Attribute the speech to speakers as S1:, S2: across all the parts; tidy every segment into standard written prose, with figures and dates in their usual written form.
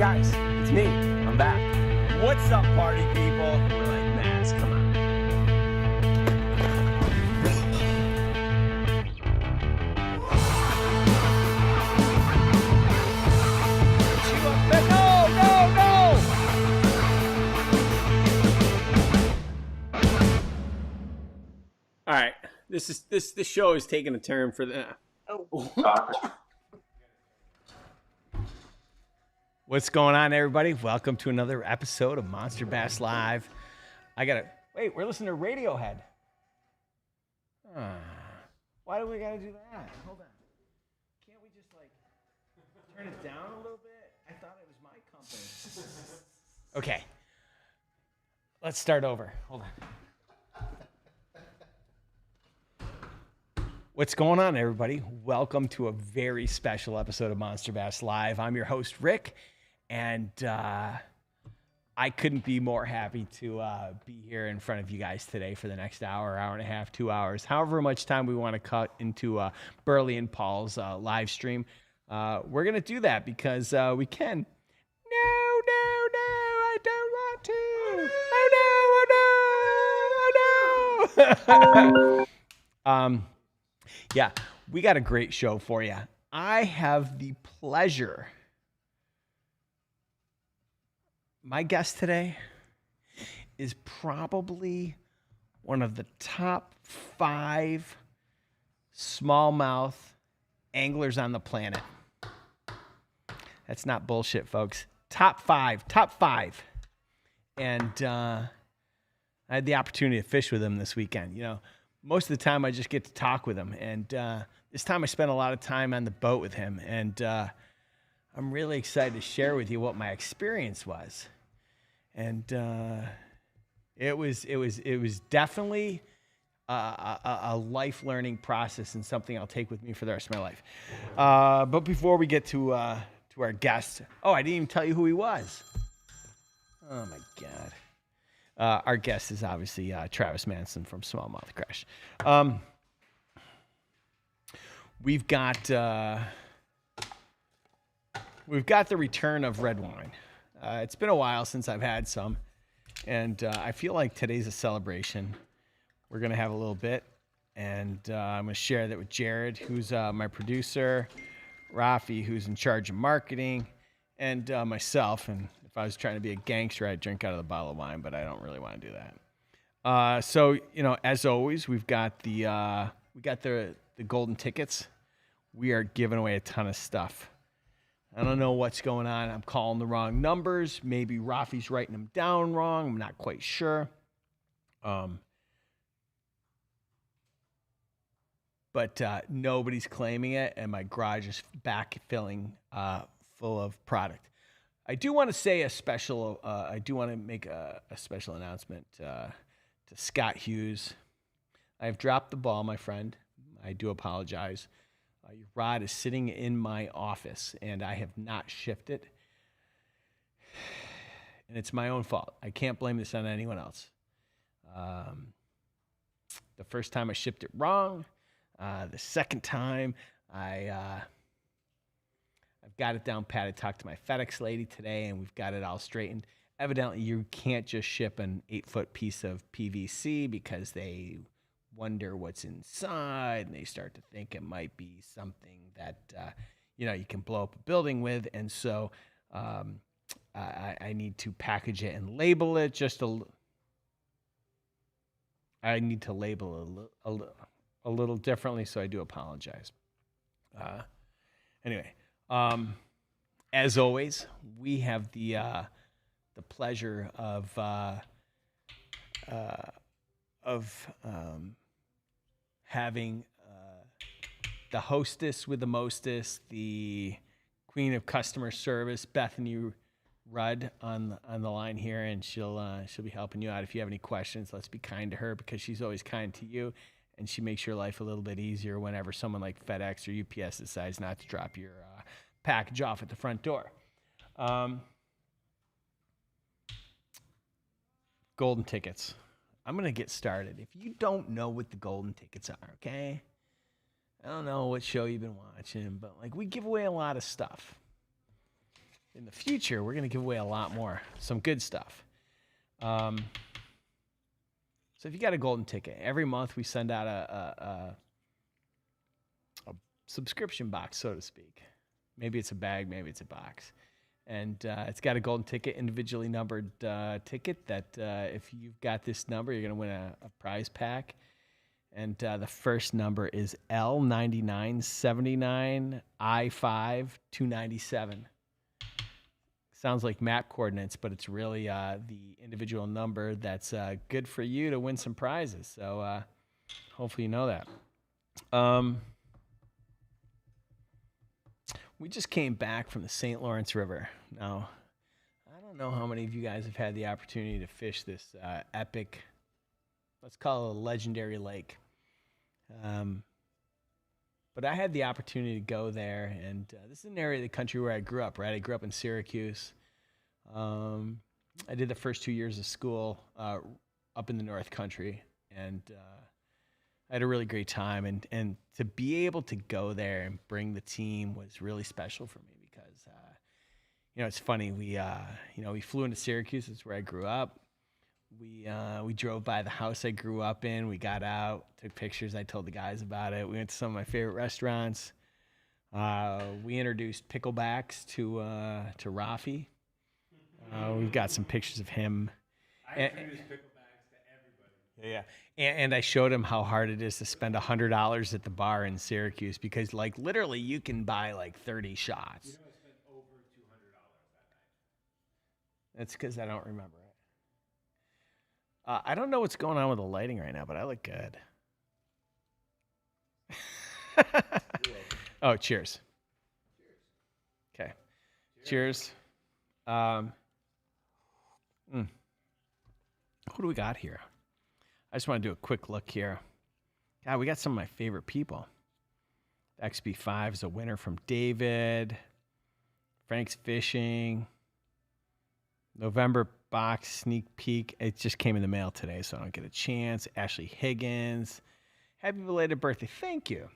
S1: Guys, it's me. I'm back. What's up, party people? We're like, Mads, come on. All right, this show is taking a turn for the. What's going on, everybody? Welcome to another episode of MonsterBass Live. Wait, we're listening to Radiohead. Why do we gotta do that? Hold on. Can't we just turn it down a little bit? I thought it was my company. Okay. Let's start over. Hold on. What's going on, everybody? Welcome to a very special episode of MonsterBass Live. I'm your host, Rick, and I couldn't be more happy to be here in front of you guys today for the next hour and a half, 2 hours, however much time we want to cut into Burley and Paul's live stream. We're going to do that because we can. No, I don't want to. Oh, no. Yeah, we got a great show for you. I have the pleasure. My guest today is probably one of the top 5 smallmouth anglers on the planet. That's not bullshit, folks. Top five. And I had the opportunity to fish with him this weekend. You know, most of the time I just get to talk with him. And this time I spent a lot of time on the boat with him. And I'm really excited to share with you what my experience was. And it was definitely a life learning process and something I'll take with me for the rest of my life. But before we get to our guest, I didn't even tell you who he was. Oh my God. Our guest is obviously Travis Manson from SmallmouthCrush. We've got the return of red wine. It's been a while since I've had some, and I feel like today's a celebration. We're gonna have a little bit, and I'm gonna share that with Jared, who's my producer, Rafi, who's in charge of marketing, and myself. And if I was trying to be a gangster, I'd drink out of the bottle of wine, but I don't really want to do that. So, you know, as always, we've got the golden tickets. We are giving away a ton of stuff. I don't know what's going on. I'm calling the wrong numbers. Maybe Rafi's writing them down wrong. I'm not quite sure. But nobody's claiming it, and my garage is back filling full of product. I do want to say I do want to make a special announcement to Scott Hughes. I've dropped the ball, my friend. I do apologize. Your rod is sitting in my office, and I have not shipped it. And it's my own fault. I can't blame this on anyone else. The first time I shipped it wrong. The second time, I've got it down pat. I talked to my FedEx lady today, and we've got it all straightened. Evidently, you can't just ship an 8-foot piece of PVC because they wonder what's inside, and they start to think it might be something that you can blow up a building with. And so I need to package it and label it I need to label a little differently, so I do apologize. Anyway, as always, we have the pleasure of having the hostess with the mostest, the queen of customer service, Bethany Rudd, on the line here, and she'll be helping you out if you have any questions. Let's be kind to her because she's always kind to you, and she makes your life a little bit easier whenever someone like FedEx or UPS decides not to drop your package off at the front door. Golden tickets. I'm going to get started. If you don't know what the golden tickets are, okay? I don't know what show you've been watching, but we give away a lot of stuff. in the future, we're going to give away a lot more, some good stuff. So if you got a golden ticket, every month we send out a subscription box, so to speak. Maybe it's a bag, maybe it's a box. And it's got a golden ticket, individually numbered ticket that if you've got this number, you're going to win a prize pack. And the first number is L9979I5297. Sounds like map coordinates, but it's really the individual number that's good for you to win some prizes. So hopefully you know that. We just came back from the St. Lawrence River. Now, I don't know how many of you guys have had the opportunity to fish this epic, let's call it a legendary lake. But I had the opportunity to go there, and this is an area of the country where I grew up, right? I grew up in Syracuse. I did the first 2 years of school up in the North Country, and I had a really great time. And to be able to go there and bring the team was really special for me because, it's funny. We flew into Syracuse. It's where I grew up. We drove by the house I grew up in. We got out, took pictures. I told the guys about it. We went to some of my favorite restaurants. We introduced picklebacks to Rafi. We've got some pictures of him.
S2: I introduced picklebacks to everybody.
S1: Yeah. And I showed him how hard it is to spend $100 at the bar in Syracuse because, like, literally you can buy like 30 shots.
S2: I spent over $200 that night.
S1: That's because I don't remember it. I don't know what's going on with the lighting right now, but I look good. Oh, cheers. Okay. Cheers. Who do we got here? I just want to do a quick look here. God, we got some of my favorite people. XB5 is a winner from David. Frank's Fishing. November box sneak peek. It just came in the mail today, so I don't get a chance. Ashley Higgins. Happy belated birthday. Thank you.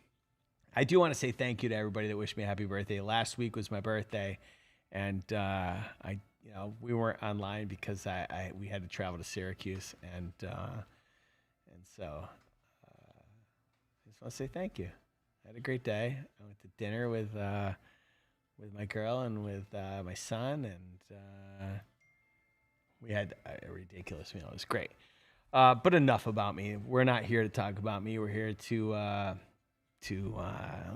S1: I do want to say thank you to everybody that wished me a happy birthday. Last week was my birthday, and we weren't online because we had to travel to Syracuse, and so I just want to say thank you. I had a great day. I went to dinner with my girl and with my son, and we had a ridiculous meal. It was great. But enough about me. We're not here to talk about me. We're here to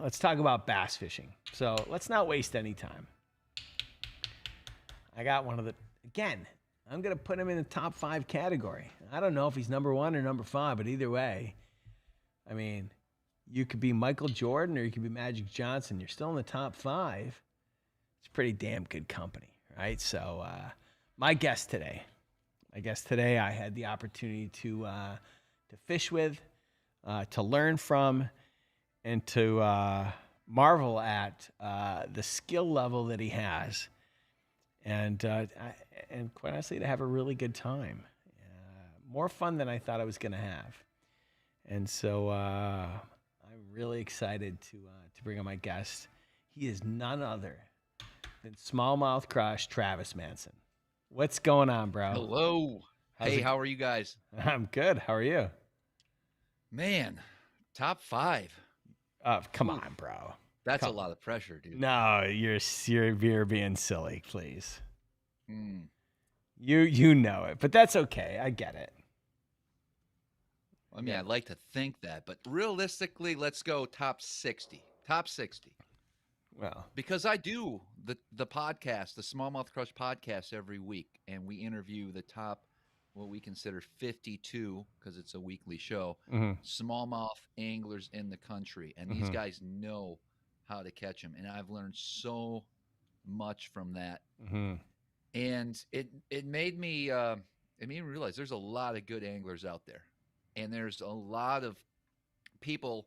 S1: let's talk about bass fishing. So let's not waste any time. I got one of the, again, I'm going to put him in the top 5 category. I don't know if he's number 1 or number 5, but either way, I mean, you could be Michael Jordan or you could be Magic Johnson. You're still in the top 5. It's pretty damn good company, right? So my guest today, I had the opportunity to fish with, to learn from, and to marvel at the skill level that he has, and quite honestly, to have a really good time, more fun than I thought I was going to have. And so I'm really excited to bring on my guest. He is none other than SmallmouthCrush Travis Manson. What's going on, bro?
S3: Hello. How are you guys?
S1: I'm good. How are you?
S3: Man, top 5.
S1: Come on, bro.
S3: That's a lot of pressure, dude.
S1: No, you're being silly, please. You know it, but that's okay. I get it.
S3: I mean, I'd like to think that, but realistically, let's go top 60. Top 60.
S1: Well,
S3: because I do the podcast, the Smallmouth Crush podcast every week, and we interview the top, what we consider 52, because it's a weekly show, smallmouth anglers in the country. And these guys know how to catch them. And I've learned so much from that. And it made me realize there's a lot of good anglers out there. And there's a lot of people,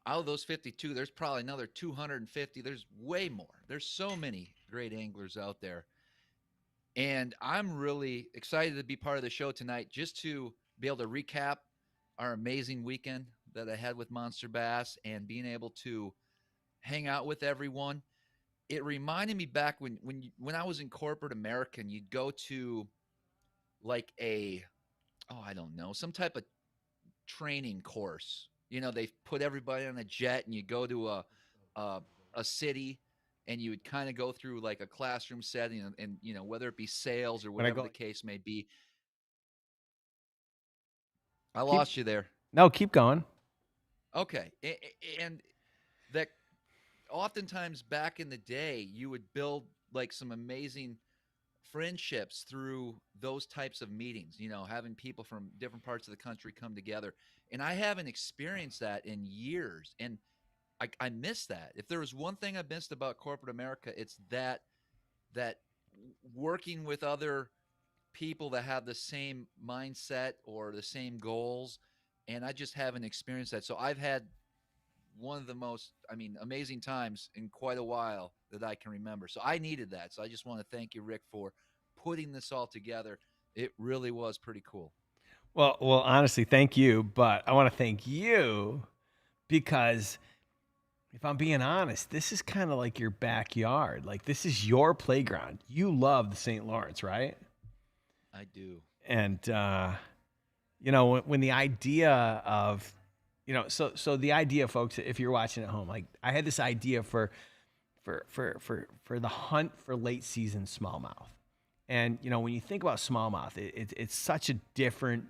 S3: out of those 52, there's probably another 250. There's way more. There's so many great anglers out there. And I'm really excited to be part of the show tonight, just to be able to recap our amazing weekend that I had with MonsterBass and being able to hang out with everyone it reminded me back when I was in corporate America, and you'd go to like I don't know, some type of training course. They put everybody on a jet, and you go to a, a city, and you would kind of go through like a classroom setting, and whether it be sales or
S1: When I
S3: whatever
S1: go,
S3: the case may be. I
S1: keep
S3: lost you there.
S1: no, keep going.
S3: Okay, and that oftentimes back in the day, you would build like some amazing friendships through those types of meetings, having people from different parts of the country come together. And I haven't experienced that in years. And I miss that. If there was one thing I missed about corporate America, it's that working with other people that have the same mindset or the same goals. And I just haven't experienced that. So I've had one of the most, amazing times in quite a while that I can remember. So I needed that. So I just want to thank you, Rick, for putting this all together. It really was pretty cool.
S1: Well, honestly, thank you, but I want to thank you because if I'm being honest, this is kind of like your backyard. Like, this is your playground. You love the St. Lawrence, right?
S3: I do.
S1: And when the idea of, so the idea, folks, if you're watching at home, like I had this idea for the hunt for late season smallmouth. And when you think about smallmouth, it's such a different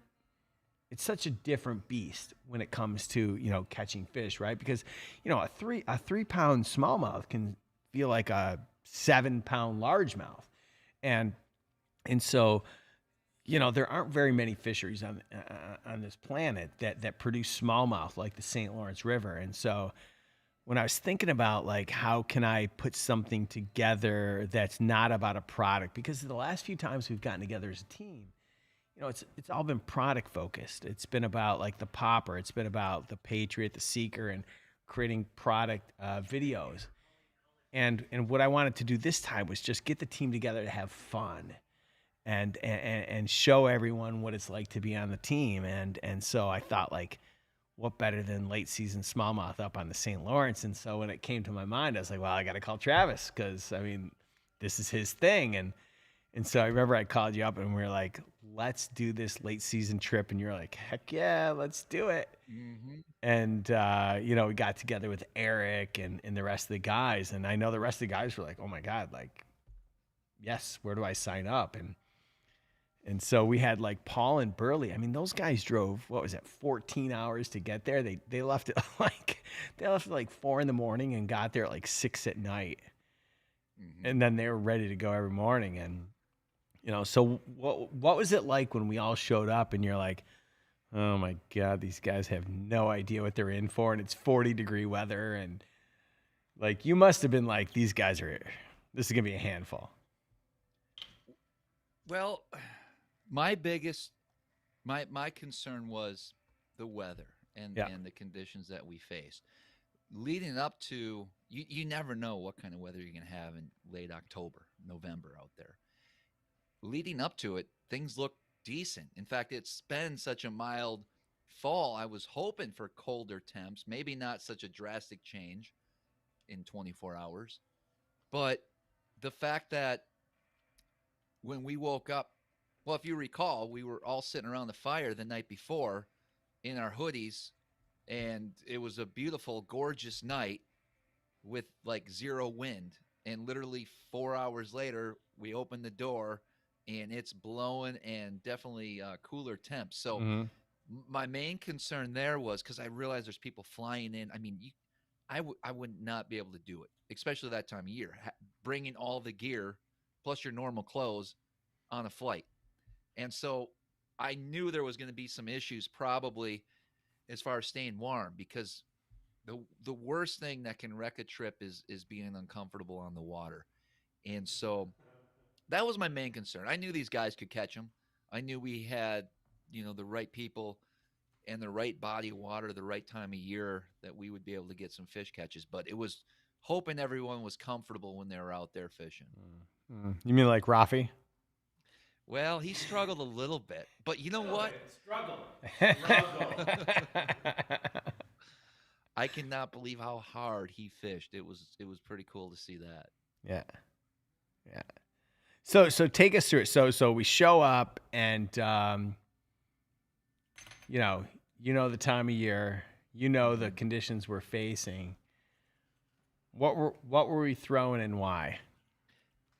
S1: beast when it comes to catching fish, right? Because a 3-pound smallmouth can feel like a 7-pound largemouth, and so there aren't very many fisheries on this planet that produce smallmouth like the St. Lawrence River. And so when I was thinking about like how can I put something together that's not about a product, because the last few times we've gotten together as a team, it's all been product focused. It's been about like the popper, it's been about the Patriot, the Seeker, and creating product videos. And what I wanted to do this time was just get the team together to have fun and show everyone what it's like to be on the team. And so I thought, like, what better than late season smallmouth up on the St. Lawrence? And so when it came to my mind, I was like, well, I got to call Travis because this is his thing. And so I remember I called you up and we were like, let's do this late season trip. And you're like, heck yeah, let's do it.
S3: Mm-hmm.
S1: And, we got together with Eric and the rest of the guys. And I know the rest of the guys were like, oh my God, like, yes, where do I sign up? And so we had like Paul and Burley. Those guys drove, 14 hours to get there. They left at like 4 a.m. and got there at like 6 p.m.
S3: Mm-hmm.
S1: And then they were ready to go every morning. And, so what was it like when we all showed up and you're like, oh my God, these guys have no idea what they're in for. And it's 40-degree weather. And like, you must've been like, this is going to be a handful.
S3: Well, my biggest, my concern was the weather and the conditions that we faced. Leading up to, you never know what kind of weather you're going to have in late October, November out there. Leading up to it, things look decent. In fact, it's been such a mild fall. I was hoping for colder temps, maybe not such a drastic change in 24 hours. But the fact that when we woke up, well, if you recall, we were all sitting around the fire the night before in our hoodies, and it was a beautiful, gorgeous night with like zero wind. And literally 4 hours later, we opened the door and it's blowing and definitely cooler temps. So my main concern there was because I realized there's people flying in. I would not be able to do it, especially that time of year, bringing all the gear plus your normal clothes on a flight. And so I knew there was going to be some issues probably as far as staying warm, because the worst thing that can wreck a trip is being uncomfortable on the water. And so that was my main concern. I knew these guys could catch them. I knew we had, the right people and the right body of water, the right time of year that we would be able to get some fish catches. But it was hoping everyone was comfortable when they were out there fishing.
S1: You mean like Rafi?
S3: Well, he struggled a little bit, but you know what?
S2: Struggle.
S3: I cannot believe how hard he fished. It was pretty cool to see that.
S1: Yeah. Yeah. So take us through it. So we show up and you know the time of year, the conditions we're facing. What were we throwing and why?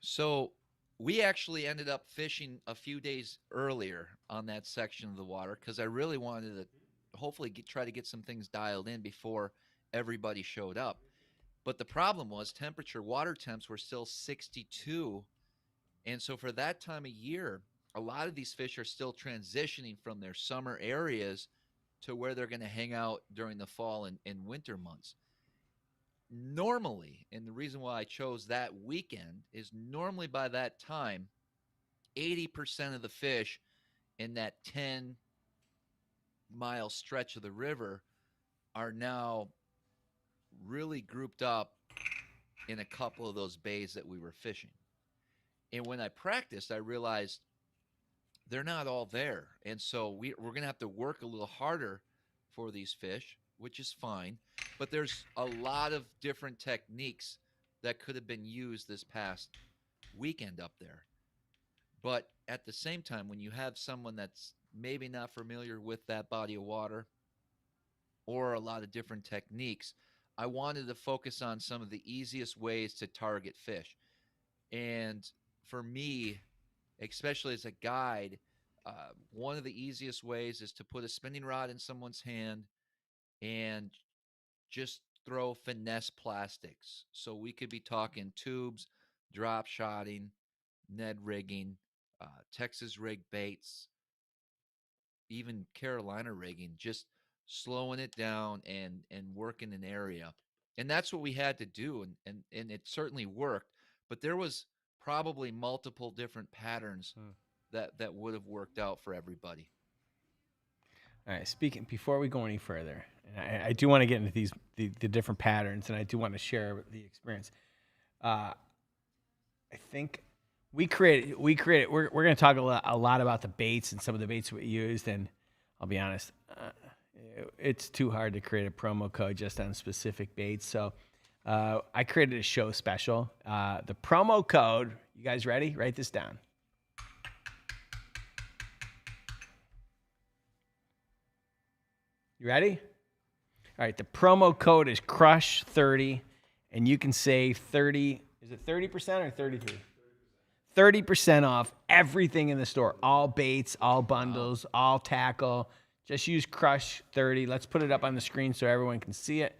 S3: So we actually ended up fishing a few days earlier on that section of the water because I really wanted to hopefully try to get some things dialed in before everybody showed up. But the problem was water temps were still 62. And so for that time of year, a lot of these fish are still transitioning from their summer areas to where they're going to hang out during the fall and winter months. Normally, and the reason why I chose that weekend is normally by that time, 80% of the fish in that 10-mile stretch of the river are now really grouped up in a couple of those bays that we were fishing. And when I practiced, I realized they're not all there. And so we're going to have to work a little harder for these fish, which is fine. But there's a lot of different techniques that could have been used this past weekend up there. But at the same time, when you have someone that's maybe not familiar with that body of water or a lot of different techniques, I wanted to focus on some of the easiest ways to target fish. And for me, especially as a guide, one of the easiest ways is to put a spinning rod in someone's hand and just throw finesse plastics. So we could be talking tubes, drop shotting, Ned rigging, Texas rig baits, even Carolina rigging, just slowing it down and working an area. And that's what we had to do, and it certainly worked. But there was probably multiple different patterns that would have worked out for everybody.
S1: All right. Speaking before we go any further, and I do want to get into the different patterns, and I do want to share the experience. I think we created. We're going to talk a lot about the baits and some of the baits we used, and I'll be honest, it's too hard to create a promo code just on specific baits. So I created a show special. The promo code. You guys ready? Write this down. You ready? All right, the promo code is Crush30, and you can save 30, is it 30% or 33? 30% off everything in the store. All baits, all bundles, all tackle. Just use Crush30. Let's put it up on the screen so everyone can see it.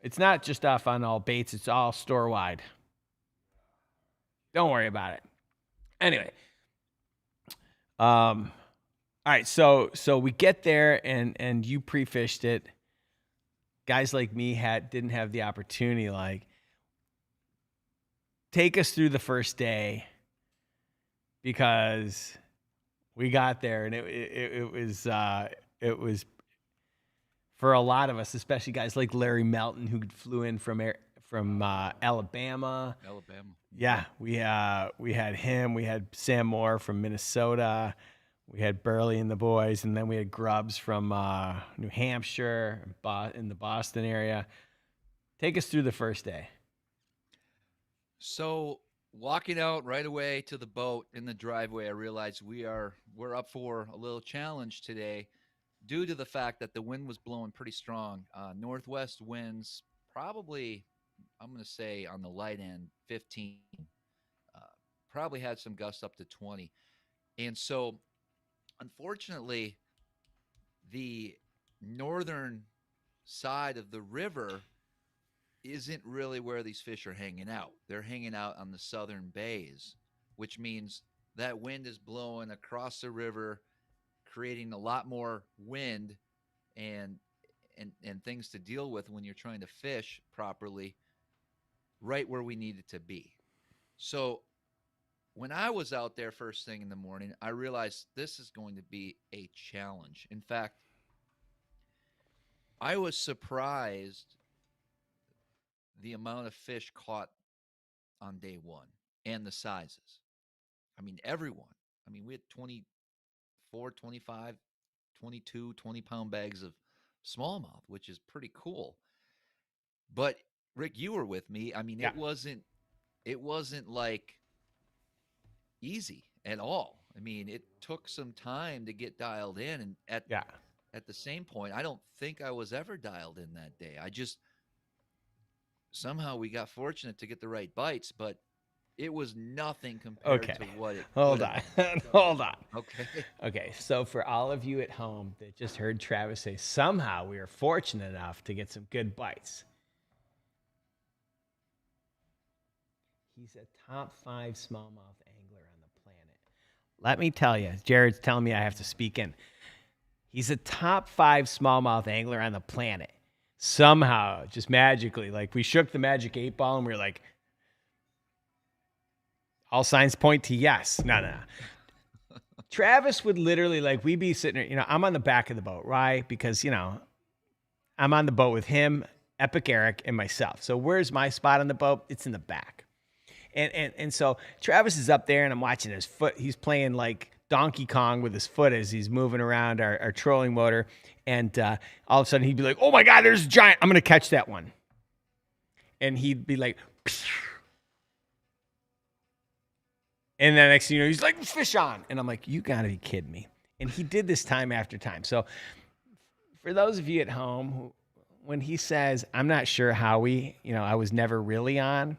S1: It's not just off on all baits, it's all store-wide. Don't worry about it. Anyway. All right, so we get there and you pre-fished it. Guys like me didn't have the opportunity. Like, take us through the first day, because we got there and it was for a lot of us, especially guys like Larry Melton who flew in from Alabama. Yeah, we had him. We had Sam Moore from Minnesota. We had Burley and the boys, and then we had Grubbs from New Hampshire, in the Boston area. Take us through the first day.
S3: So walking out right away to the boat in the driveway, I realized we're up for a little challenge today due to the fact that the wind was blowing pretty strong. Northwest winds, probably, I'm going to say on the light end, 15. Probably had some gusts up to 20. And so, unfortunately, the northern side of the river isn't really where these fish are hanging out. They're hanging out on the southern bays, which means that wind is blowing across the river, creating a lot more wind and things to deal with when you're trying to fish properly right where we need it to be. So when I was out there first thing in the morning, I realized this is going to be a challenge. In fact, I was surprised the amount of fish caught on day one and the sizes. I mean, everyone. I mean, we had 24, 25, 22, 20-pound bags of smallmouth, which is pretty cool. But Rick, you were with me. I mean,
S1: Yeah.
S3: it wasn't like easy at all. I mean, it took some time to get dialed in, and at the same point, I don't think I was ever dialed in that day. I just somehow we got fortunate to get the right bites, but it was nothing compared to what it
S1: Hold on. Hold on.
S3: Okay.
S1: Okay, so for all of you at home that just heard Travis say, somehow we were fortunate enough to get some good bites. He's a top 5 smallmouth angler on the planet. Let me tell you, Jared's telling me I have to speak in. He's a top 5 smallmouth angler on the planet. Somehow, just magically, like we shook the magic 8 ball and we were like, all signs point to yes. No. Travis would literally, like, we'd be sitting there, I'm on the back of the boat, right? Because, I'm on the boat with him, Epic Eric, and myself. So where's my spot on the boat? It's in the back. And so Travis is up there, and I'm watching his foot. He's playing like Donkey Kong with his foot as he's moving around our trolling motor. And all of a sudden, he'd be like, oh, my God, there's a giant. I'm going to catch that one. And he'd be like, and then next thing you know, he's like, fish on. And I'm like, you got to be kidding me. And he did this time after time. So for those of you at home, when he says, I'm not sure how I was never really on,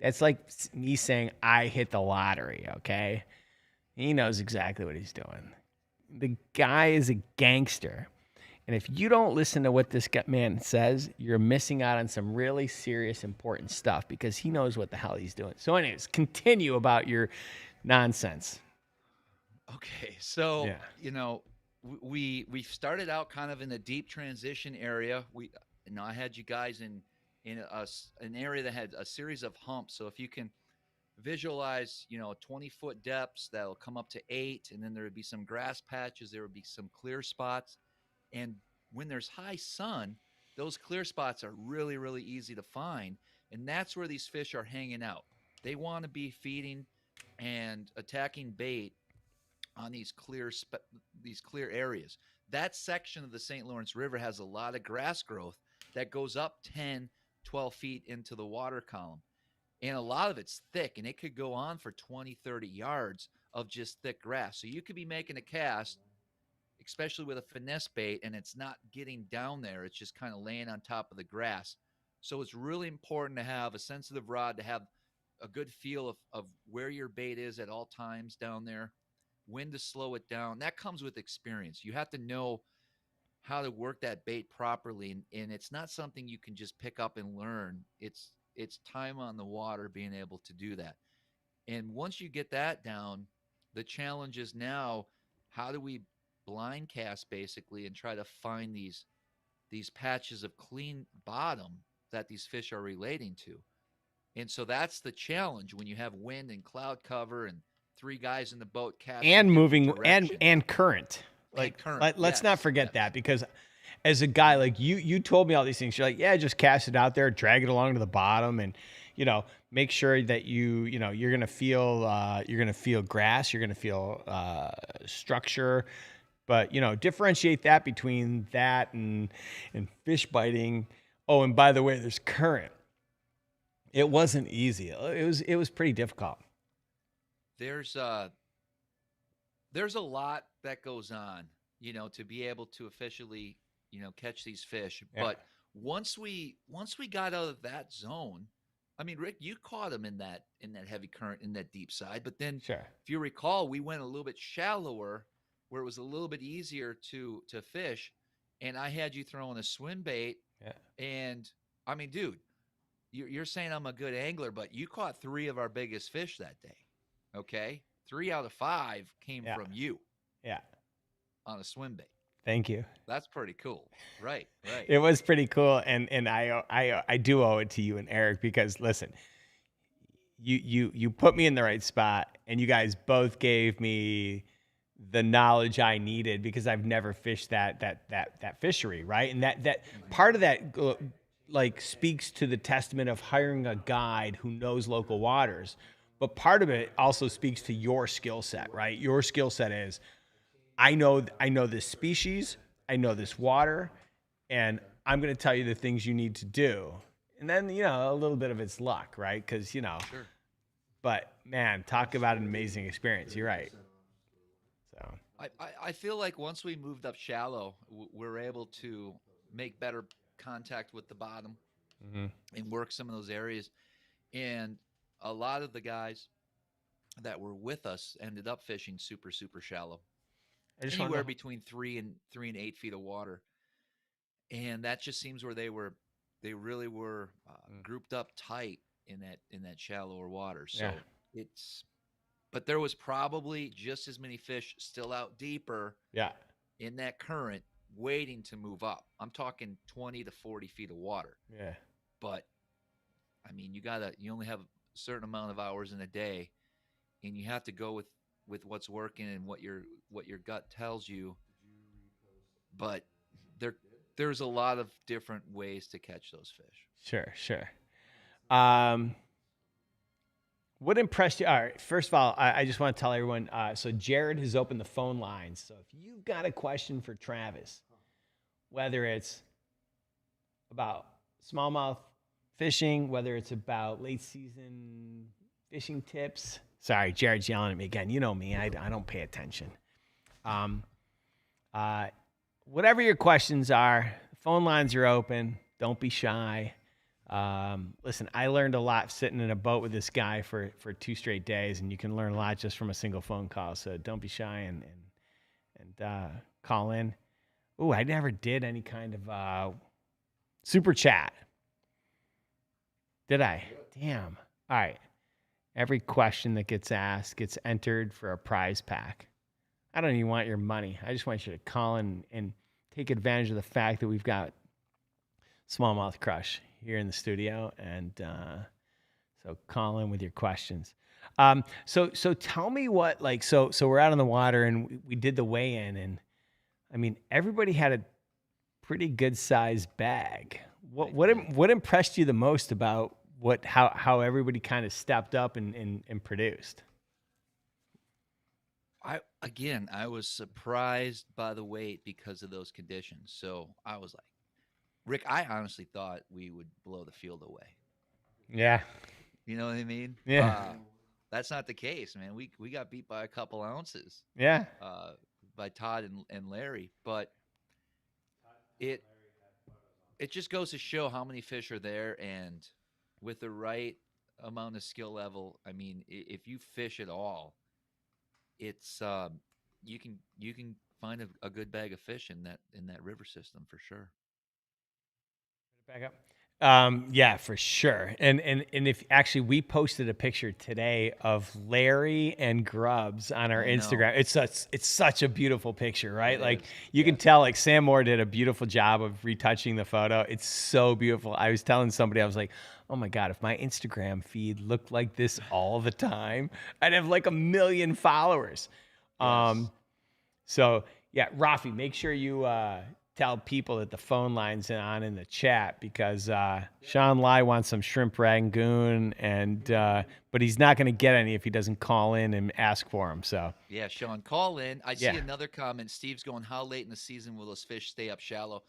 S1: that's like me saying I hit the lottery, okay? He knows exactly what he's doing. The guy is a gangster. And if you don't listen to what this man says, you're missing out on some really serious, important stuff because he knows what the hell he's doing. So anyways, continue about your nonsense.
S3: Okay, so, we started out kind of in a deep transition area. I had you guys in an area that had a series of humps. So if you can visualize, 20-foot depths that'll come up to 8, and then there would be some grass patches, there would be some clear spots. And when there's high sun, those clear spots are really, really easy to find. And that's where these fish are hanging out. They want to be feeding and attacking bait on these clear areas. That section of the St. Lawrence River has a lot of grass growth that goes up 10, 12 feet into the water column. And a lot of it's thick, and it could go on for 20, 30 yards of just thick grass. So you could be making a cast, especially with a finesse bait, and it's not getting down there. It's just kind of laying on top of the grass. So it's really important to have a sensitive rod, to have a good feel of where your bait is at all times down there, when to slow it down. That comes with experience. You have to know how to work that bait properly, and it's not something you can just pick up and learn. It's time on the water being able to do that. And once you get that down, the challenge is now, how do we blind cast basically and try to find these patches of clean bottom that these fish are relating to? And so that's the challenge when you have wind and cloud cover and 3 guys in the boat casting
S1: and moving and current. Let's not forget that, because as a guy, like you told me all these things. You're like, yeah, just cast it out there, drag it along to the bottom, and make sure that you're gonna feel grass, you're gonna feel structure. But, differentiate that between that and fish biting. Oh, and by the way, there's current. It wasn't easy. It was pretty difficult.
S3: There's a lot that goes on, to be able to officially, catch these fish. Yeah. But once we got out of that zone, I mean, Rick, you caught them in that heavy current, in that deep side. But then,
S1: sure,
S3: if you recall, we went a little bit shallower, where it was a little bit easier to fish, and I had you throwing a swim bait.
S1: Yeah.
S3: And I mean, dude, you're saying I'm a good angler, but you caught 3 of our biggest fish that day. Okay, 3 out of 5 came from you.
S1: Yeah.
S3: On a swim bait.
S1: Thank you.
S3: That's pretty cool. Right.
S1: It was pretty cool, and I do owe it to you and Eric, because listen, you put me in the right spot, and you guys both gave me the knowledge I needed, because I've never fished that fishery, right? And that part of that like speaks to the testament of hiring a guide who knows local waters, but part of it also speaks to your skill set, right? Your skill set is, I know this species, I know this water, and I'm going to tell you the things you need to do. And then, a little bit of it's luck, right? Because,
S3: Sure.
S1: But man, talk about an amazing experience. You're right. So
S3: I feel like once we moved up shallow, we're able to make better contact with the bottom and work some of those areas. And a lot of the guys that were with us ended up fishing super, super shallow,
S1: I just
S3: anywhere
S1: want to.
S3: between 3 and 8 feet of water. And that just seems where they really were grouped up tight in that shallower water. So
S1: Yeah.
S3: but there was probably just as many fish still out deeper
S1: Yeah.
S3: in that current waiting to move up. I'm talking 20 to 40 feet of water.
S1: Yeah.
S3: But I mean, you only have a certain amount of hours in a day, and you have to go with what's working and what your gut tells you. But there's a lot of different ways to catch those fish.
S1: Sure. What impressed you? All right. First of all, I just want to tell everyone. So Jared has opened the phone lines. So if you've got a question for Travis, whether it's about smallmouth fishing, whether it's about late season fishing tips. Sorry, Jared's yelling at me again. You know me. I don't pay attention. Whatever your questions are, the phone lines are open. Don't be shy. Listen, I learned a lot sitting in a boat with this guy for 2 straight days, and you can learn a lot just from a single phone call. So don't be shy and call in. Ooh, I never did any kind of super chat. Did I? Damn. All right. Every question that gets asked gets entered for a prize pack. I don't even want your money. I just want you to call in and take advantage of the fact that we've got Smallmouth Crush here in the studio, and so call in with your questions. So tell me what, like, so we're out on the water and we did the weigh-in, and I mean everybody had a pretty good sized bag. What impressed you the most about how everybody kind of stepped up and produced?
S3: I was surprised by the weight because of those conditions. So I was like, Rick, I honestly thought we would blow the field away.
S1: Yeah.
S3: You know what I mean?
S1: Yeah.
S3: That's not the case, man. We got beat by a couple ounces.
S1: Yeah.
S3: By Todd and Larry, but it just goes to show how many fish are there, and with the right amount of skill level, I mean, if you fish at all, it's you can find a good bag of fish in that river system for sure.
S1: Back up. Yeah, for sure. And if actually we posted a picture today of Larry and Grubbs on our Instagram. It's such a beautiful picture, right? Like you can tell, like Sam Moore did a beautiful job of retouching the photo. It's so beautiful. I was telling somebody, I was like, oh my God, if my Instagram feed looked like this all the time, I'd have like 1 million followers.
S3: Yes.
S1: So yeah, Rafi, make sure you tell people that the phone line's on in the chat, because Sean Lai wants some shrimp rangoon, and but he's not going to get any if he doesn't call in and ask for them. So
S3: yeah, Sean, call in. I see another comment. Steve's going, how late in the season will those fish stay up shallow?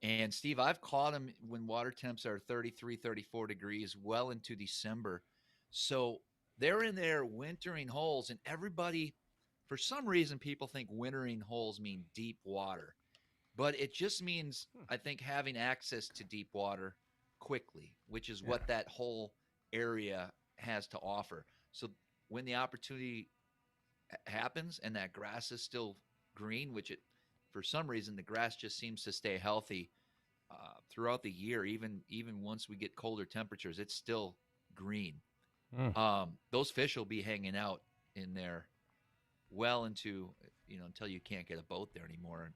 S3: And Steve, I've caught them when water temps are 33, 34 degrees, well into December. So they're in there wintering holes, and everybody, for some reason, people think wintering holes mean deep water. But it just means, I think, having access to deep water quickly, which is what that whole area has to offer. So when the opportunity happens and that grass is still green, which for some reason, the grass just seems to stay healthy throughout the year, even once we get colder temperatures, it's still green. Those fish will be hanging out in there well into, until you can't get a boat there anymore. And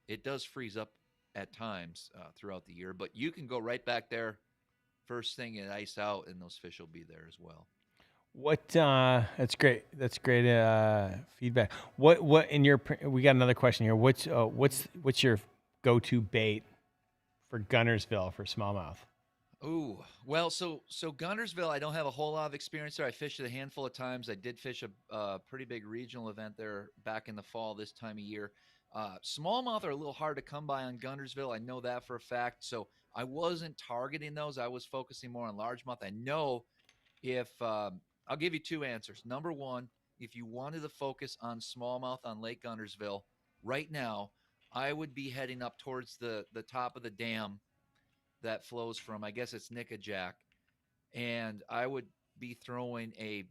S3: it does freeze up at times throughout the year, but you can go right back there first thing and ice out, and those fish will be there as well.
S1: That's great. That's great feedback. What in your, we got another question here. What's your go-to bait for Gunnersville for smallmouth?
S3: Oh, well, so Gunnersville, I don't have a whole lot of experience there. I fished it a handful of times. I did fish a pretty big regional event there back in the fall this time of year. Smallmouth are a little hard to come by on Gunnersville. I know that for a fact. So I wasn't targeting those. I was focusing more on largemouth. I know if I'll give you two answers. Number one, if you wanted to focus on smallmouth on Lake Guntersville right now, I would be heading up towards the top of the dam that flows from, I guess it's Nickajack, and I would be throwing a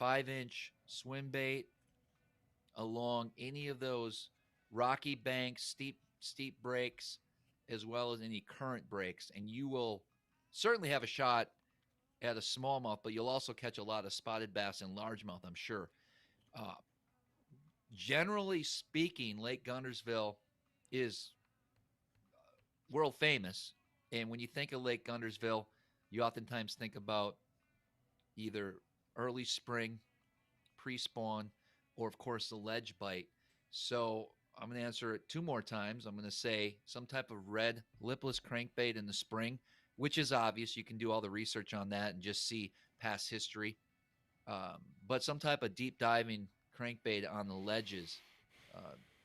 S3: 5-inch swim bait along any of those rocky banks, steep breaks, as well as any current breaks, and you will certainly have a shot at a smallmouth, but you'll also catch a lot of spotted bass and largemouth, I'm sure. Uh, Generally speaking, Lake Guntersville is world famous, and when you think of Lake Guntersville, you oftentimes think about either early spring, pre-spawn, or of course the ledge bite. So I'm going to answer it two more times. I'm going to say some type of red lipless crankbait in the spring, which is obvious. You can do all the research on that and just see past history. But some type of deep diving crankbait on the ledges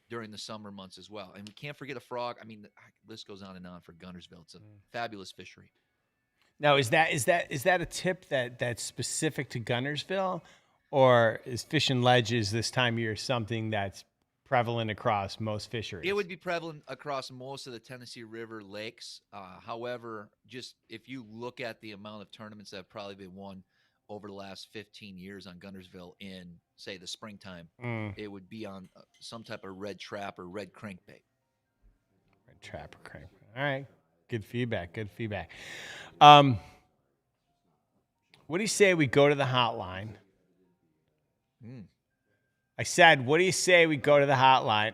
S3: during the summer months as well. And we can't forget a frog. I mean, the list goes on and on for Guntersville. It's a fabulous fishery.
S1: Now, is that a tip that's specific to Guntersville, or is fishing ledges this time of year something that's prevalent across most fisheries?
S3: It would be prevalent across most of the Tennessee River lakes. However, just if you look at the amount of tournaments that have probably been won over the last 15 years on Guntersville in, say, the springtime, it would be on some type of red trap or red crankbait.
S1: Red trap or crankbait. All right. Good feedback. Good feedback. What do you say we go to the hotline? I said, what do you say we go to the hotline?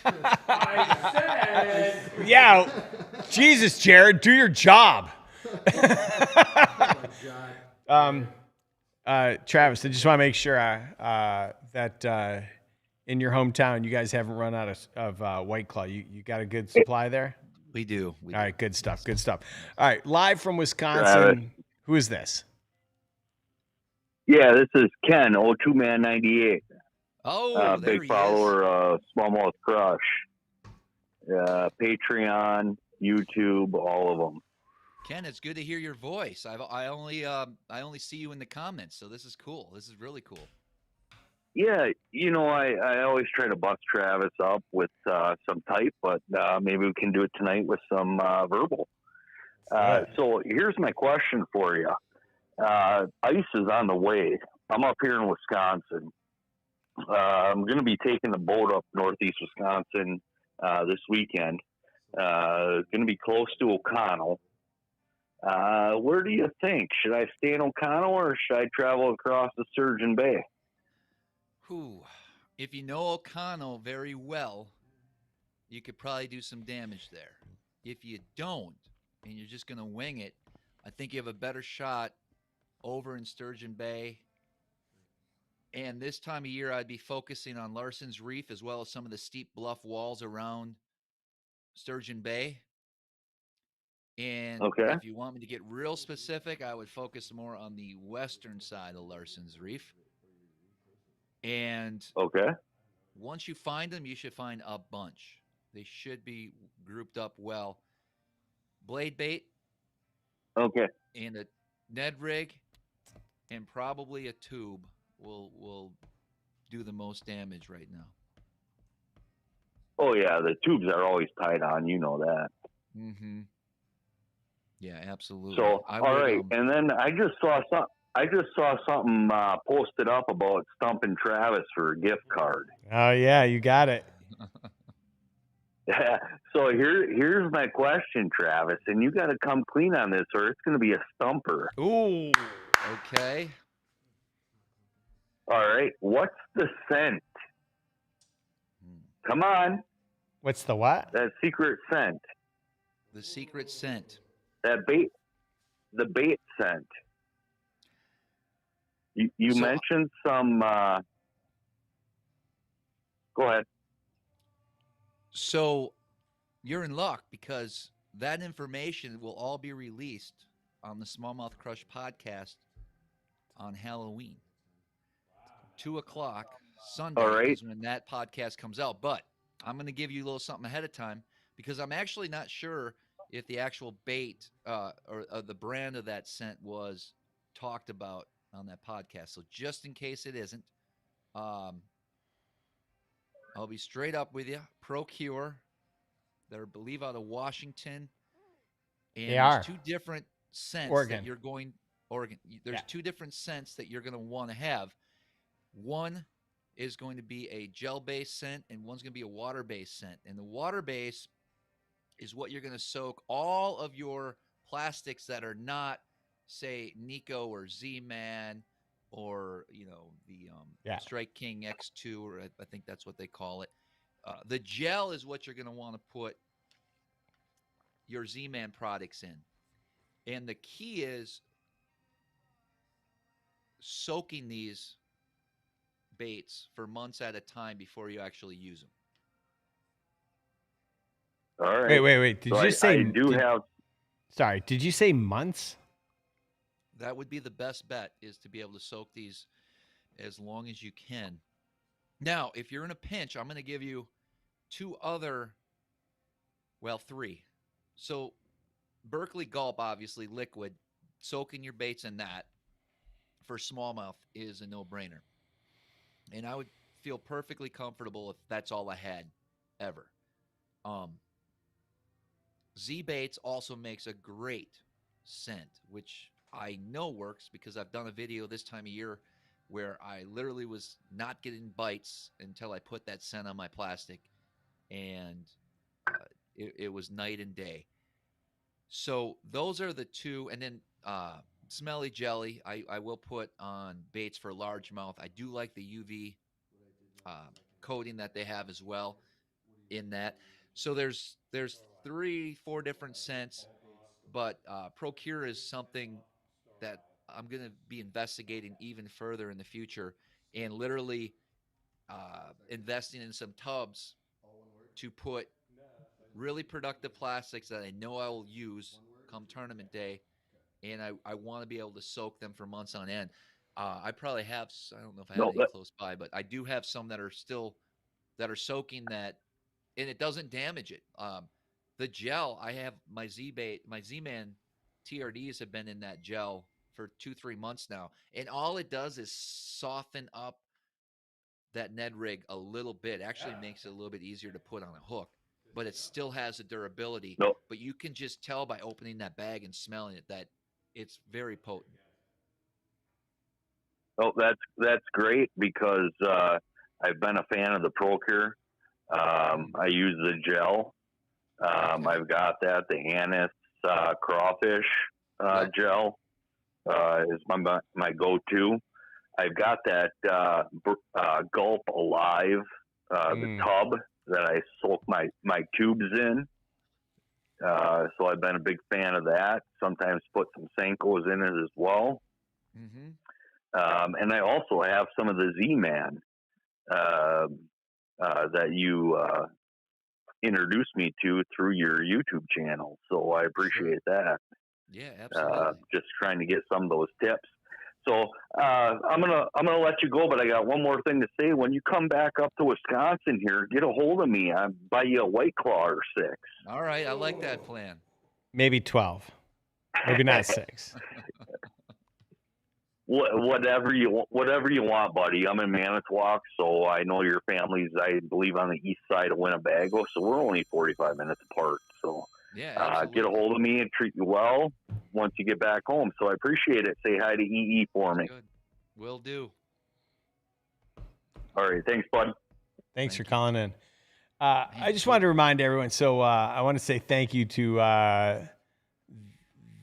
S2: I said.
S1: Yeah. Jesus, Jared, do your job. Travis, I just want to make sure that in your hometown, you guys haven't run out of White Claw. You got a good supply there?
S3: We do.
S1: All right, good stuff. Good stuff. All right, live from Wisconsin.
S4: Travis.
S1: Who is this?
S4: Yeah, this is Ken, 02Man98.
S3: Oh, there
S4: big
S3: he
S4: follower of SmallmouthCrush. Patreon, YouTube, all of them.
S3: Ken, it's good to hear your voice. I only see you in the comments, so this is cool. This is really cool.
S4: Yeah, I always try to bust Travis up with some type, but maybe we can do it tonight with some verbal. So here's my question for you. Ice is on the way. I'm up here in Wisconsin. I'm going to be taking the boat up northeast Wisconsin this weekend. It's going to be close to O'Connell. Where do you think? Should I stay in O'Connell or should I travel across the Sturgeon Bay?
S3: If you know O'Connell very well, you could probably do some damage there. If you don't, and you're just going to wing it, I think you have a better shot over in Sturgeon Bay. And this time of year, I'd be focusing on Larson's Reef as well as some of the steep bluff walls around Sturgeon Bay. And if you want me to get real specific, I would focus more on the western side of Larson's Reef. And once you find them, you should find a bunch. They should be grouped up well. Blade bait. And a Ned rig and probably a tube will do the most damage right now.
S4: Oh yeah, the tubes are always tied on. You know that.
S3: Mm-hmm. Yeah, absolutely.
S4: So all right, and then I just saw something posted up about stumping Travis for a gift card.
S1: Oh yeah, you got it.
S4: Yeah. So here's my question, Travis, and you got to come clean on this, or it's going to be a stumper.
S1: Ooh.
S3: Okay.
S4: All right. What's the scent? Come on.
S1: What's the what?
S4: That secret scent.
S3: The secret scent.
S4: That bait. The bait scent. You mentioned some. Go ahead.
S3: So you're in luck because that information will all be released on the Smallmouth Crush podcast on Halloween. 2:00 Sunday is when that podcast comes out. But I'm going to give you a little something ahead of time because I'm actually not sure if the actual bait or the brand of that scent was talked about on that podcast. So just in case it isn't, I'll be straight up with you. Procure, they're, I believe, out of Washington. And
S1: They are.
S3: there's two different scents
S1: Oregon.
S3: that you're going, Oregon. There's two different scents that you're going to want to have. One is going to be a gel-based scent, and one's going to be a water-based scent. And the water-based is what you're going to soak all of your plastics that are not, say, Nikko or Z-Man or, you know, the Strike King X2, or I think that's what they call it. The gel is what you're going to want to put your Z-Man products in. And the key is soaking these baits for months at a time before you actually use them.
S4: All right.
S1: Wait. Did you say?
S4: Sorry,
S1: did you say months?
S3: That would be the best bet, is to be able to soak these as long as you can. Now, if you're in a pinch, I'm going to give you three. So Berkeley Gulp, obviously liquid, soaking your baits in that for smallmouth is a no-brainer. And I would feel perfectly comfortable if that's all I had ever. Z-Baits also makes a great scent, which I know works because I've done a video this time of year where I literally was not getting bites until I put that scent on my plastic, and it was night and day. So those are the two. And then Smelly Jelly, I will put on baits for largemouth. I do like the UV coating that they have as well in that. So there's 3-4 different scents, but Procure is something that I'm going to be investigating even further in the future, and literally investing in some tubs to put really productive plastics that I know I will use come tournament day, and I want to be able to soak them for months on end. I probably have, I don't know if I have any close by, but I do have some that are soaking that, and it doesn't damage it. The gel, I have my Z-Man TRDs have been in that gel for 2-3 months now, and all it does is soften up that Ned rig a little bit. Actually makes it a little bit easier to put on a hook, but it still has the durability. But you can just tell by opening that bag and smelling it that it's very potent.
S4: Oh, that's great, because I've been a fan of the Procure. I use the gel. I've got that. The Annis crawfish gel is my go-to. I've got that Gulp Alive, the tub that I soak my tubes in. So I've been a big fan of that. Sometimes put some Senkos in it as well. Mm-hmm. And I also have some of the Z-Man that you introduced me to through your YouTube channel. So I appreciate that.
S3: Yeah, absolutely.
S4: Just trying to get some of those tips. So I'm gonna let you go, but I got one more thing to say. When you come back up to Wisconsin here, get a hold of me. I'll buy you a White Claw or 6.
S3: All right, I like that plan.
S1: Maybe 12. Maybe not 6.
S4: Whatever you want, buddy. I'm in Manitowoc, so I know your family's, I believe, on the east side of Winnebago, so we're only 45 minutes apart. So
S3: yeah,
S4: get a hold of me and treat you well once you get back home. So I appreciate it. Say hi to EE for me.
S3: Good. Will do.
S4: All right. Thanks, bud.
S1: Thanks for calling in. I just wanted to remind everyone. So I want to say thank you to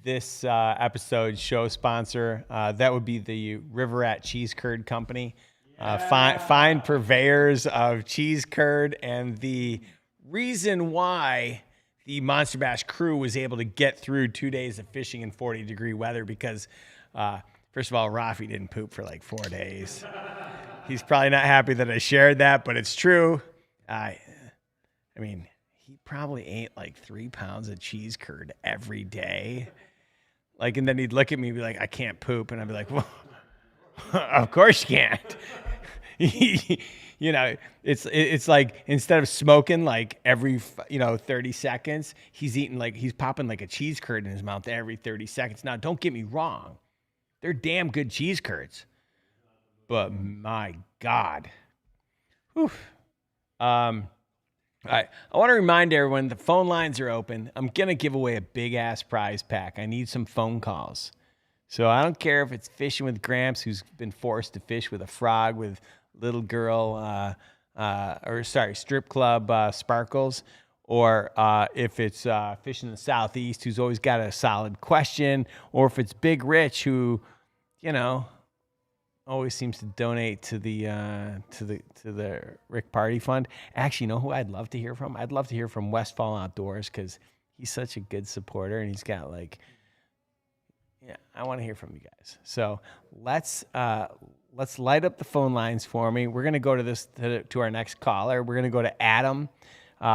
S1: this episode's show sponsor. That would be the River Rat Cheese Curd Company. Fine purveyors of cheese curd, and the reason why the MonsterBass crew was able to get through 2 days of fishing in 40-degree weather, because first of all, Rafi didn't poop for like 4 days. He's probably not happy that I shared that, but it's true. I mean, he probably ate like 3 pounds of cheese curd every day. Like, and then he'd look at me and be like, I can't poop. And I'd be like, well, of course you can't. You know, it's like, instead of smoking like every 30 seconds, he's popping like a cheese curd in his mouth every 30 seconds. Now, don't get me wrong. They're damn good cheese curds. But my God. Whew. All right. I want to remind everyone the phone lines are open. I'm going to give away a big ass prize pack. I need some phone calls. So I don't care if it's fishing with Gramps, who's been forced to fish with a frog with little girl, strip club Sparkles, or if it's fishing in the Southeast, who's always got a solid question, or if it's Big Rich, who, you know, always seems to donate to the Rick Party Fund. Actually, you know who I'd love to hear from? I'd love to hear from Westfall Outdoors, because he's such a good supporter, and he's got like, yeah, I want to hear from you guys. So let's light up the phone lines for me. We're gonna go to our next caller. We're gonna go to Adam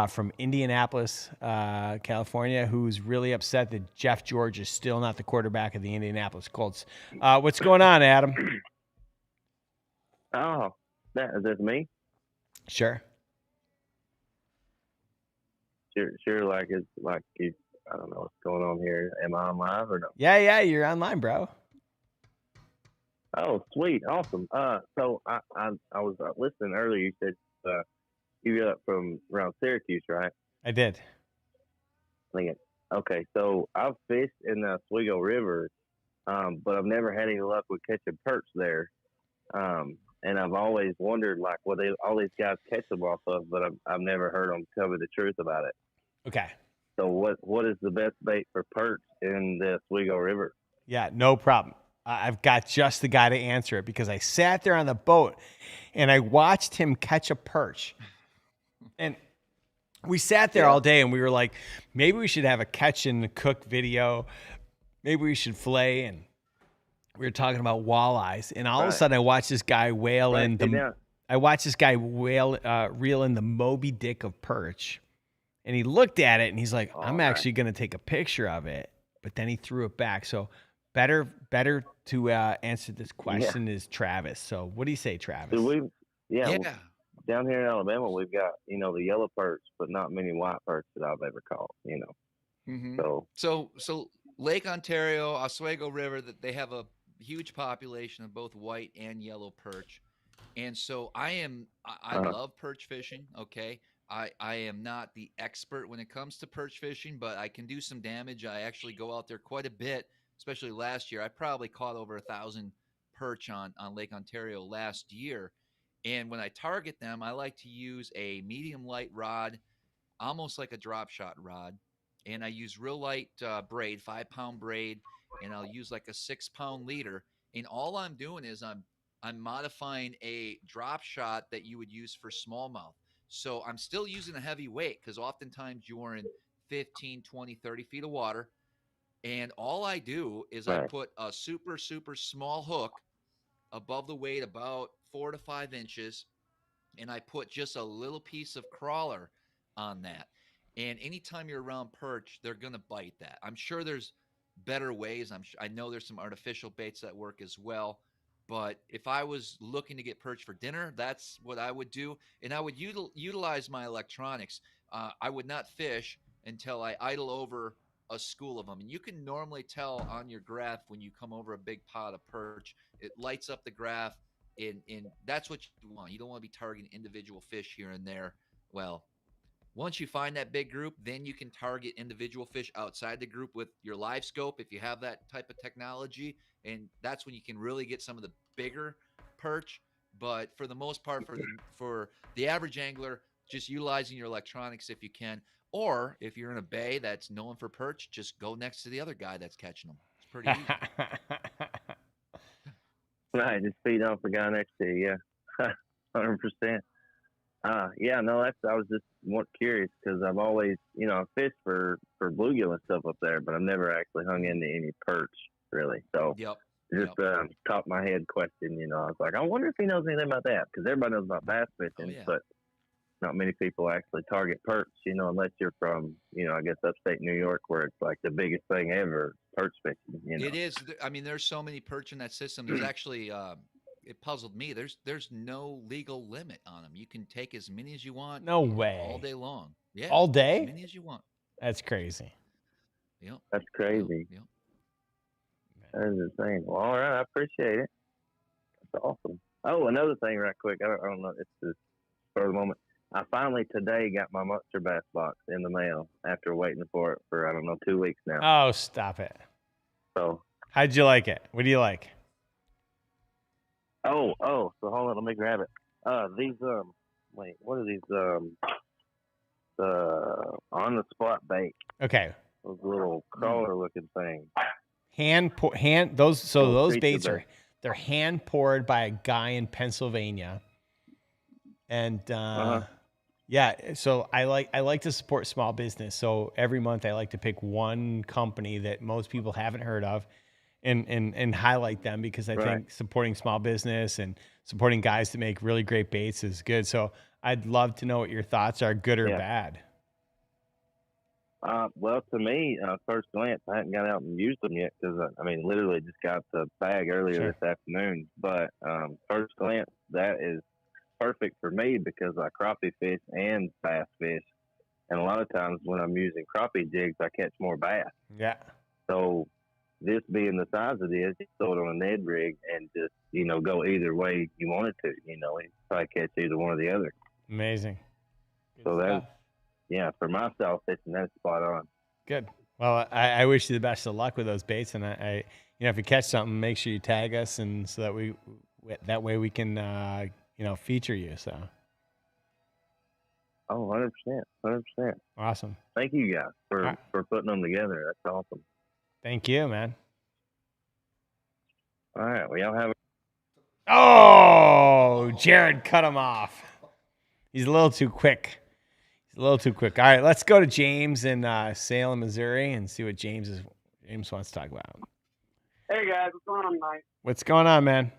S1: from Indianapolis, California, who's really upset that Jeff George is still not the quarterback of the Indianapolis Colts. What's going on, Adam?
S5: Oh, is that me?
S1: Sure.
S5: Sure. Like it's like you. I don't know what's going on here. Am I on live or no?
S1: Yeah, you're online, bro.
S5: Oh, sweet, awesome. So I was listening earlier. You said you got up from around Syracuse, right?
S1: I did.
S5: Okay, so I've fished in the Oswego River, but I've never had any luck with catching perch there. And I've always wondered, like, what all these guys catch them off of, but I've never heard them tell me the truth about it.
S1: Okay.
S5: So what is the best bait for perch in the Oswego River?
S1: Yeah, no problem. I've got just the guy to answer it, because I sat there on the boat and I watched him catch a perch. And we sat there all day and we were like, maybe we should have a catch and cook video. Maybe we should fillet. And we were talking about walleyes. And all of a sudden I watched this guy reel in the Moby Dick of perch. And he looked at it and he's like, I'm actually going to take a picture of it. But then he threw it back. So better to answer this question is Travis. So what do you say, Travis?
S5: Down here in Alabama, we've got, the yellow perch, but not many white perch that I've ever caught,
S3: Mm-hmm. So Lake Ontario, Oswego River, that they have a huge population of both white and yellow perch. And so I love perch fishing. Okay. I am not the expert when it comes to perch fishing, but I can do some damage. I actually go out there quite a bit, especially last year. I probably caught over 1,000 perch on Lake Ontario last year. And when I target them, I like to use a medium light rod, almost like a drop shot rod. And I use real light braid, 5-pound braid, and I'll use like a 6-pound leader. And all I'm doing is I'm modifying a drop shot that you would use for smallmouth. So I'm still using a heavy weight, because oftentimes you're in 15, 20, 30 feet of water. And all I do is I put a super, super small hook above the weight, about 4 to 5 inches. And I put just a little piece of crawler on that. And anytime you're around perch, they're going to bite that. I'm sure there's better ways. I know there's some artificial baits that work as well. But if I was looking to get perch for dinner, that's what I would do. And I would utilize my electronics. I would not fish until I idle over a school of them. And you can normally tell on your graph when you come over a big pot of perch, it lights up the graph. And that's what you want. You don't want to be targeting individual fish here and there. Well, once you find that big group, then you can target individual fish outside the group with your live scope if you have that type of technology. And that's when you can really get some of the bigger perch. But for the most part, for the average angler, just utilizing your electronics if you can. Or if you're in a bay that's known for perch, just go next to the other guy that's catching them. It's pretty easy.
S5: Right, just feed off the guy next to you, 100%. I was just more curious, because I've always, I fished for bluegill and stuff up there, but I've never actually hung into any perch, really. So top of my head question, I was like, I wonder if he knows anything about that, because everybody knows about bass fishing, but not many people actually target perch, unless you're from, I guess upstate New York, where it's like the biggest thing ever, perch fishing.
S3: It is. I mean, there's so many perch in that system. There's actually, it puzzled me. There's no legal limit on them. You can take as many as you want.
S1: No way.
S3: All day long. Yeah.
S1: All day?
S3: As many as you want.
S1: That's crazy.
S3: Yep.
S5: That's crazy.
S3: Yep.
S5: That is insane. Well, all right, I appreciate it. That's awesome. Oh, another thing, right quick. I don't know. It's just for the moment. I finally today got my MonsterBass box in the mail after waiting for it for, I don't know, 2 weeks now.
S1: Oh, stop it.
S5: So.
S1: How'd you like it? What do you like?
S5: So hold on, let me grab it. These, wait, what are these, on the spot bait?
S1: Okay.
S5: Those little crawler looking things.
S1: Those baits they're hand poured by a guy in Pennsylvania. And, yeah, so I like to support small business. So every month I like to pick one company that most people haven't heard of and highlight them, because I think supporting small business and supporting guys that make really great baits is good. So I'd love to know what your thoughts are, good or bad.
S5: Well, to me, first glance, I hadn't got out and used them yet because, literally just got the bag earlier this afternoon. But first glance, that is perfect for me because I crappie fish and bass fish. And a lot of times when I'm using crappie jigs, I catch more bass.
S1: Yeah.
S5: So this being the size it is, you throw it on a Ned rig and just, go either way you want it to. You probably catch either one or the other.
S1: Amazing.
S5: Good so stuff. For my style fishing, that's spot on.
S1: Good. Well, I wish you the best of luck with those baits, and I if you catch something, make sure you tag us, and so that way we can feature you. So.
S5: Oh, 100%.
S1: Awesome.
S5: Thank you guys for putting them together. That's awesome.
S1: Thank you, man.
S5: All right. Well, y'all have
S1: Oh, Jared cut him off. He's a little too quick. All right, let's go to James in Salem, Missouri, and see what James wants to talk about.
S6: Hey, guys. What's going on tonight?
S1: What's going on, man?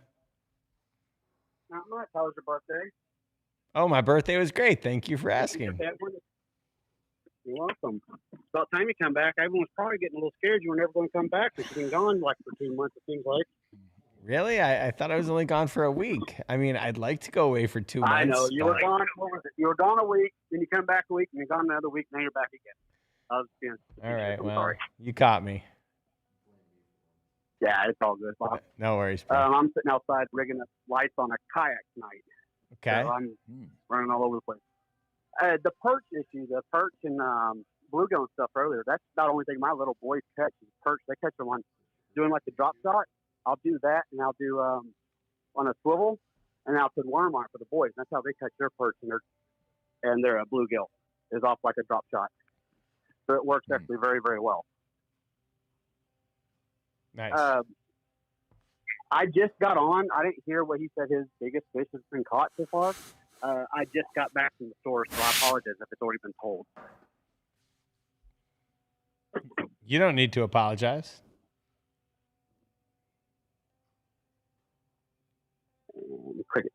S6: Not much. How was your birthday?
S1: Oh, my birthday was great. Thank you for asking.
S6: You're welcome. It's about time you come back. Everyone's probably getting a little scared you were never going to come back because you've been gone for 2 months, it seems like.
S1: Really? I thought I was only gone for a week. I'd like to go away for 2 months.
S6: I know. You were gone. What was it? You were gone a week, then you come back a week, and you're gone another week, and then you're back again. I was being
S1: all right. Well,
S6: sorry.
S1: You caught me.
S6: Yeah, it's all good, Bob.
S1: No worries, bro.
S6: I'm sitting outside rigging up lights on a kayak tonight.
S1: Okay.
S6: So I'm running all over the place. The perch issue, the perch and bluegill and stuff earlier, that's not the only thing my little boys catch is perch. They catch them on doing like the drop shot. I'll do that, and I'll do on a swivel, and I'll put worm on it for the boys. That's how they catch their perch and their bluegill is off like a drop shot. So it works actually very, very well.
S1: Nice.
S6: I just got on. I didn't hear what he said his biggest fish has been caught so far. I just got back from the store, so I apologize if it's already been told.
S1: You don't need to apologize.
S6: Cricket.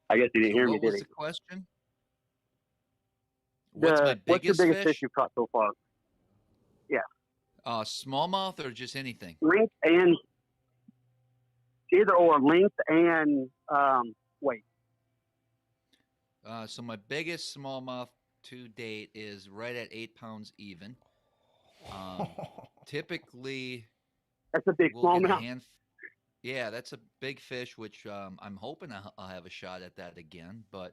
S6: I guess you didn't hear me, did he?
S3: What was the question? What's the biggest
S6: fish you've caught so far? Yeah.
S3: Smallmouth or just anything?
S6: Length and either or, length and weight.
S3: So my biggest smallmouth to date is right at 8 pounds even. Typically,
S6: that's a big smallmouth.
S3: Yeah, that's a big fish, which I'm hoping I'll have a shot at that again. But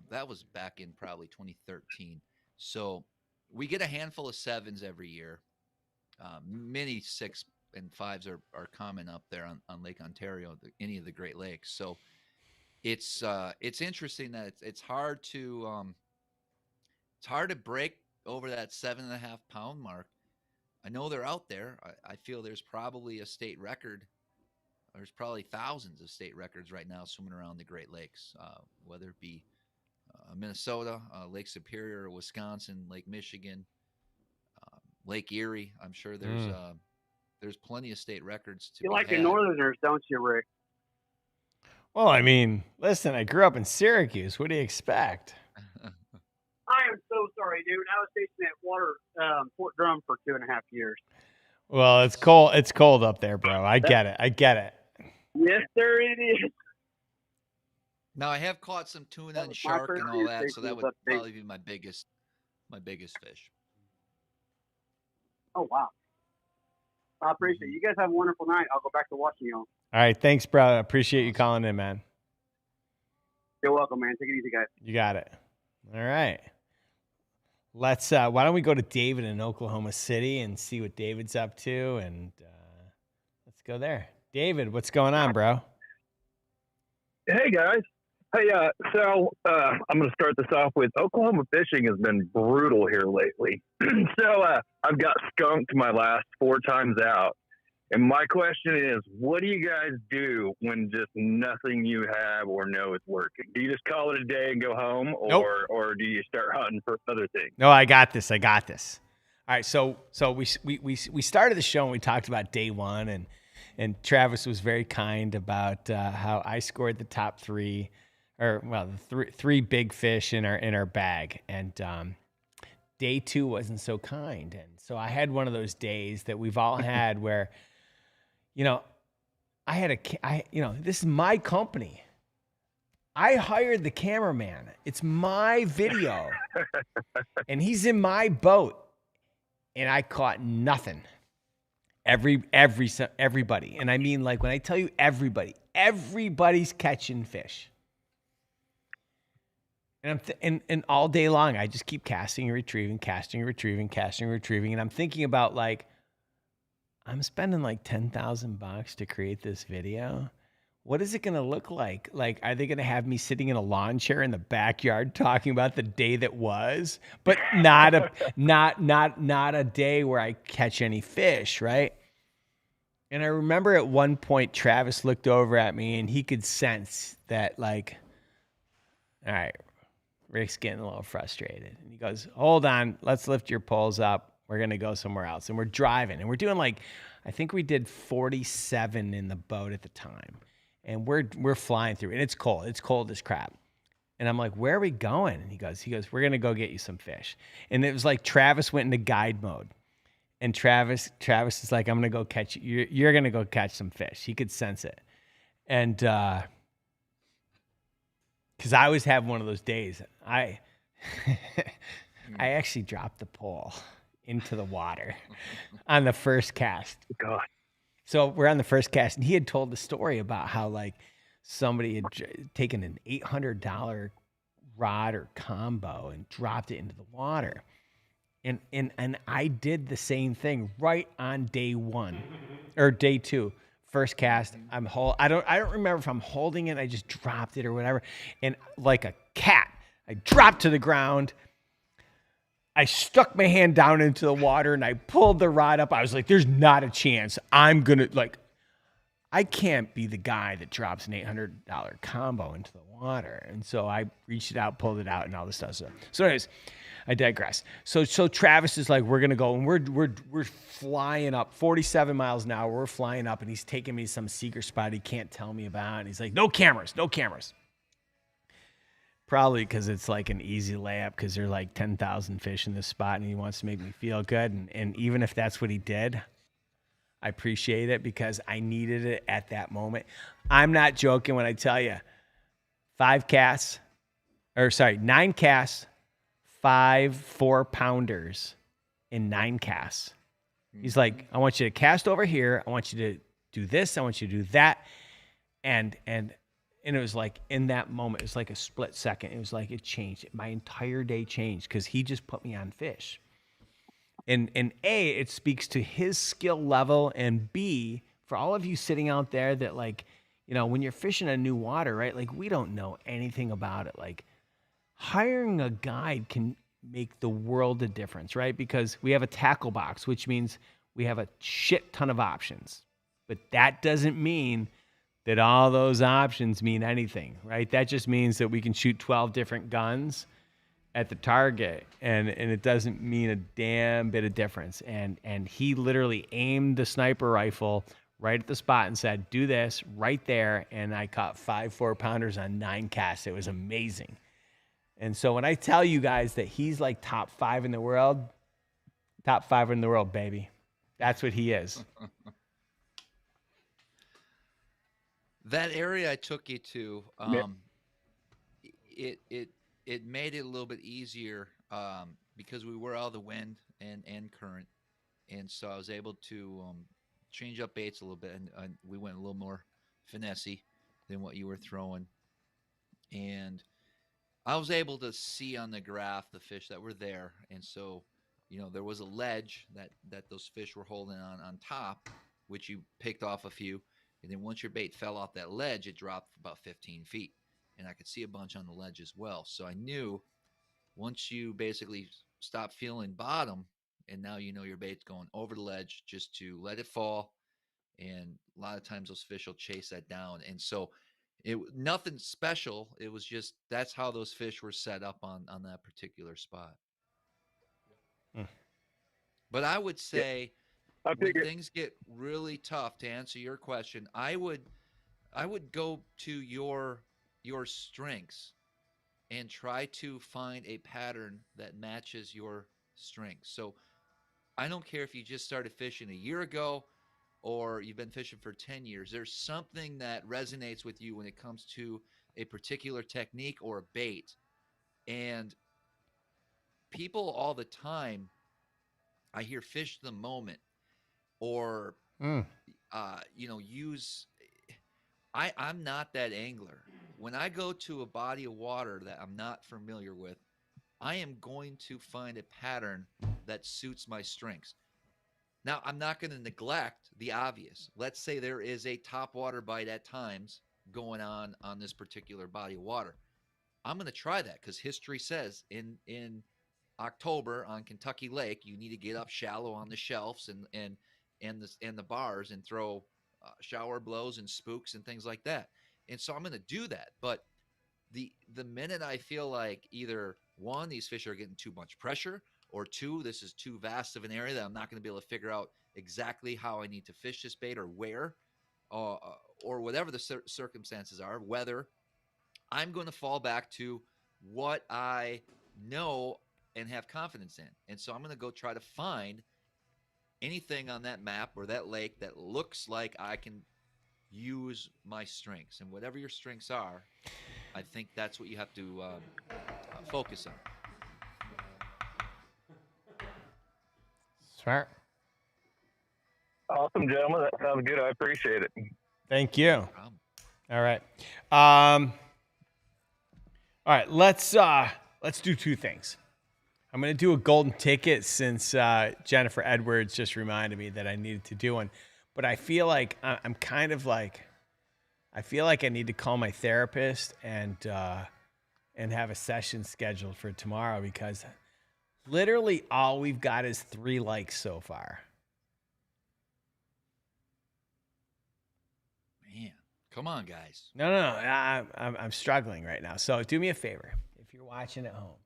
S3: that was back in probably 2013. So we get a handful of 7s every year. Many 6 and 5s are common up there on Lake Ontario, any of the Great Lakes. So it's interesting that it's hard to break over that 7.5 pound mark. I know they're out there. I feel there's probably a state record. There's probably thousands of state records right now swimming around the Great Lakes, whether it be Minnesota, Lake Superior, Wisconsin, Lake Michigan, Lake Erie. I'm sure there's plenty of state records to be
S6: like
S3: had.
S6: the Northerners, don't you, Rick?
S1: Well, listen, I grew up in Syracuse. What do you expect?
S6: I am so sorry, dude. I was stationed at Fort Drum for 2.5 years.
S1: Well, it's cold. It's cold up there, bro. I get it.
S6: Yes, sir, it is.
S3: Now I have caught some tuna and shark and all that, so that would probably be my biggest fish.
S6: Oh wow! I appreciate it. You guys have a wonderful night. I'll go back to watching you all.
S1: All right. Thanks, bro. I appreciate you calling in, man.
S6: You're welcome, man. Take it easy, guys.
S1: You got it. All right. Let's, why don't we go to David in Oklahoma City and see what David's up to? And let's go there. David, what's going on, bro?
S7: Hey guys. Hey, so I'm going to start this off with Oklahoma fishing has been brutal here lately. So I've got skunked my last 4 times out. And my question is, what do you guys do when just nothing you have or know is working? Do you just call it a day and go home, or
S1: Nope.
S7: or do you start hunting for other things?
S1: No, I got this. I got this. All right. So we started the show and we talked about day one, and Travis was very kind about how I scored the top 3, or well, the three big fish in our bag, and day 2 wasn't so kind, and so I had one of those days that we've all had where, you know, this is my company. I hired the cameraman. It's my video, and he's in my boat, and I caught nothing. Everybody, and I mean, like, when I tell you everybody's catching fish. And and all day long, I just keep casting and retrieving, and I'm thinking about, like, I'm spending like $10,000 to create this video. What is it going to look like? Like, are they going to have me sitting in a lawn chair in the backyard talking about the day that was, but not a day where I catch any fish, right? And I remember at one point, Travis looked over at me and he could sense that, like, all right, Rick's getting a little frustrated. And he goes, hold on, let's lift your poles up. We're going to go somewhere else. And we're driving, and we're doing, like, I think we did 47 in the boat at the time. And we're flying through, and it's cold. It's cold as crap. And I'm like, where are we going? And he goes, we're going to go get you some fish. And it was like Travis went into guide mode. And Travis is like, I'm going to go catch you. You're going to go catch some fish. He could sense it. And because I always have one of those days. I actually dropped the pole into the water on the first cast.
S7: God.
S1: So we're on the first cast, and he had told the story about how, like, somebody had taken an $800 rod or combo and dropped it into the water. And I did the same thing right on day 1 or day 2. First cast, I don't remember if I'm holding it, I just dropped it or whatever. And like a cat, I dropped to the ground. I stuck my hand down into the water and I pulled the rod up. I was like, there's not a chance I'm going to, like, I can't be the guy that drops an $800 combo into the water. And so I reached it out, pulled it out, and all this stuff. So anyways, I digress. So Travis is like, we're going to go, and we're flying up 47 miles an hour. We're flying up, and he's taking me to some secret spot he can't tell me about. And he's like, no cameras. Probably because it's like an easy layup because there are like 10,000 fish in this spot, and he wants to make me feel good. And even if that's what he did, I appreciate it because I needed it at that moment. I'm not joking when I tell you 9 casts, 5 4-pounders in 9 casts. He's like, I want you to cast over here. I want you to do this. I want you to do that. And it was like, in that moment, it was like a split second. It was like it changed. My entire day changed because he just put me on fish. And A, it speaks to his skill level, and B, for all of you sitting out there that, like, you know, when you're fishing a new water, right? Like, we don't know anything about it. Like, hiring a guide can make the world of difference, right? Because we have a tackle box, which means we have a shit ton of options. But that doesn't mean that all those options mean anything, right? That just means that we can shoot 12 different guns at the target, and it doesn't mean a damn bit of difference. And he literally aimed the sniper rifle right at the spot and said, do this right there. And I caught 5 4-pounders on 9 casts. It was amazing. And so when I tell you guys that he's like top 5 in the world, baby. That's what he is.
S3: That area I took you to, it made it a little bit easier because we were out of the wind and current, and so I was able to change up baits a little bit, and we went a little more finessey than what you were throwing. And I was able to see on the graph the fish that were there. And so, there was a ledge that those fish were holding on top, which you picked off a few. And then once your bait fell off that ledge, it dropped for about 15 feet. And I could see a bunch on the ledge as well. So I knew once you basically stop feeling bottom, and now your bait's going over the ledge, just to let it fall. And a lot of times those fish will chase that down. And so nothing special. It was just, that's how those fish were set up on that particular spot. But I would say when things get really tough, to answer your question, I would go to your strengths and try to find a pattern that matches your strengths. So I don't care if you just started fishing a year ago or you've been fishing for 10 years. There's something that resonates with you when it comes to a particular technique or a bait. And people all the time, I hear fish the moment, or use. I'm not that angler. When I go to a body of water that I'm not familiar with, I am going to find a pattern that suits my strengths. Now, I'm not going to neglect the obvious. Let's say there is a top water bite at times going on this particular body of water. I'm going to try that because history says in October on Kentucky Lake, you need to get up shallow on the shelves and the bars and throw shower blows and spooks and things like that. And so I'm going to do that. But the minute I feel like either one, these fish are getting too much pressure, or two, this is too vast of an area that I'm not going to be able to figure out exactly how I need to fish this bait or where, or whatever the circumstances are, whether I'm going to fall back to what I know and have confidence in. And so I'm going to go try to find anything on that map or that lake that looks like I can use my strengths. And whatever your strengths are, I think that's what you have to focus on.
S1: Smart.
S7: Awesome, gentlemen. That sounds good. I appreciate it.
S1: Thank you.
S3: No problem.
S1: All right. All right. Let's do two things. I'm going to do a golden ticket since Jennifer Edwards just reminded me that I needed to do one. But I feel like I feel like I need to call my therapist and have a session scheduled for tomorrow, because literally all we've got is 3 likes so far.
S3: Man, come on, guys.
S1: No, I'm struggling right now. So do me a favor, if you're watching at home.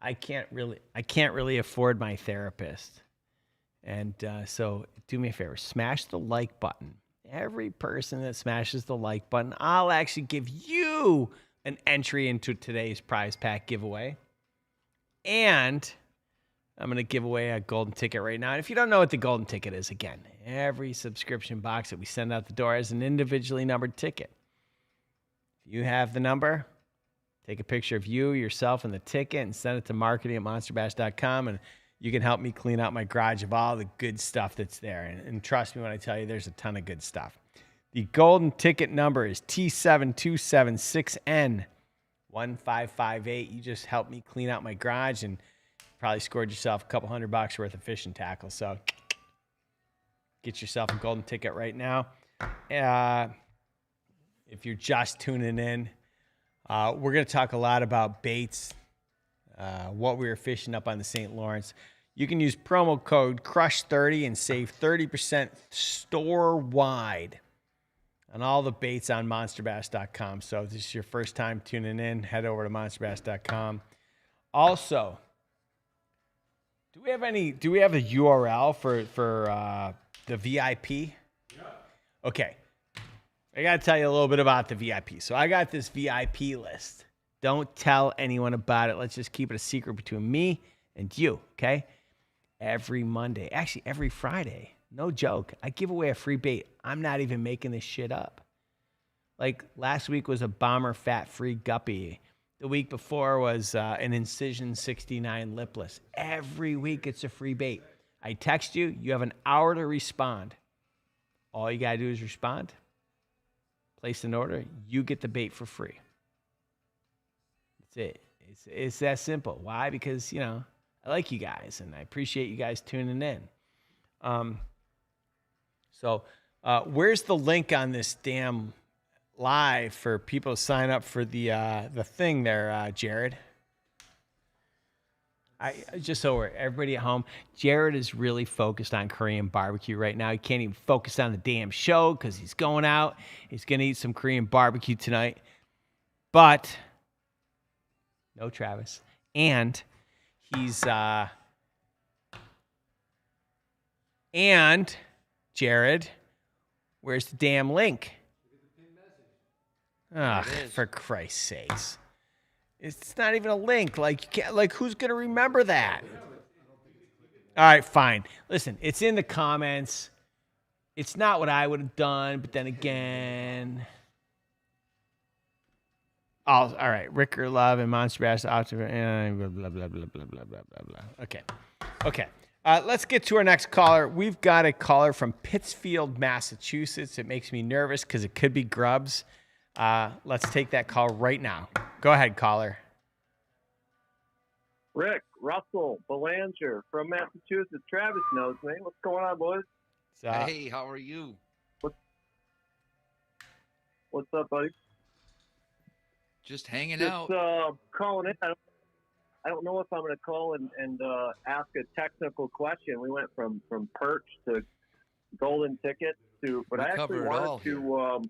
S1: I can't really afford my therapist, and so do me a favor, smash the like button. Every person that smashes the like button, I'll actually give you an entry into today's prize pack giveaway. And I'm going to give away a golden ticket right now. And if you don't know what the golden ticket is, again, every subscription box that we send out the door has an individually numbered ticket. If you have the number, take a picture of you, yourself, and the ticket and send it to marketing@monsterbass.com. And you can help me clean out my garage of all the good stuff that's there. And trust me when I tell you, there's a ton of good stuff. The golden ticket number is T7276N1558. You just helped me clean out my garage and probably scored yourself a couple $100 worth of fishing tackle. So get yourself a golden ticket right now. If you're just tuning in, we're going to talk a lot about baits, what we were fishing up on the St. Lawrence. You can use promo code CRUSH30 and save 30% store-wide on all the baits on monsterbass.com. So if this is your first time tuning in, head over to monsterbass.com. Also, do we have a URL for the VIP? Yeah. Okay. I got to tell you a little bit about the VIP. So I got this VIP list. Don't tell anyone about it. Let's just keep it a secret between me and you, okay? Every Monday, actually every Friday, no joke, I give away a free bait. I'm not even making this shit up. Like last week was a Bomber fat-free guppy. The week before was an Incision 69 lipless. Every week it's a free bait. I text you. You have an hour to respond. All you got to do is respond, place an order, you get the bait for free. That's it. It's that simple. Why? Because, you know, I like you guys, and I appreciate you guys tuning in. So where's the link on this damn live for people to sign up for the thing there, Jared? I just so everybody at home, Jared is really focused on Korean barbecue right now. He can't even focus on the damn show because he's going out. He's going to eat some Korean barbecue tonight. But no Travis. And he's and Jared, where's the damn link? Ah, for Christ's sakes. It's not even a link. Like, you can't, like, who's going to remember that? All right, fine. Listen, it's in the comments. It's not what I would have done, but then again. Oh, all right. Ricker Love and MonsterBass out to blah, blah, blah, blah, blah, blah, blah, blah, blah. Okay. Let's get to our next caller. We've got a caller from Pittsfield, Massachusetts. It makes me nervous because it could be Grubbs. Let's take that call right now. Go ahead, caller.
S5: Rick, Russell, Belanger from Massachusetts. Travis knows me. What's going on, boys?
S3: Hey, how are you?
S5: What's up, buddy?
S3: Just hanging out.
S5: Calling in. I don't know if I'm going to call and ask a technical question. We went from Perch to Golden Ticket to, but I actually wanted to.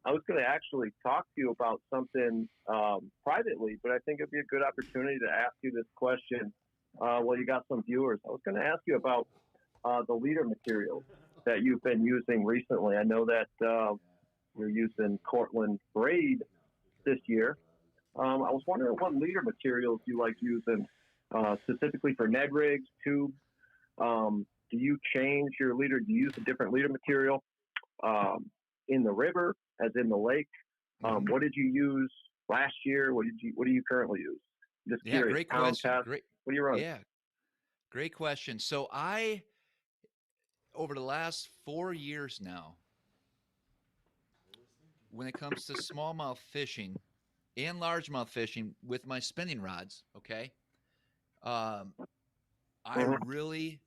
S5: I was going to actually talk to you about something privately, but I think it'd be a good opportunity to ask you this question while you got some viewers. I was going to ask you about the leader material that you've been using recently. I know that you're using Cortland braid this year. I was wondering what leader materials you like using specifically for Ned rigs, tubes. Do you change your leader? Do you use a different leader material in the river as in the lake? What did you use last year? What do you currently use? Just curious.
S3: Great question. Great.
S5: What do you run?
S3: Yeah, great question. So I, over the last 4 years now, when it comes to smallmouth fishing and largemouth fishing with my spinning rods, okay, I really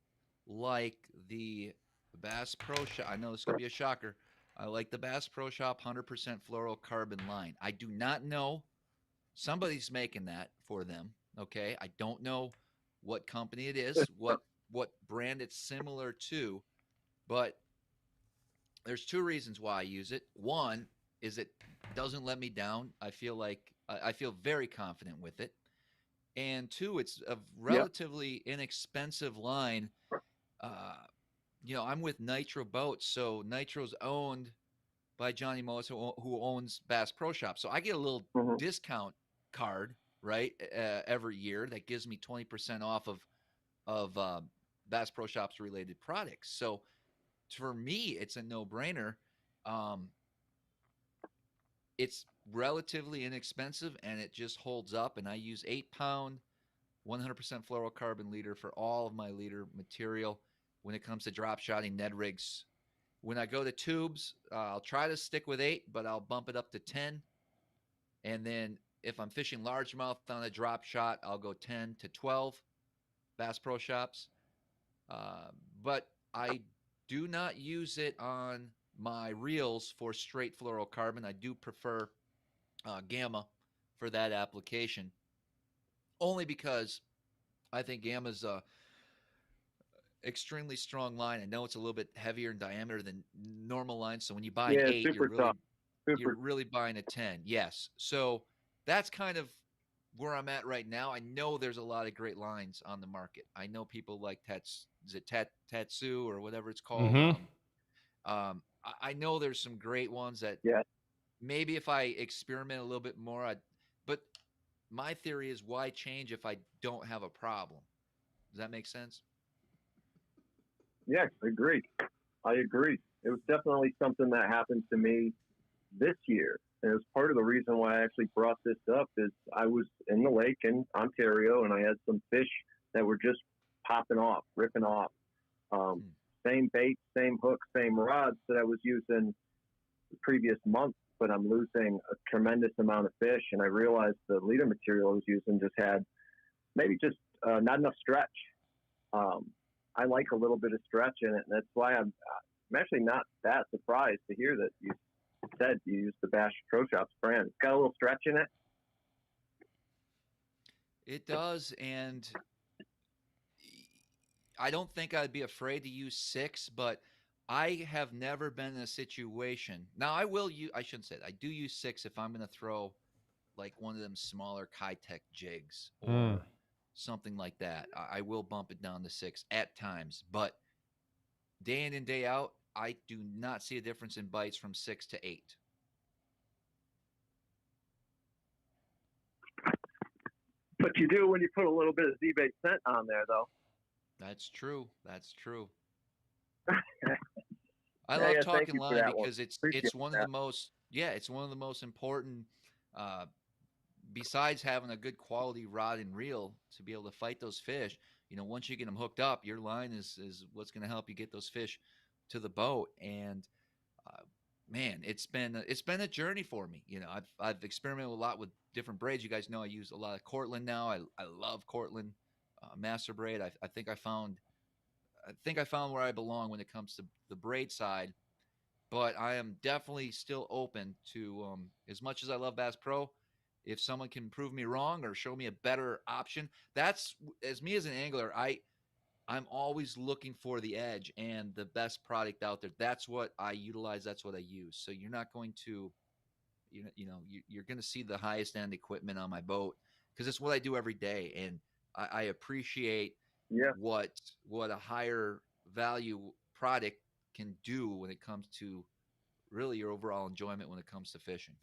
S3: like the Bass Pro Shop. I know this is going to be a shocker. I like the Bass Pro Shop 100% fluorocarbon line. I do not know. Somebody's making that for them, okay? I don't know what company it is, what brand it's similar to, but there's two reasons why I use it. One is it doesn't let me down. I feel very confident with it. And two, it's a relatively inexpensive line. I'm with Nitro Boats, so Nitro's owned by Johnny Moas, who owns Bass Pro Shop. So I get a little discount card, right, every year that gives me 20% off of Bass Pro Shop's related products. So for me, it's a no-brainer. It's relatively inexpensive, and it just holds up. And I use 8-pound, 100% fluorocarbon leader for all of my leader material when it comes to drop shotting Ned rigs. When I go to tubes, I'll try to stick with 8, but I'll bump it up to 10. And then if I'm fishing largemouth on a drop shot, I'll go 10 to 12 Bass Pro Shops. But I do not use it on my reels for straight fluorocarbon. I do prefer Gamma for that application, only because I think Gamma's a extremely strong line. I know it's a little bit heavier in diameter than normal lines, so when you buy an 8, you're really buying a 10. Yes, so that's kind of where I'm at right now. I know there's a lot of great lines on the market. I know people like Tatsu or whatever it's called. I know there's some great ones that maybe if I experiment a little bit more, but my theory is, why change if I don't have a problem? Does that make sense?
S5: Yeah, I agree. It was definitely something that happened to me this year. And it was part of the reason why I actually brought this up is I was in the lake in Ontario, and I had some fish that were just popping off, ripping off. Same bait, same hook, same rods that I was using the previous month, but I'm losing a tremendous amount of fish. And I realized the leader material I was using just had maybe just not enough stretch. I like a little bit of stretch in it, and that's why I'm actually not that surprised to hear that you said you used the Bass Pro Shops brand. It's got a little stretch in it.
S3: It does, and I don't think I'd be afraid to use 6, but I have never been in a situation. Now, I will use, I shouldn't say that. I do use 6 if I'm going to throw like one of them smaller Kitech jigs or something like that. I will bump it down to 6 at times, but day in and day out, I do not see a difference in bites from 6 to 8.
S5: But you do when you put a little bit of Z-bait scent on there, though.
S3: That's true. That's true.
S5: Yeah,
S3: I love
S5: thank
S3: talking
S5: you for
S3: line
S5: that one.
S3: because it's
S5: Appreciate
S3: one
S5: that.
S3: of the most it's one of the most important besides having a good quality rod and reel to be able to fight those fish. You know, once you get them hooked up, your line is what's going to help you get those fish to the boat. And man, it's been a journey for me. You know, I've experimented a lot with different braids. You guys know I use a lot of Cortland now. I love Cortland master braid. I think I found where I belong when it comes to the braid side. But I am definitely still open to as much as I love Bass Pro. If someone can prove me wrong or show me a better option, that's as me as an angler. I'm always looking for the edge and the best product out there. That's what I utilize. That's what I use. So you're not going to, you're going to see the highest end equipment on my boat because it's what I do every day. And I appreciate what a higher value product can do when it comes to really your overall enjoyment when it comes to fishing.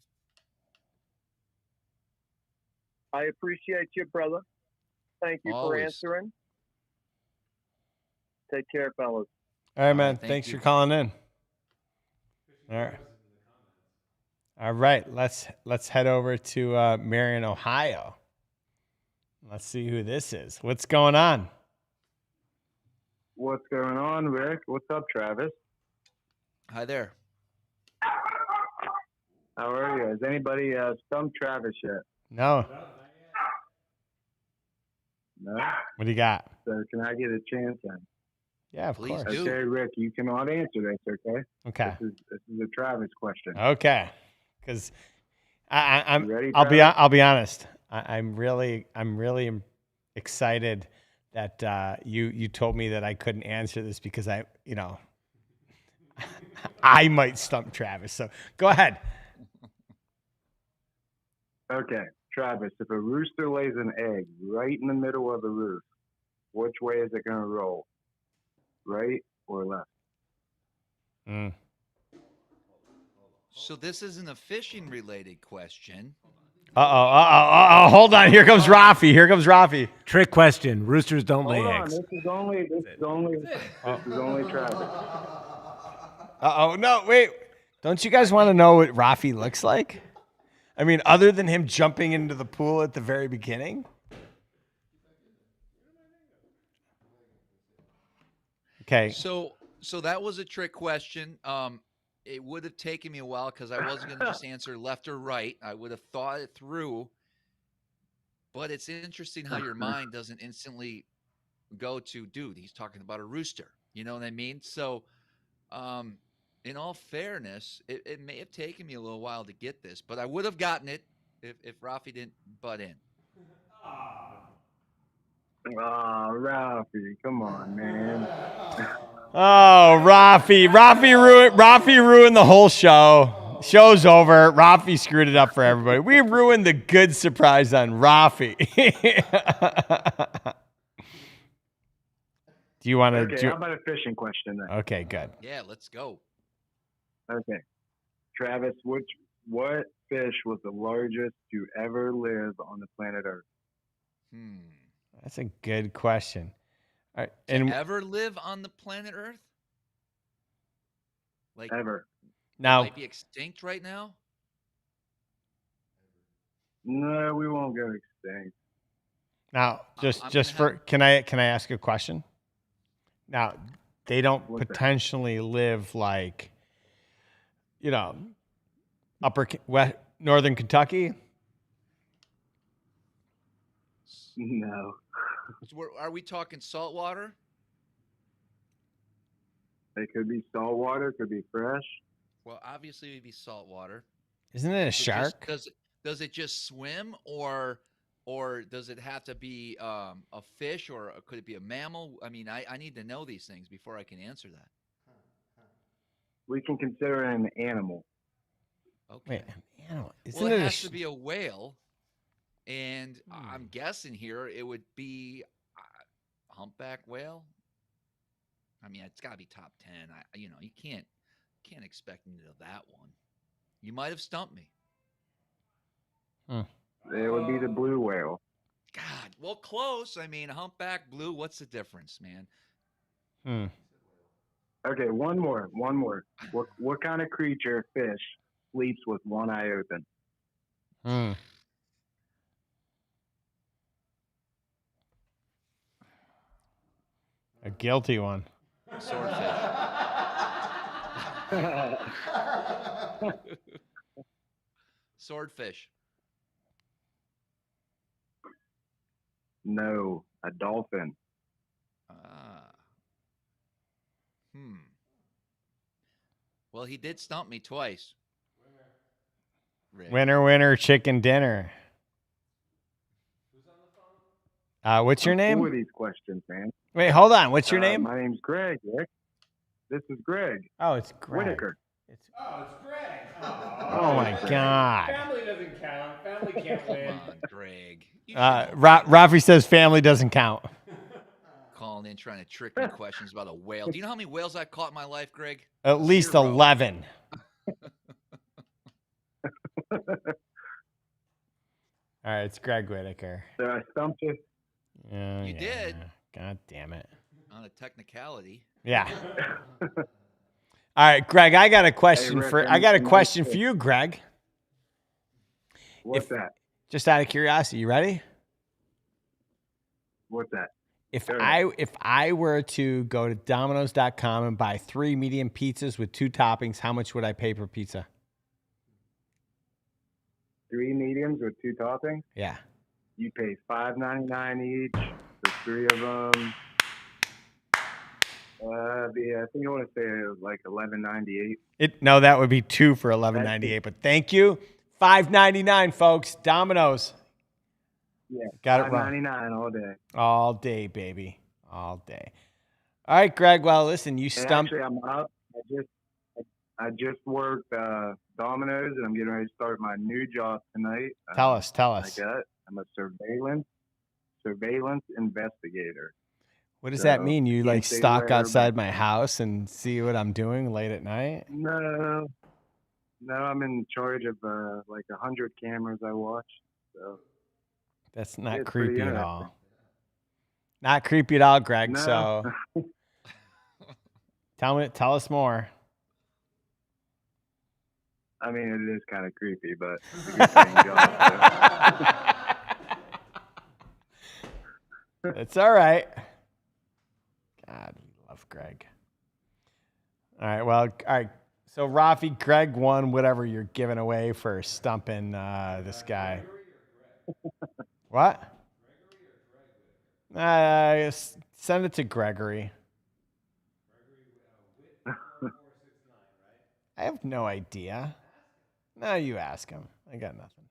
S5: I appreciate you, brother. Thank you for answering. Take care, fellas.
S1: All right, man.
S3: Thank
S1: Thanks
S3: you.
S1: for calling in. All right. All right. Let's head over to Marion, Ohio. Let's see who this is. What's going on?
S8: What's going on, Rick? What's up, Travis?
S3: Hi there.
S8: How are you? Has anybody stumped Travis yet?
S1: No.
S8: No?
S1: What do you got?
S8: So can I get a chance then?
S1: Yeah, of
S3: Please
S1: course.
S3: do.
S8: Okay, Rick, you cannot answer this, okay?
S1: Okay.
S8: This is a Travis question.
S1: Okay. Because I'm
S8: You ready,
S1: I'll be honest. I'm really excited that you told me that I couldn't answer this because I might stump Travis. So go ahead.
S8: Okay, Travis, if a rooster lays an egg right in the middle of the roof, which way is it going to roll? Right or left?
S3: So this isn't a fishing related question.
S1: Hold on. Here comes Rafi.
S2: Trick question. Roosters don't lay
S8: Hold on,
S2: eggs.
S8: this is only Travis.
S1: No, wait. Don't you guys want to know what Rafi looks like? I mean, other than him jumping into the pool at the very beginning? Okay.
S3: So that was a trick question. It would have taken me a while because I wasn't going to just answer left or right. I would have thought it through. But it's interesting how your mind doesn't instantly go to, dude, he's talking about a rooster. You know what I mean? So, in all fairness, it may have taken me a little while to get this, but I would have gotten it if Rafi didn't butt in.
S8: Oh, Ralphie, come on, man.
S1: Oh, Rafi ruined the whole show. Show's over. Rafi screwed it up for everybody. We ruined the good surprise on Rafi. Do you want to?
S8: Okay, how about a fishing question then?
S1: Okay, good.
S3: Yeah, let's go.
S8: Okay, Travis, what fish was the largest to ever live on the planet Earth?
S1: That's a good question. All right,
S3: Ever live on the planet Earth? Like
S8: ever?
S1: Now,
S3: might be extinct right now.
S8: No, we won't go extinct.
S1: Now, can I ask a question? Now, they don't
S8: What's that?
S1: potentially live like, you know, northern Kentucky?
S8: No.
S3: Are we talking saltwater?
S8: It could be saltwater, could be fresh.
S3: Well, obviously it'd be saltwater.
S1: Isn't it a shark?
S3: Does it just swim, or does it have to be a fish, or could it be a mammal? I mean, I need to know these things before I can answer that.
S8: We can consider it an animal.
S3: Okay.
S1: Wait, an animal. Isn't
S3: Well, it
S1: it
S3: has to be a whale, and I'm guessing here it would be humpback whale. I mean, it's got to be top 10. You can't expect me to know that one. You might have stumped me.
S8: It would be the blue whale.
S3: God, well, close. I mean, humpback, blue. What's the difference, man?
S8: Okay, one more. What kind of creature, fish, sleeps with one eye open?
S1: A guilty one.
S3: Swordfish. Swordfish.
S8: No, a dolphin.
S3: Well, he did stump me twice.
S1: Winner, chicken dinner. What's your name?
S8: Who are these questions, man?
S1: Wait, hold on. What's your name?
S8: My name's Greg, Rick. This is Greg.
S1: Oh, it's Greg.
S8: Whitaker.
S2: It's Greg.
S1: Oh my God.
S2: Family doesn't count. Family can't win.
S3: Come on, Greg.
S1: Rafi says family doesn't count.
S3: Calling in, trying to trick me questions about a whale. Do you know how many whales I've caught in my life, Greg?
S1: At least
S3: 0.
S1: 11. All right, it's Greg Whitaker.
S8: So I stumped you.
S1: Yeah,
S3: You did.
S1: God damn it.
S3: On a technicality.
S1: Yeah. All right, Greg, I got a question
S8: Rick,
S1: for you, Greg.
S8: What's that?
S1: Just out of curiosity, you ready?
S8: What's that?
S1: If I were to go to Domino's.com and buy 3 medium pizzas with 2 toppings, how much would I pay per pizza?
S8: 3 mediums with 2 toppings?
S1: Yeah.
S8: You pay $5.99 each for 3 of them. I think I want to say it was like $11.98.
S1: No, that would be 2 for $11.98. But thank you, $5.99, folks. Domino's.
S8: Yeah,
S1: got it wrong.
S8: $5.99 all day.
S1: All day, baby, all day. All right, Greg. Well, listen, you stumped.
S8: Actually, I'm up. I just worked Domino's, and I'm getting ready to start my new job tonight.
S1: Tell us.
S8: I'm a surveillance investigator.
S1: What does that mean? You like stalk outside my house and see what I'm doing late at night?
S8: No, I'm in charge of like 100 cameras I watch. So
S1: that's not creepy at all. Not creepy at all, Greg.
S8: No.
S1: So tell us more.
S8: I mean, it is kind of creepy, but it's a good paying job. So.
S1: It's all right. God, we love Greg. All right, well, all right. So Rafi, Greg won whatever you're giving away for stumping this guy. What? Send it to Gregory. I have no idea. No, you ask him. I got nothing.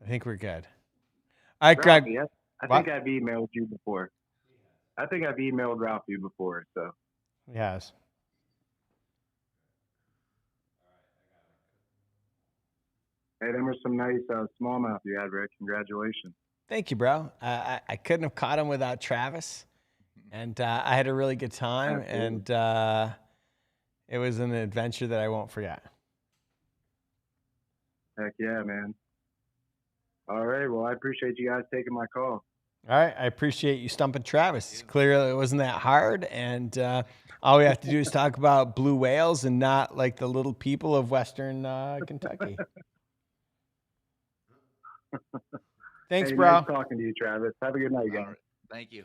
S1: I think we're good. All right, Greg.
S8: Ralphie, I think I've emailed you before. I think I've emailed Ralphie before, so.
S1: Yes.
S8: Hey, them were some nice smallmouth you had, Rick. Congratulations.
S1: Thank you, bro. I couldn't have caught him without Travis. And I had a really good time.
S8: Absolutely.
S1: And it was an adventure that I won't forget.
S8: Heck yeah, man. All right. Well, I appreciate you guys taking my call.
S1: All right. I appreciate you stumping Travis. Clearly, it wasn't that hard. And all we have to do is talk about blue whales and not like the little people of Western Kentucky. Thanks,
S8: Hey,
S1: bro.
S8: Nice talking to you, Travis. Have a good night, guys.
S3: All right. Thank you.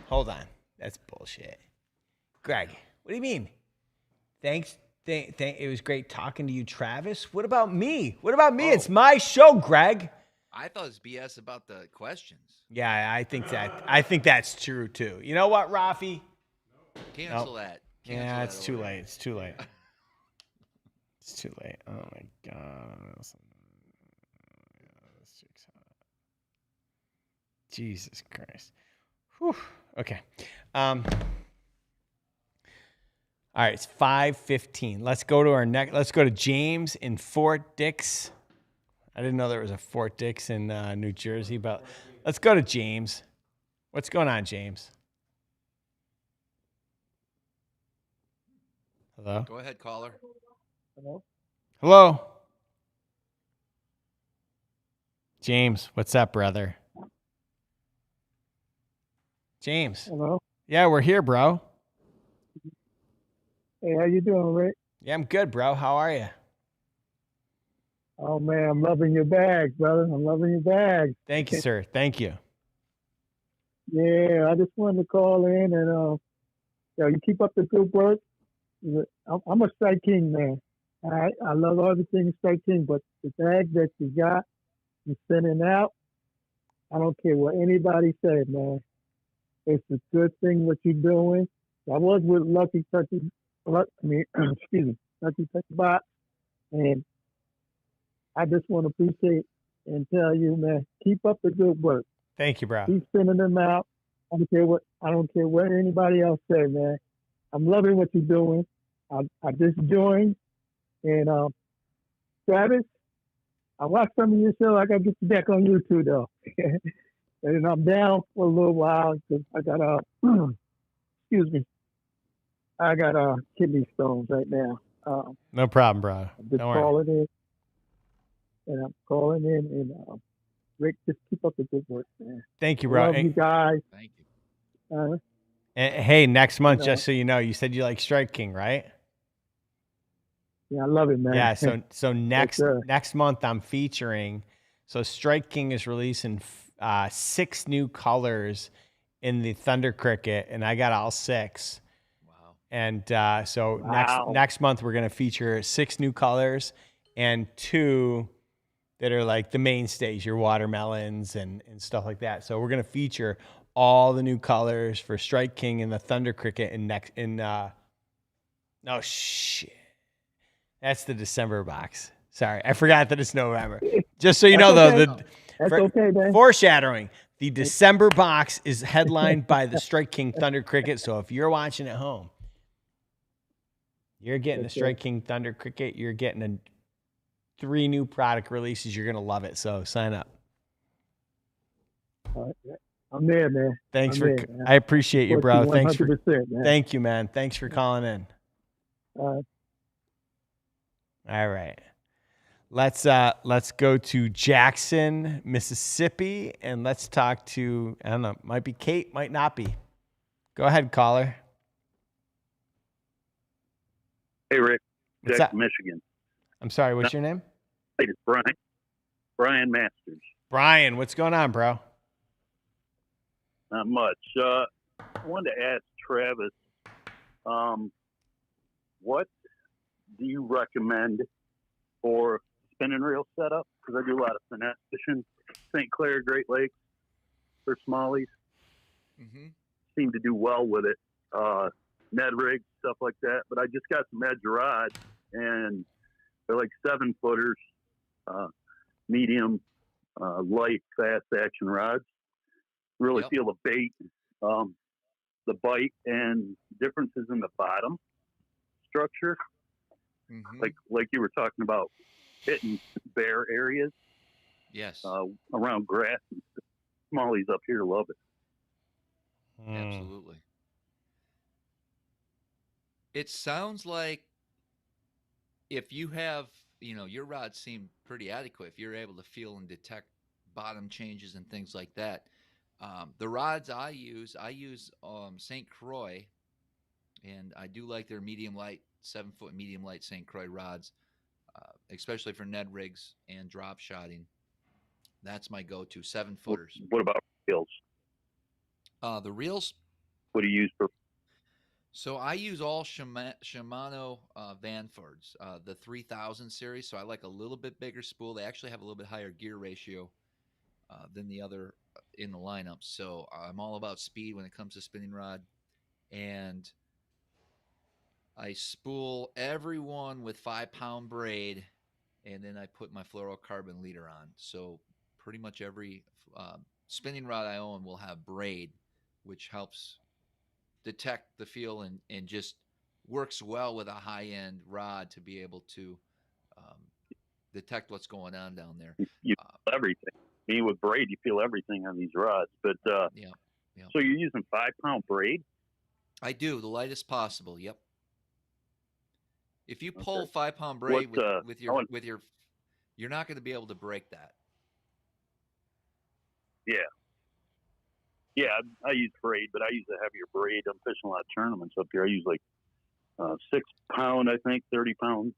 S1: Hold on. That's bullshit. Greg, what do you mean? Thanks. It was great talking to you, Travis. What about me? What about me?
S3: Oh.
S1: It's my show, Greg.
S3: I thought it was BS about the questions.
S1: Yeah, I think that's true too. You know what, Rafi?
S3: Cancel that. Cancel
S1: Yeah,
S3: that
S1: it's too
S3: order.
S1: late. It's too late. It's too late. Oh my god. Jesus Christ. Whew. Okay. All right, it's 5:15. Let's go to our next. Let's go to James in Fort Dix. I didn't know there was a Fort Dix in New Jersey, but let's go to James. What's going on, James? Hello?
S3: Go ahead, caller.
S1: Hello? James, what's up, brother? James.
S9: Hello.
S1: Yeah, we're here, bro.
S9: Hey, how you doing, Rick?
S1: Yeah, I'm good, bro. How are you?
S9: Oh man, I'm loving your bag, brother. I'm loving your bag.
S1: Thank you, sir. Thank you.
S9: Yeah, I just wanted to call in and you keep up the good work. I'm a Strike King man. I love everything Strike King, but the bag that you got and sending out, I don't care what anybody said, man. It's a good thing what you're doing. I was with Lucky Turkey, excuse me, Lucky Turkey Box, and I just want to appreciate and tell you, man, keep up the good work.
S1: Thank you, bro.
S9: Keep sending them out. I don't care what anybody else says, man. I'm loving what you're doing. I just joined, and Travis, I watched some of your show. I got to get you back on YouTube though, and I'm down for a little while because I got excuse me, I got kidney stones right now.
S1: No problem, bro.
S9: I'm just
S1: Don't worry.
S9: calling in, and I'm calling in, and Rick, just keep up the good work, man.
S1: Thank you, bro.
S9: Love you guys.
S3: Thank you.
S1: And hey, next month,
S9: know.
S1: just so you know, you said you like Strike King, right?
S9: Yeah, I love it, man.
S1: Yeah. So next
S9: sir.
S1: next month, I'm featuring. So Strike King is releasing 6 new colors in the Thunder Cricket, and I got all 6.
S3: Wow.
S1: And so
S9: Wow.
S1: next month, we're gonna feature 6 new colors and 2 that are like the mainstays, your watermelons and stuff like that. So we're gonna feature all the new colors for Strike King and the Thunder Cricket no shit. That's the December box. Sorry, I forgot that it's November. Just so you know,
S9: okay.
S1: though,
S9: That's okay, man.
S1: foreshadowing. The December box is headlined by the Strike King Thunder Cricket. So if you're watching at home, you're getting the Strike King Thunder Cricket. You're getting 3 new product releases. You're gonna love it. So sign up.
S9: All right. I'm there, man.
S1: Thanks
S9: I'm there, man.
S1: I appreciate you, bro. Thanks for
S9: 100%, man.
S1: Thank you, man. Thanks for calling in. All right. Let's go to Jackson, Mississippi, and let's talk to, I don't know, might be Kate, might not be. Go ahead, caller.
S4: Hey, Rick.
S1: What's
S4: Jackson,
S1: up?
S4: Michigan.
S1: I'm sorry, what's your name?
S4: Hey, it's Brian. Brian Masters.
S1: Brian, what's going on, bro?
S4: Not much. I wanted to ask Travis, what do you recommend for spinning reel setup? Because I do a lot of finesse fishing, St. Clair, Great Lakes, for smallies.
S3: Mm-hmm.
S4: Seem to do well with it. Ned rigs, stuff like that. But I just got some edge rods, and they're like 7-footers, medium, light, fast action rods. Really
S3: Yep.
S4: feel the bait, the bite, and differences in the bottom structure.
S3: Mm-hmm.
S4: Like you were talking about hitting bare areas
S3: Yes.
S4: around grass. And smallies up here love it.
S3: Absolutely. It sounds like if you have, your rods seem pretty adequate. If you're able to feel and detect bottom changes and things like that. The rods I use St. Croix, and I do like their medium light, 7-foot medium light St. Croix rods, especially for Ned rigs and drop shotting. That's my go-to 7-footers.
S4: What about reels?
S3: The reels.
S4: What do you use for?
S3: So I use all Shimano Vanfords, the 3000 series. So I like a little bit bigger spool. They actually have a little bit higher gear ratio than the other in the lineup. So I'm all about speed when it comes to spinning rod. And I spool everyone with 5-pound braid, and then I put my fluorocarbon leader on. So pretty much every spinning rod I own will have braid, which helps detect the feel and just works well with a high-end rod to be able to detect what's going on down there.
S4: You feel everything. Me with braid, you feel everything on these rods. But
S3: yeah.
S4: So you're using 5-pound braid?
S3: I do, the lightest possible. Yep. If you pull
S4: Okay.
S3: 5-pound braid with your, you're not going to be able to break that.
S4: Yeah. Yeah, I use braid, but I use a heavier braid. I'm fishing a lot of tournaments up here. I use like 6-pound, I think, 30-pound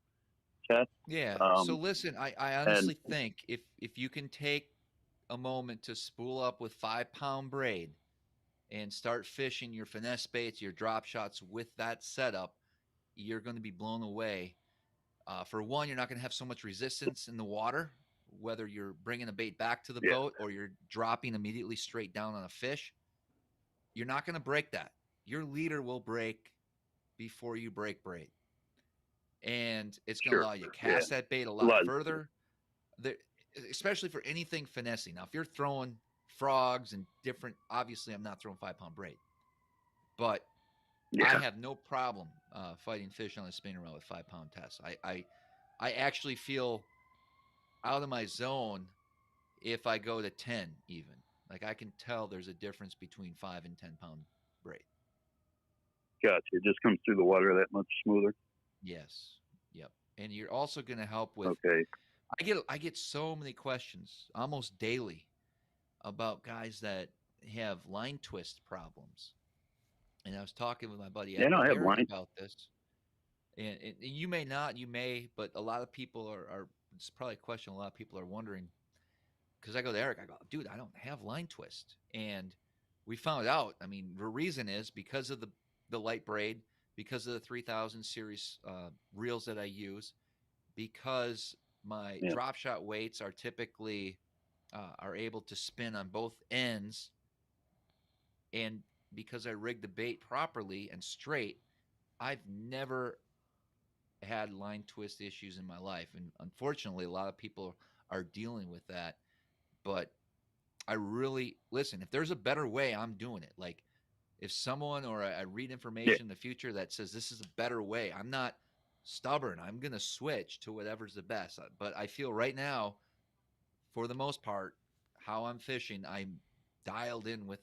S4: test.
S3: Yeah. So listen, I honestly think if you can take a moment to spool up with 5-pound braid and start fishing your finesse baits, your drop shots with that setup, you're going to be blown away. For one, you're not going to have so much resistance in the water, whether you're bringing a bait back to the boat or you're dropping immediately straight down on a fish. You're not going to break that. Your leader will break before you break braid. And it's going to allow you to cast that bait a lot further, especially for anything finessing. Now, if you're throwing frogs and different, obviously I'm not throwing 5-pound braid, but I have no problem fighting fish on a spinning rod with 5-pound tests. I actually feel out of my zone if I go to 10 even. Like I can tell there's a difference between 5 and 10-pound braid.
S4: Gotcha. It just comes through the water that much smoother.
S3: Yes. Yep. And you're also going to help with.
S4: Okay.
S3: I get so many questions almost daily about guys that have line twist problems. And I was talking with my buddy Eric about this. And you may not, but a lot of people are. It's probably a question a lot of people are wondering. Because I go to Eric, I go, dude, I don't have line twist. And we found out, I mean, the reason is because of the light braid, because of the 3000 series reels that I use, because my drop shot weights are typically are able to spin on both ends, and because I rig the bait properly and straight, I've never had line twist issues in my life. And unfortunately, a lot of people are dealing with that. But I really, listen, if there's a better way, I'm doing it. Like if someone or I read information in the future that says this is a better way, I'm not stubborn. I'm going to switch to whatever's the best. But I feel right now, for the most part, how I'm fishing, I'm dialed in with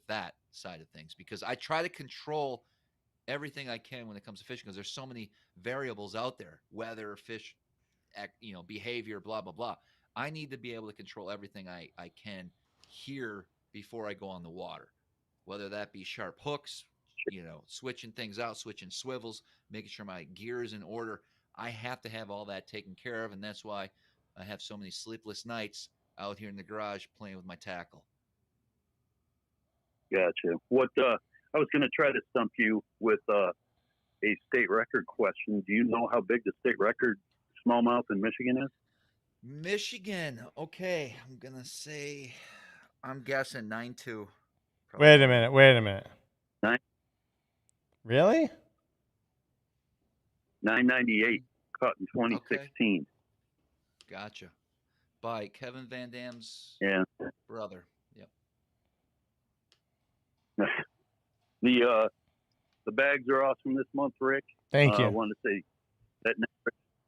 S3: that side of things because I try to control everything I can when it comes to fishing because there's so many variables out there, weather, fish, behavior, blah, blah, blah. I need to be able to control everything I can here before I go on the water, whether that be sharp hooks, switching things out, switching swivels, making sure my gear is in order. I have to have all that taken care of, and that's why I have so many sleepless nights out here in the garage playing with my tackle.
S4: Gotcha. What I was going to try to stump you with a state record question. Do you know how big the state record smallmouth in Michigan is?
S3: Michigan. Okay. I'm going to say, I'm guessing 9.2.
S1: Wait a minute.
S4: 9?
S1: Really?
S4: 998 caught in 2016.
S3: Okay. Gotcha. By Kevin Van Dam's brother. Yep.
S4: The bags are awesome this month, Rick.
S1: Thank you.
S4: I wanted to say that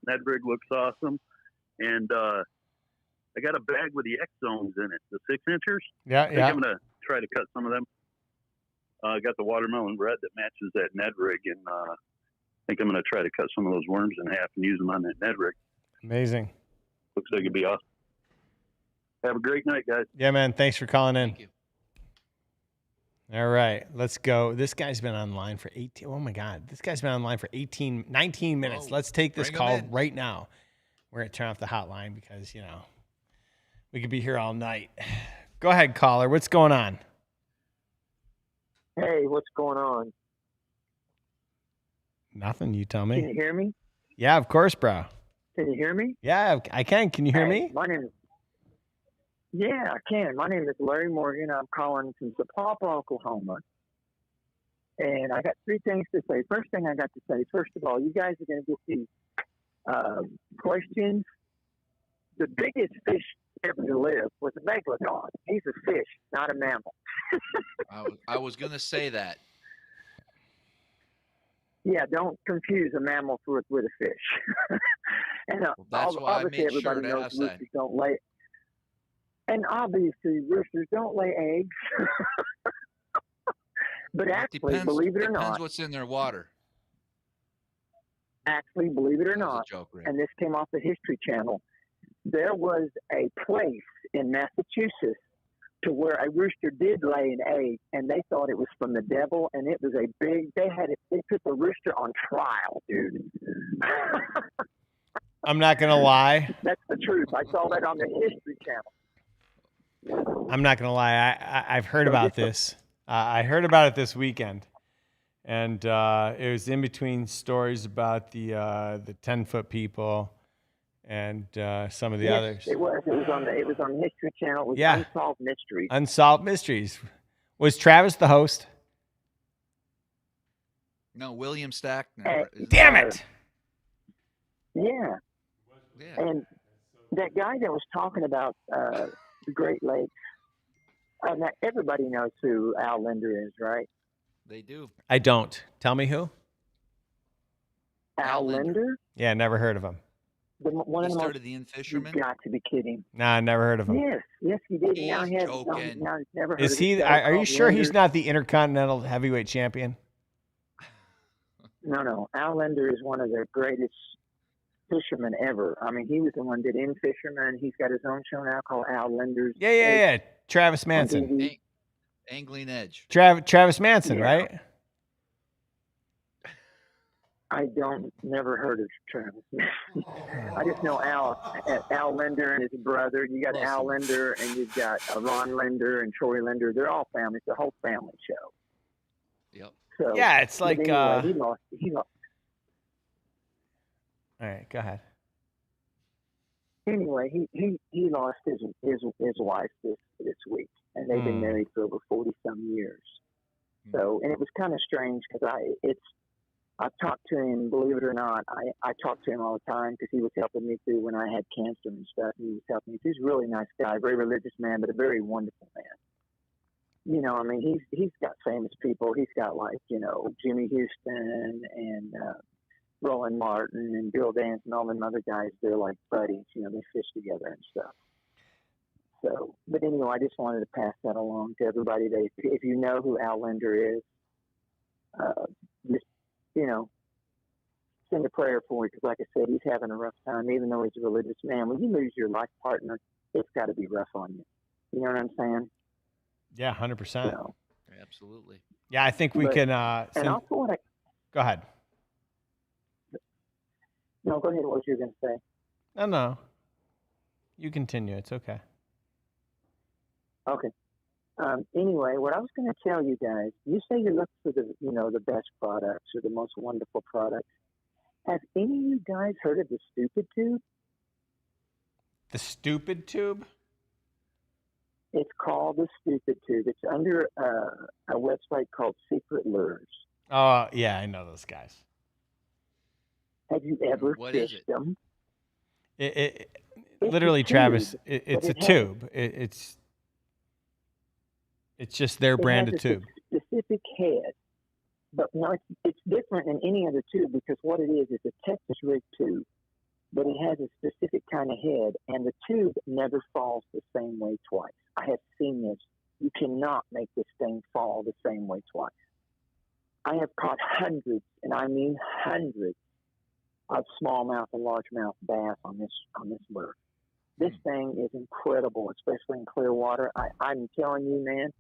S4: Ned rig looks awesome. And I got a bag with the X zones in it, the 6-inchers. I think I'm going to try to cut some of them. I got the watermelon red that matches that Ned rig, and I think I'm going to try to cut some of those worms in half and use them on that Ned rig.
S1: Amazing.
S4: Looks like it'd be awesome. Have a great night, guys.
S1: Yeah, man. Thanks for calling in.
S3: Thank you.
S1: All right, let's go. This guy's been online for 18. Oh my God. This guy's been online for 19 minutes. Let's take this call right now. We're going to turn off the hotline because, We could be here all night. Go ahead, caller. What's going on?
S10: Hey, what's going on?
S1: Nothing. You tell me.
S10: Can you hear me?
S1: Yeah, of course, bro.
S10: Can you hear me?
S1: Yeah, I can. Can you hear me?
S10: Yeah, I can. My name is Larry Morgan. I'm calling from Zapapa, Oklahoma. And I got three things to say. First thing I got to say, first of all, you guys are going to get these questions. The biggest fish ever to live was a megalodon. He's a fish, not a mammal.
S3: I was going to say that.
S10: Yeah, don't confuse a mammal with a fish. And
S3: that's why I made sure
S10: everybody
S3: to
S10: knows
S3: ask that.
S10: roosters don't lay. And obviously, roosters don't lay eggs. But actually, believe it or not,
S3: depends what's in their water.
S10: Actually, believe it or not,
S3: joke,
S10: and this came off the History Channel, there was a place in Massachusetts to where a rooster did lay an egg, and they thought it was from the devil, and it was a big. They put the rooster on trial, dude.
S1: I'm not gonna lie.
S10: That's the truth. I saw that on the History Channel.
S1: I'm not gonna lie. I've heard about this. I heard about it this weekend, and it was in between stories about the 10-foot people and some of the others.
S10: It was on the History Channel. It was Unsolved Mysteries.
S1: Unsolved Mysteries. Was Travis the host?
S3: No, William Stackner.
S1: Damn it!
S10: Yeah. And that guy that was talking about the Great Lakes, now everybody knows who Al Linder is, right?
S3: They do.
S1: I don't. Tell me who?
S10: Al Linder?
S1: Yeah, never heard of him.
S10: One
S3: he
S10: of the
S3: started the Infisherman?
S10: You've got to be kidding.
S1: Nah, I never heard of him.
S10: Yes, he did.
S3: He's
S10: now he has
S3: joking.
S10: now he's never heard
S1: Is
S10: of
S1: he?
S10: this guy
S1: Are you
S10: called
S1: sure
S10: Linder.
S1: he's not the Intercontinental Heavyweight Champion?
S10: No. Al Linder is one of the greatest fishermen ever. I mean, he was the one that did Infisherman. He's got his own show now called Al Linder's.
S1: Yeah. Travis Manson.
S3: Angling Edge.
S1: Travis Manson, right?
S10: I never heard of Travis. I just know Al Linder and his brother. You got Al Linder and you've got Ron Linder and Troy Linder. They're all family. It's a whole family show.
S3: Yep.
S10: So,
S1: yeah, it's like
S10: anyway, he lost.
S1: All right, go ahead.
S10: Anyway, he lost his wife this week, and they've been married for over 40-some years. So, and it was kind of strange because I talked to him, believe it or not, I talked to him all the time because he was helping me through when I had cancer and stuff. And he was helping me. He's a really nice guy, very religious man, but a very wonderful man. You know, I mean, he's got famous people. He's got like, you know, Jimmy Houston and Roland Martin and Bill Dance and all them other guys. They're like buddies. You know, they fish together and stuff. So, but anyway, I just wanted to pass that along to everybody. That if you know who Al Linder is, just, you know, send a prayer for him because, like I said, he's having a rough time. Even though he's a religious man, when you lose your life partner, it's got to be rough on you. You know what I'm saying?
S1: Yeah, 100%.
S10: So,
S3: absolutely.
S1: Yeah, I think we can.
S10: And also,
S1: go ahead.
S10: No, go ahead. What was you going to say?
S1: No. You continue. It's okay.
S10: Okay. Anyway, what I was going to tell you guys, you say you look for the best products or the most wonderful products. Have any of you guys heard of the Stupid Tube?
S1: The Stupid Tube?
S10: It's called the Stupid Tube. It's under a website called Secret Lures.
S1: Oh, yeah, I know those guys.
S10: Have you ever fished them?
S1: It literally, Travis, it's a tube. It's just their branded tube.
S10: A specific head, but no, it's different than any other tube because what it is a Texas rig tube, but it has a specific kind of head, and the tube never falls the same way twice. I have seen this. You cannot make this thing fall the same way twice. I have caught hundreds, and I mean hundreds, of smallmouth and largemouth bass on this lure. This thing is incredible, especially in clear water. I'm telling you, man,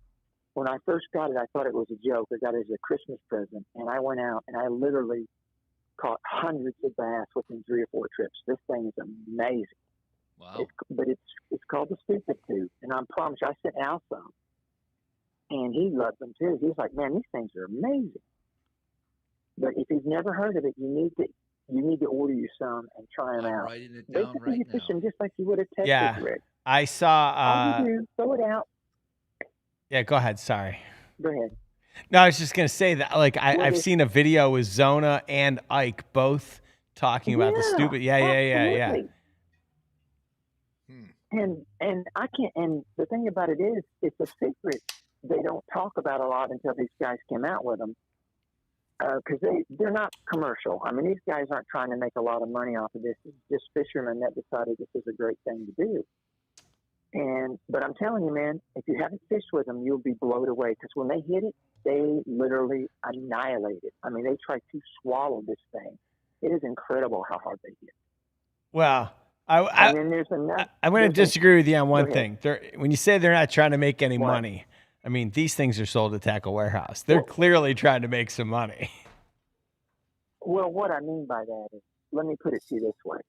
S10: when I first got it, I thought it was a joke. I got it as a Christmas present, and I went out and I literally caught hundreds of bass within 3 or 4 trips. This thing is amazing.
S3: Wow.
S10: It's called the stupid tube, and I promise you, I sent Al some, and he loved them too. He's like, man, these things are amazing. But if you've never heard of it, you need to order you some and try them
S3: I'm
S10: out.
S3: writing it down
S10: Basically,
S3: right
S10: you
S3: now.
S10: fish them just like you would a Texas
S1: Yeah.
S10: rig.
S1: I saw.
S10: All you do, throw it out.
S1: Yeah, go ahead. Sorry.
S10: Go ahead.
S1: No, I was just gonna say that. Like, I've seen a video with Zona and Ike both talking about the stupid. Yeah.
S10: Absolutely. And I can't. And the thing about it is, it's a secret they don't talk about a lot until these guys came out with them. Because they're not commercial. I mean, these guys aren't trying to make a lot of money off of this. It's just fishermen that decided this is a great thing to do. But I'm telling you, man, if you haven't fished with them, you'll be blown away. Because when they hit it, they literally annihilate it. I mean, they try to swallow this thing. It is incredible how hard they hit.
S1: Well,
S10: and then there's another.
S1: I'm going to disagree with you on one thing. When you say they're not trying to make any money, I mean, these things are sold at Tackle Warehouse. They're clearly trying to make some money.
S10: Well, what I mean by that is, let me put it to you this way.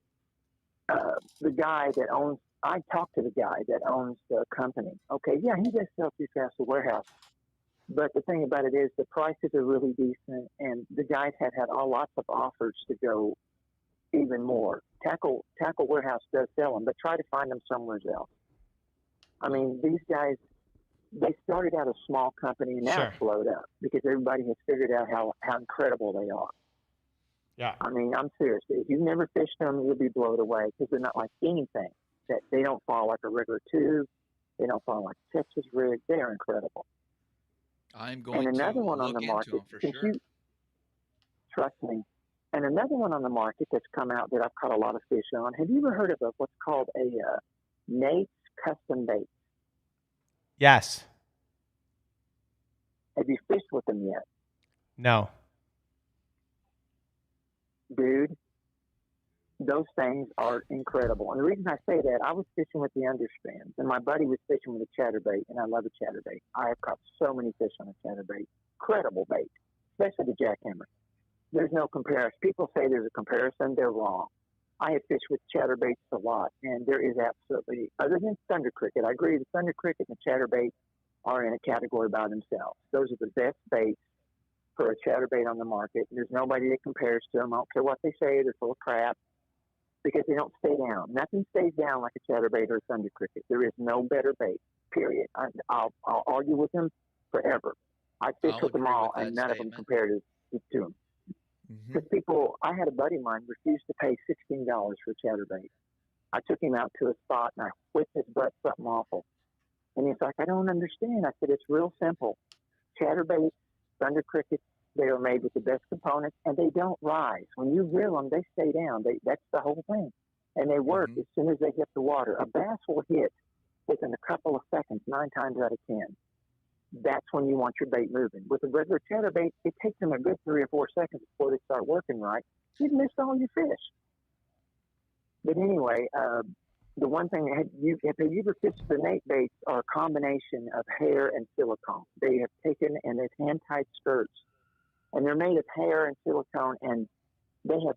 S10: The guy that owns, I talked to the guy that owns the company. Okay, yeah, he does sell through Tackle Warehouse. But the thing about it is the prices are really decent, and the guys have had lots of offers to go even more. Tackle Warehouse does sell them, but try to find them somewhere else. I mean, these guys, they started out a small company, and now it's blowed up because everybody has figured out how incredible they are.
S1: Yeah.
S10: I mean, I'm serious. If you've never fished them, you'll be blown away because they're not like anything. That they don't fall like a regular tube. They don't fall like a Texas rig. They are incredible.
S3: I'm going
S10: and another
S3: to
S10: one
S3: look
S10: on the
S3: into
S10: market,
S3: them for sure.
S10: Trust me. And another one on the market that's come out that I've caught a lot of fish on. Have you ever heard of what's called a Nate's Custom Bait?
S1: Yes.
S10: Have you fished with them yet?
S1: No.
S10: Dude, those things are incredible. And the reason I say that, I was fishing with the underspans, and my buddy was fishing with a chatterbait, and I love a chatterbait. I have caught so many fish on a chatterbait. Incredible bait, especially the jackhammer. There's no comparison. People say there's a comparison. They're wrong. I have fished with chatterbaits a lot, and there is absolutely, other than thunder cricket, I agree, the thunder cricket and the chatterbait are in a category by themselves. Those are the best baits for a chatterbait on the market. There's nobody that compares to them. I don't care what they say. They're full of crap because they don't stay down. Nothing stays down like a chatterbait or a thunder cricket. There is no better bait, period. I'll argue with them forever. I fished with them all, and none of them compared to them. Because I had a buddy of mine refused to pay $16 for a chatterbait. I took him out to a spot, and I whipped his butt something awful. And he's like, I don't understand. I said, it's real simple. Chatterbaits, thunder crickets, they are made with the best components, and they don't rise. When you reel them, they stay down. That's the whole thing. And they work as soon as they hit the water. A bass will hit within a couple of seconds, 9 times out of 10. That's when you want your bait moving. With a regular chatterbait, it takes them a good 3 or 4 seconds before they start working right. You've missed all your fish. But anyway, the one thing, have you ever fished the Nate baits are a combination of hair and silicone. They have taken, and they've hand-tied skirts, and they're made of hair and silicone, and they have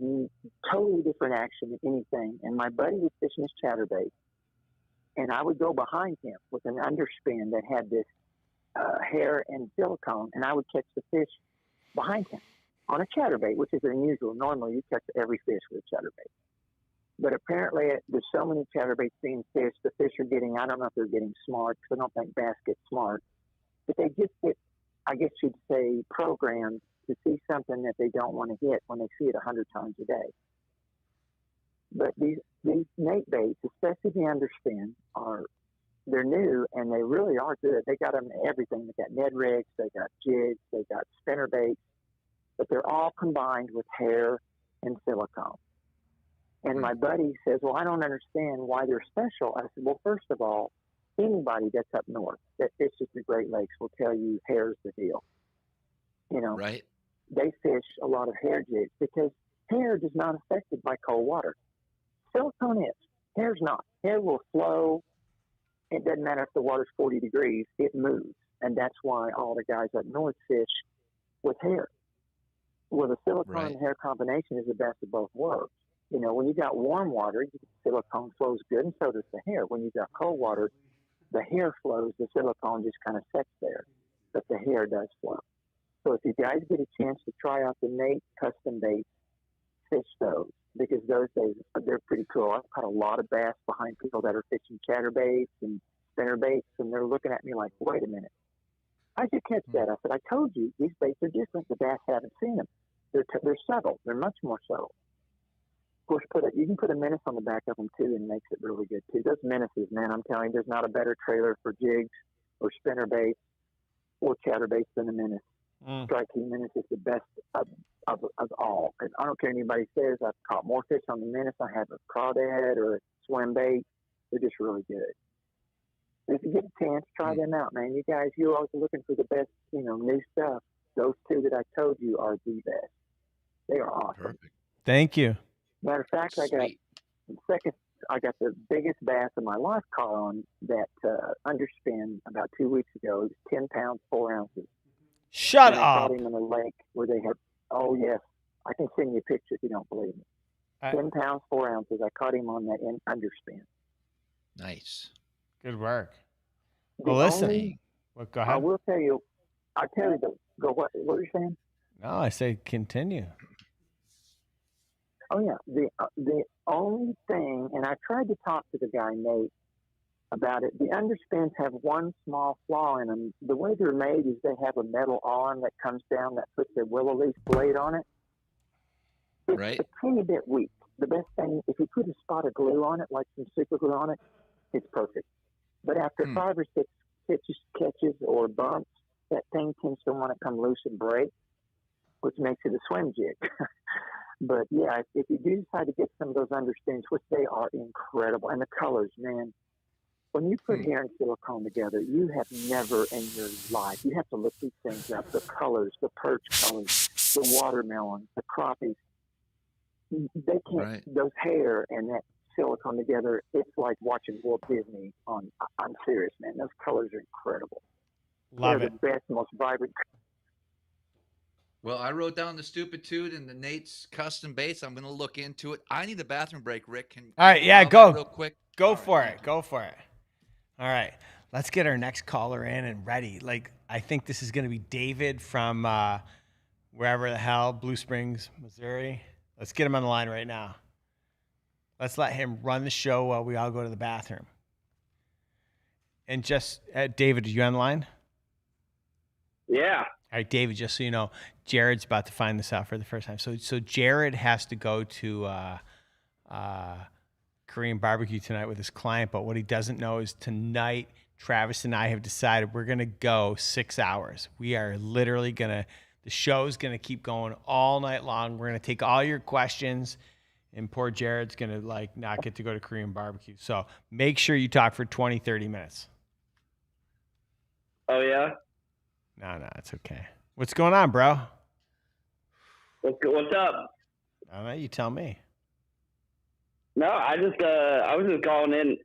S10: totally different action than anything. And my buddy was fishing his chatterbait, and I would go behind him with an underspin that had this hair and silicone, and I would catch the fish behind him on a chatterbait, which is unusual. Normally, you catch every fish with a chatterbait. But apparently, there's so many chatterbaits being fished, the fish are getting, I don't know if they're getting smart, because I don't think bass get smart, but they just get, I guess you'd say, programmed to see something that they don't want to hit when they see it 100 times a day. But these Nate baits, especially the underspin, they're new, and they really are good. They got them everything. They got Ned rigs, they got jigs, they got spinner baits, but they're all combined with hair and silicone. And my buddy says, well, I don't understand why they're special. I said, well, first of all, anybody that's up north that fishes the Great Lakes will tell you hair's the deal. You know,
S3: right?
S10: They fish a lot of hair jigs because hair is not affected by cold water. Silicone is. Hair's not. Hair will flow. It doesn't matter if the water's 40 degrees. It moves. And that's why all the guys up north fish with hair. Well, the silicone and hair combination is the best of both worlds. You know, when you got warm water, silicone flows good, and so does the hair. When you got cold water, the hair flows, the silicone just kind of sets there, but the hair does flow. So if you guys get a chance to try out the Nate custom baits, fish those, because those days they're pretty cool. I've caught a lot of bass behind people that are fishing chatterbaits and spinnerbaits, and they're looking at me like, "Wait a minute, how'd you catch that?" I said, "I told you these baits are different. The bass haven't seen them. They're subtle. They're much more subtle." Of course, you can put a menace on the back of them too, and it makes it really good too. Those menaces, man, I'm telling you, there's not a better trailer for jigs or spinnerbaits or chatterbaits than a menace. Strike King menace is the best of all. And I don't care what anybody says. I've caught more fish on the menace. I have a crawdad or a swim bait. They're just really good. If you get a chance, try them out, man. You guys, you're always looking for the best, new stuff. Those two that I told you are the best. They are awesome.
S3: Perfect.
S1: Thank you.
S10: Matter of fact, I got the biggest bass of my life caught on that underspin about 2 weeks ago. It was 10 pounds, 4 ounces.
S1: Shut
S10: and
S1: up.
S10: I caught him in a lake where they had, oh, yes. I can send you a picture if you don't believe me. 10 pounds, 4 ounces. I caught him on that underspin.
S3: Nice.
S1: Good work. Well, listen. Go ahead.
S10: I will tell you. What were you saying?
S1: No, I say continue.
S10: Oh, yeah. The only thing, and I tried to talk to the guy, Nate, about it. The underspins have one small flaw in them. The way they're made is they have a metal arm that comes down that puts a willow leaf blade on it. It's a teeny bit weak. The best thing, if you put a spot of glue on it, like some super glue on it, it's perfect. But after 5 or 6 catches or bumps, that thing tends to want to come loose and break, which makes it a swim jig. But yeah, if you do decide to get some of those underspins, which they are incredible, and the colors, man, when you put hair and silicone together, you have never in your life, you have to look these things up, the colors, the perch colors, the watermelon, the crappies, they can't, those hair and that silicone together, it's like watching Walt Disney on, I'm serious, man, those colors are incredible.
S1: Love
S10: They're the best, most vibrant.
S3: Well, I wrote down the Stupitude and the Nate's custom baits. I'm going to look into it. I need a bathroom break, Rick.
S1: All right, yeah, go.
S3: Real quick.
S1: Go for it. Go for it. All right, let's get our next caller in and ready. Like, I think this is going to be David from wherever the hell, Blue Springs, Missouri. Let's get him on the line right now. Let's let him run the show while we all go to the bathroom. And just, David, are you on the line?
S11: Yeah.
S1: All right, David, just so you know, Jared's about to find this out for the first time. So Jared has to go to Korean barbecue tonight with his client, but what he doesn't know is tonight, Travis and I have decided we're going to go 6 hours. We are literally the show's going to keep going all night long. We're going to take all your questions, and poor Jared's going to not get to go to Korean barbecue. So make sure you talk for 20, 30 minutes.
S11: Oh, yeah?
S1: No, it's okay. What's going on, bro?
S11: What's up?
S1: I don't know. You tell me.
S11: No, I was just calling in,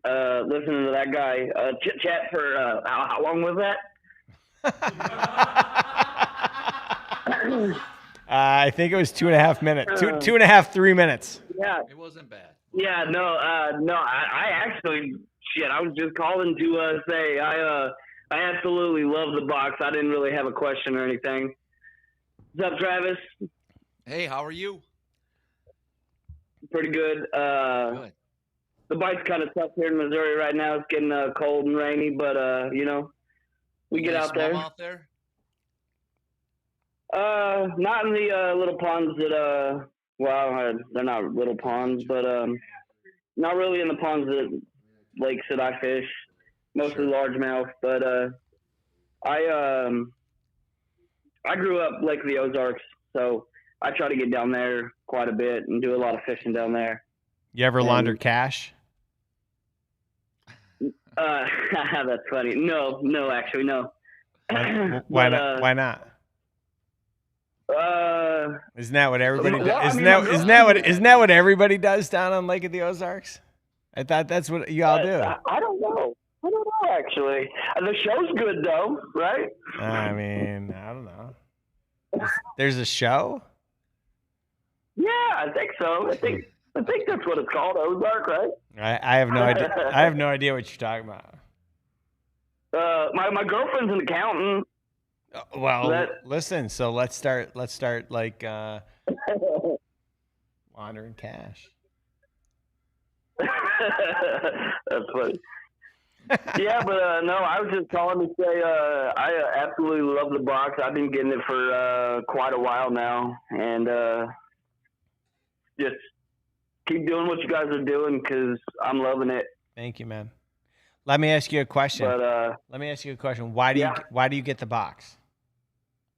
S11: listening to that guy chit chat for how long was that?
S3: Ah.
S1: I think it was 2.5 minutes. 2.5, 3 minutes.
S11: Yeah,
S3: it wasn't bad.
S11: Yeah, no. I actually, I was just calling to say I absolutely love the box. I didn't really have a question or anything. What's up, Travis?
S3: Hey, how are you?
S11: Pretty good.
S3: Good.
S11: The bite's kind of tough here in Missouri right now. It's getting cold and rainy, but we get out there.
S3: Smallmouth there?
S11: Not in the little ponds that they're not little ponds, but not really in the ponds that lakes that I fish. Mostly largemouth, but I grew up Lake of the Ozarks, so I try to get down there quite a bit and do a lot of fishing down there.
S1: You ever launder cash?
S11: That's funny. No, actually, no.
S1: Why not? Why not? Isn't that what everybody does? Isn't that what everybody does down on Lake of the Ozarks? I thought that's what you all do.
S11: I don't know. Actually, the show's good though, right?
S1: I mean, I don't know. There's a show?
S11: Yeah, I think so. I think I think that's what it's called, Ozark, right?
S1: I have no idea. I have no idea what you're talking about.
S11: My girlfriend's an accountant.
S1: Well, listen. So let's start like laundering cash.
S11: That's funny. Yeah, but no, I was just calling to say I absolutely love the box. I've been getting it for quite a while now, and just keep doing what you guys are doing because I'm loving it.
S1: Thank you, man. Let me ask you a question.
S11: But,
S1: Let me ask you a question. Why do you get the box?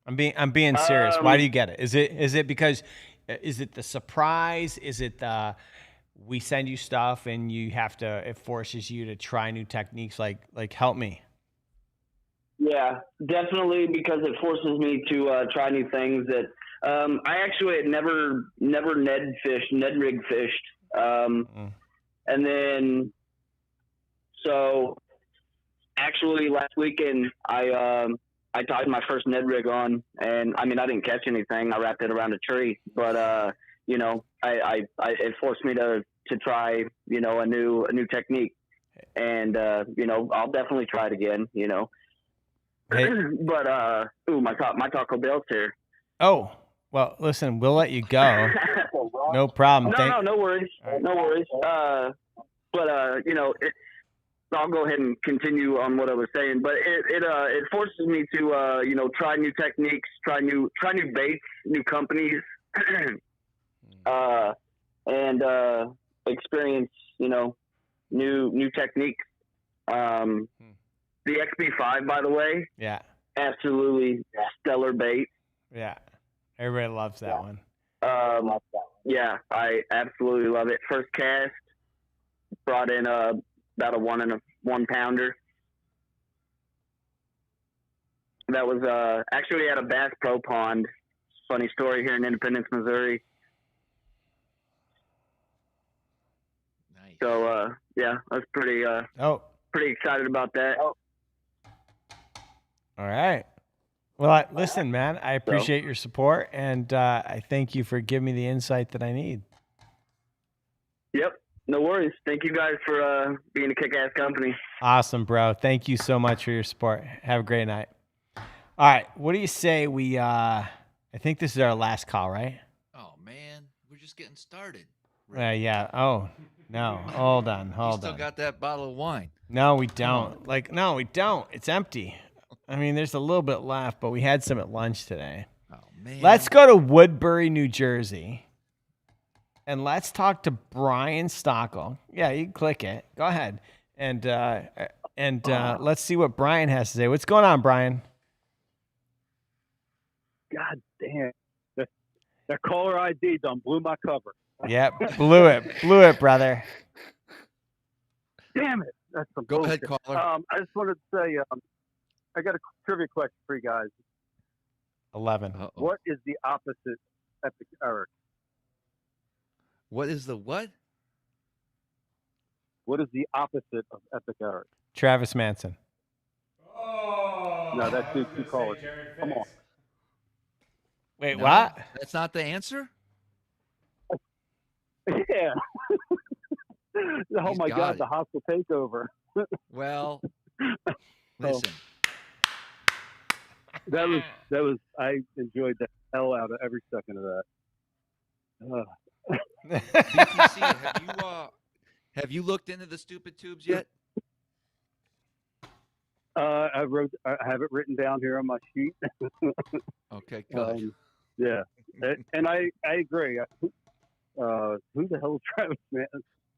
S1: I'm being serious. Why do you get it? Is it because is it the surprise? Is it the we send you stuff and it forces you to try new techniques? Like help me.
S11: Yeah, definitely, because it forces me to try new things that I actually had never Ned rig fished. And then, so actually last weekend I tied my first Ned rig on, and I mean, I didn't catch anything. I wrapped it around a tree, but you know, it forced me to try, you know, a new technique, and you know, I'll definitely try it again, you know.
S1: Hey.
S11: But my Taco Bell's here.
S1: Oh, well, listen, we'll let you go. No problem.
S11: No worries. Right. No worries. But you know, I'll go ahead and continue on what I was saying. But it forces me to you know, try new techniques, try new baits, new companies, and experience, you know, new techniques. The XB5, by the way.
S1: Yeah.
S11: Absolutely stellar bait.
S1: Yeah. Everybody loves that one.
S11: Yeah, I absolutely love it. First cast, brought in about a 1 pounder. That was actually at a Bass Pro Pond. Funny story here in Independence, Missouri.
S3: Nice.
S11: So yeah, I was pretty excited about that.
S1: All right. Well, listen, man, I appreciate your support, and I thank you for giving me the insight that I need.
S11: Yep. No worries. Thank you guys for being a kick-ass company.
S1: Awesome, bro. Thank you so much for your support. Have a great night. All right. What do you say we, I think this is our last call, right?
S3: Oh, man. We're just getting started.
S1: Yeah. Oh, no. Hold on.
S3: You still got that bottle of wine.
S1: No, we don't. No, we don't. It's empty. I mean, there's a little bit left, but we had some at lunch today.
S3: Oh, man.
S1: Let's go to Woodbury, New Jersey, and let's talk to Brian Stockel. Yeah, you can click it. Go ahead. And let's see what Brian has to say. What's going on, Brian?
S12: God damn. The caller ID done blew my cover.
S1: Yep, blew it, brother.
S12: Damn it. That's some
S3: Go
S12: bullshit.
S3: ahead, caller.
S12: I just wanted to say, I got a trivia question for you guys.
S1: 11.
S3: Uh-oh.
S12: What is the opposite epic Eric?
S3: What is the what?
S12: What is the opposite of epic Eric?
S1: Travis Manson.
S2: Oh,
S12: No, that's two callers. Come on.
S1: Wait,
S3: No,
S1: what?
S3: That's not the answer?
S12: Yeah. Oh
S3: He's
S12: my
S3: got
S12: God,
S3: it.
S12: the hostile takeover.
S3: Well, listen.
S12: That was I enjoyed the hell out of every second of that.
S3: BTC, have you looked into the stupid tubes yet?
S12: I have it written down here on my sheet.
S3: Okay, good.
S12: Yeah, and I agree. Who the hell is Travis, man?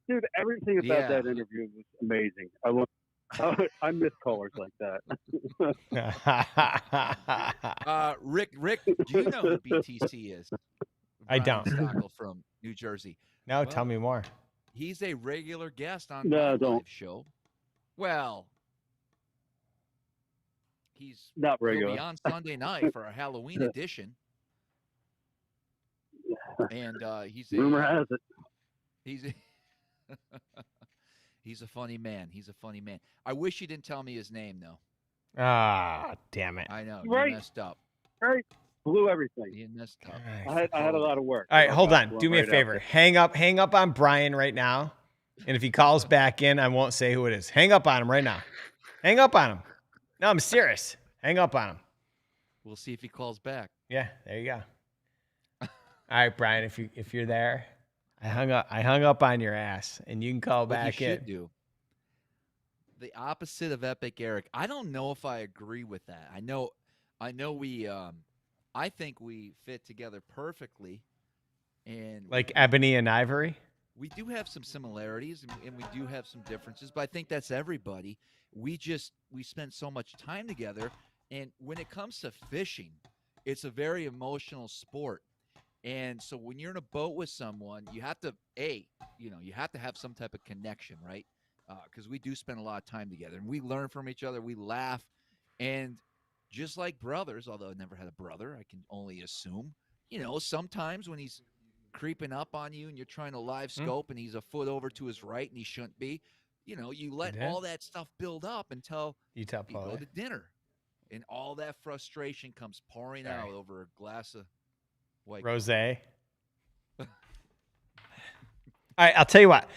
S12: Dude, everything about that interview was amazing. I miss callers like that.
S3: Rick, do you know who BTC is?
S1: I don't.
S3: Brian Stockel from New Jersey.
S1: No, tell me more.
S3: He's a regular guest on
S12: No,
S3: my
S12: don't.
S3: live show. Well, he's
S12: Not
S3: he'll
S12: regular.
S3: be on Sunday night for a Halloween edition. And
S12: Rumor has it.
S3: He's a funny man. He's a funny man. I wish you didn't tell me his name though.
S1: Ah, damn it.
S3: I know.
S12: Right.
S3: You messed up.
S12: Right. blew everything.
S3: Ian, that's tough.
S12: I had a lot of work.
S1: All right,
S12: So
S1: hold
S12: I
S1: on.
S12: went
S1: Do me a
S12: right
S1: favor.
S12: after.
S1: Hang up on Brian right now. And if he calls back in, I won't say who it is. Hang up on him right now. Hang up on him. No, I'm serious. Hang up on him.
S3: We'll see if he calls back.
S1: Yeah, there you go. All right, Brian, if you're there, I hung up on your ass, and you can call
S3: What
S1: back
S3: you
S1: in.
S3: should do. The opposite of Epic Eric. I don't know if I agree with that. I know we I think we fit together perfectly, and
S1: Like Ebony and Ivory?
S3: we do have some similarities and we do have some differences, but I think that's everybody. We spend so much time together, and when it comes to fishing, it's a very emotional sport. And so when you're in a boat with someone, you have to you have to have some type of connection, right? Because we do spend a lot of time together, and we learn from each other, we laugh, and just like brothers, although I never had a brother, I can only assume, sometimes when he's creeping up on you and you're trying to live scope and he's a foot over to his right and he shouldn't be, you let all that stuff build up until you go to dinner, and all that frustration comes pouring out over a glass of white
S1: Rosé. All right, I'll tell you what.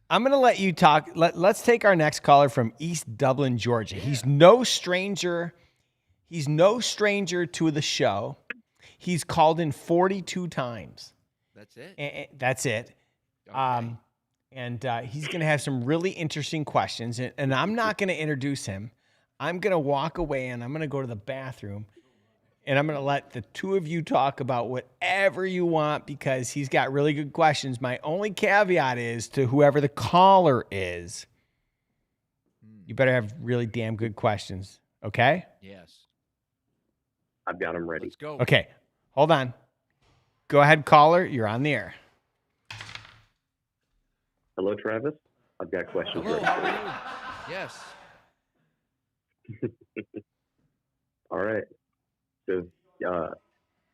S1: I'm going to let you talk. Let's take our next caller from East Dublin, Georgia. Yeah. He's no stranger to the show. He's called in 42 times.
S3: That's it?
S1: That's it. Okay. And he's going to have some really interesting questions. And I'm not going to introduce him. I'm going to walk away, and I'm going to go to the bathroom. And I'm going to let the two of you talk about whatever you want, because he's got really good questions. My only caveat is to whoever the caller is, you better have really damn good questions. Okay?
S3: Yes.
S13: I've got them ready.
S3: Let's go.
S1: Okay. Hold on. Go ahead, caller. You're on the air.
S13: Hello, Travis. I've got questions
S3: ready.
S13: How are
S3: you? Yes.
S13: All right. So,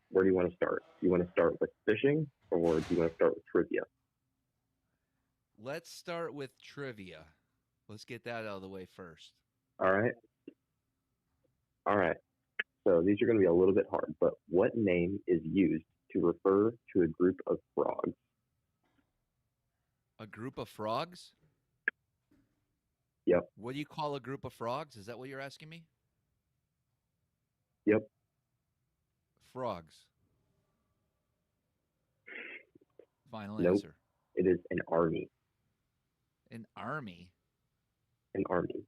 S13: where do you want to start? Do you want to start with fishing, or do you want to start with trivia?
S3: Let's start with trivia. Let's get that out of the way first.
S13: All right. So these are going to be a little bit hard, but what name is used to refer to a group of frogs?
S3: A group of frogs?
S13: Yep.
S3: What do you call a group of frogs? Is that what you're asking me?
S13: Yep.
S3: Frogs. Final
S13: Nope.
S3: answer.
S13: It is an army.
S3: An army?
S13: An army.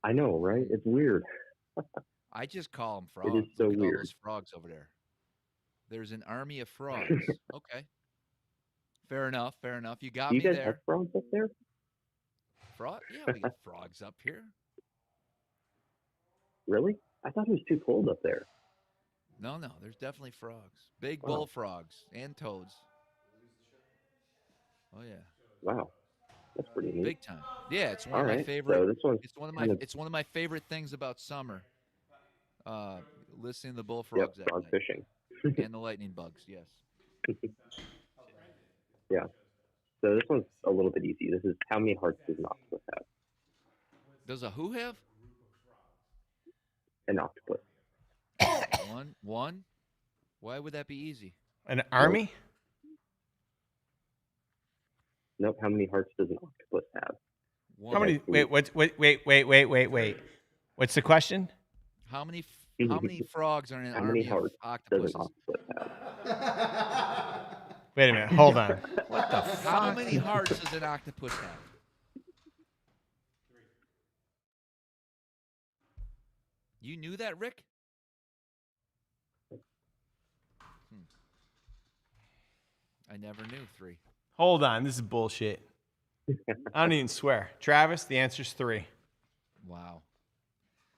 S13: I know, right? It's weird.
S3: I just call them frogs.
S13: It is so
S3: Look at
S13: weird.
S3: all those frogs over there. There's an army of frogs. Okay. Fair enough. You got
S13: Do
S3: me
S13: you guys
S3: there.
S13: have frogs up there?
S3: Frog? Yeah, we got frogs up here.
S13: Really? I thought it was too cold up there.
S3: No, there's definitely frogs. Big bullfrogs and toads. Oh yeah.
S13: Wow, that's pretty neat.
S3: Big time. Yeah, it's one of my favorite. So it's one of my favorite things about summer. Listening to the bullfrogs.
S13: Yep, frog fishing.
S3: And the lightning bugs. Yes.
S13: Yeah. So this one's a little bit easy. This is how many hearts does an octopus have?
S3: Does a who have?
S13: An octopus.
S3: One? Why would that be easy?
S1: An army?
S13: Nope. How many hearts does an octopus have?
S3: One.
S1: How many? Wait. What's the question?
S3: How many frogs are in an
S13: how
S3: army
S13: many hearts
S3: of octopuses?
S13: does an octopus have?
S1: Wait a minute. Hold on.
S3: What the fuck? How many hearts does an octopus have? 3. You knew that, Rick? I never knew 3.
S1: Hold on. This is bullshit. I don't even swear. Travis, the answer's 3.
S3: Wow.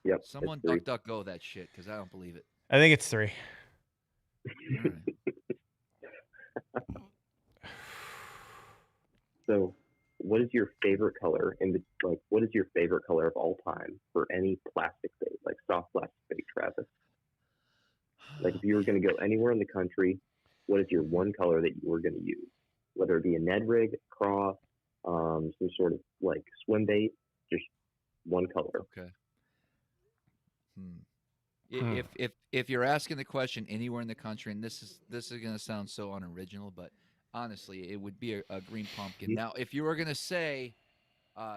S13: Yep.
S3: Someone DuckDuckGo that shit, because I don't believe it.
S1: I think it's 3.
S3: All right.
S13: So, what is your favorite color what is your favorite color of all time for any plastic bait, like soft plastic bait, Travis? Like if you were going to go anywhere in the country, what is your one color that you were going to use? Whether it be a Ned rig, Croix, some sort of like swim bait, just one color.
S3: Okay. If you're asking the question anywhere in the country, and this is going to sound so unoriginal, but honestly, it would be a green pumpkin. Now, if you were going to say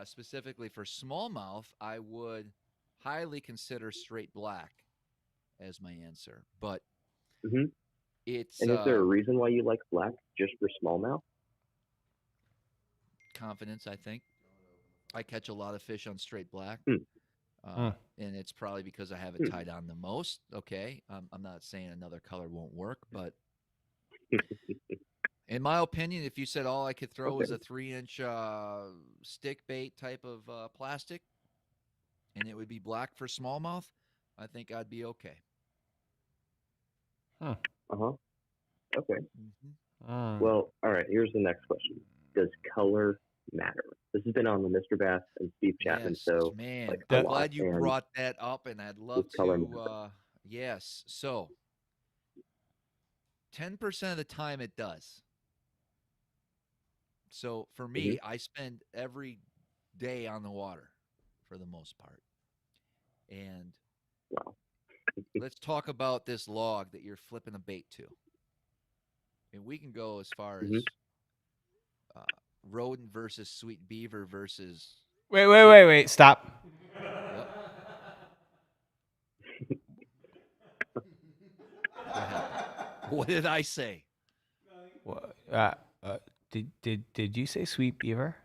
S3: specifically for smallmouth, I would highly consider straight black as my answer. But it's
S13: And is there a reason why you like black just for smallmouth?
S3: confidence, I think. I catch a lot of fish on straight black. And it's probably because I have it tied on the most. Okay. I'm not saying another color won't work, but in my opinion, if you said all I could throw was a 3-inch stick bait type of plastic and it would be black for smallmouth, I think I'd be okay.
S13: Okay. Well, all right. Here's the next question. Does color matter? This has been on the Mr. Bass and Steve Chapman show.
S3: Man,
S13: like,
S3: I'm glad you brought that up, and I'd love to. Yes. So 10% of the time it does. So for me, I spend every day on the water for the most part. And let's talk about this log that you're flipping a bait to. And we can go as far as rodent versus sweet beaver versus.
S1: Wait. Stop.
S3: What did I say?
S1: Did you say sweet beaver?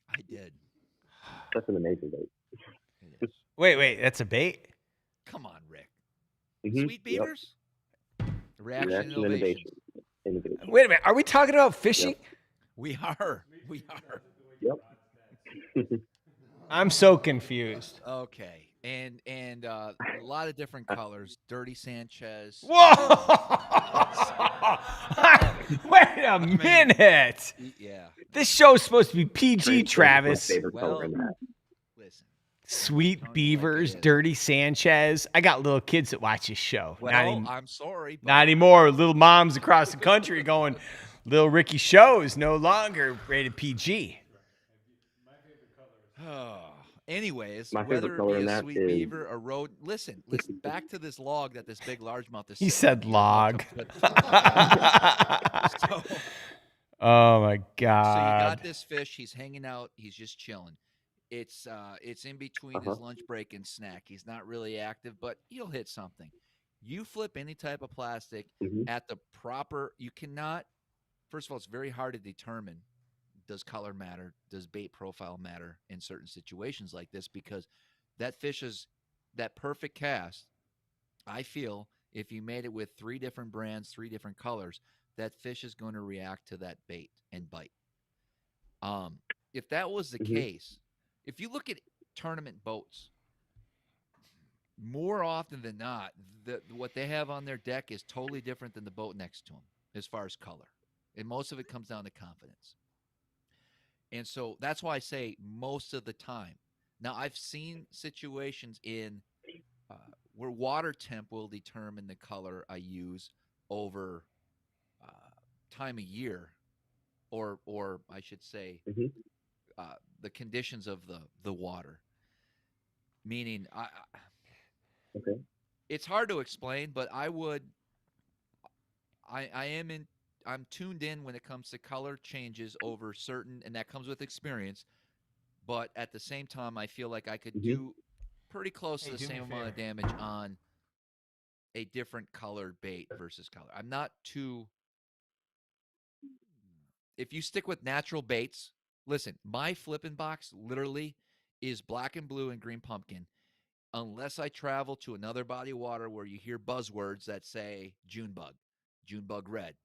S3: I did.
S13: That's an amazing bait.
S1: Wait, that's a bait?
S3: Come on, Rick. Sweet beavers? Reaction
S13: innovation.
S1: Wait a minute. Are we talking about fishing?
S3: We are.
S13: Yep.
S1: I'm so confused.
S3: Okay. And a lot of different colors. Dirty Sanchez.
S1: Whoa! Wait a minute.
S3: Yeah.
S1: This show's supposed to be PG, Travis.
S3: Listen.
S1: Sweet beavers, Dirty Sanchez. I got little kids that watch this show.
S3: Well, I'm sorry.
S1: Not anymore. Little moms across the country going, Little Ricky show is no longer rated PG.
S3: Anyways,
S13: my favorite
S3: whether
S13: color
S3: it
S13: in
S3: be a
S13: that
S3: sweet
S13: is...
S3: beaver or road, listen, back to this log that this big largemouth is.
S1: He said log. Oh my God.
S3: So you got this fish. He's hanging out. He's just chilling. It's in between his lunch break and snack. He's not really active, but he'll hit something. You flip any type of plastic at the proper. You cannot. First of all, it's very hard to determine. Does color matter? Does bait profile matter in certain situations like this? Because that fish is that perfect cast. I feel if you made it with 3 different brands, 3 different colors, that fish is going to react to that bait and bite. If that was the case, if you look at tournament boats, more often than not, what they have on their deck is totally different than the boat next to them as far as color. And most of it comes down to confidence. And so that's why I say most of the time. Now, I've seen situations in where water temp will determine the color I use over time of year, or I should say the conditions of the water. Meaning, it's hard to explain, but I'm tuned in when it comes to color changes over certain, and that comes with experience. But at the same time, I feel like I could do pretty close to the same amount of damage on a different colored bait versus color. I'm not too. If you stick with natural baits, listen, my flipping box literally is black and blue and green pumpkin. Unless I travel to another body of water where you hear buzzwords that say June bug red,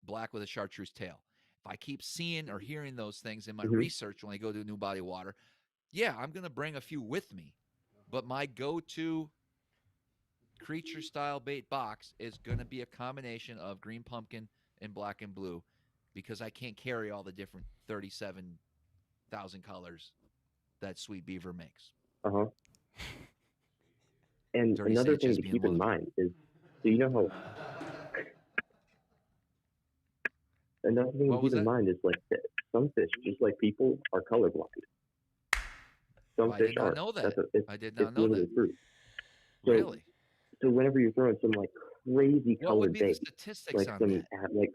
S3: black with a chartreuse tail. If I keep seeing or hearing those things in my research when I go to a new body of water, I'm going to bring a few with me. But my go-to creature style bait box is going to be a combination of green pumpkin and black and blue, because I can't carry all the different 37,000 colors that Sweet Beaver makes.
S13: And
S3: Dirty
S13: another
S3: Sanchez
S13: thing to
S3: being
S13: keep
S3: one
S13: in
S3: of them.
S13: mind is, so you know how. Another thing to keep in mind is like that some fish, just like people, are colorblind. Some
S3: I
S13: fish
S3: did not
S13: are.
S3: know that.
S13: It's,
S3: I did not
S13: it's
S3: know
S13: literally
S3: that.
S13: fruit. So,
S3: Really?
S13: So whenever you're throwing some like crazy
S3: What would
S13: colored
S3: be the
S13: bait,
S3: statistics
S13: like
S3: on
S13: some
S3: that?
S13: like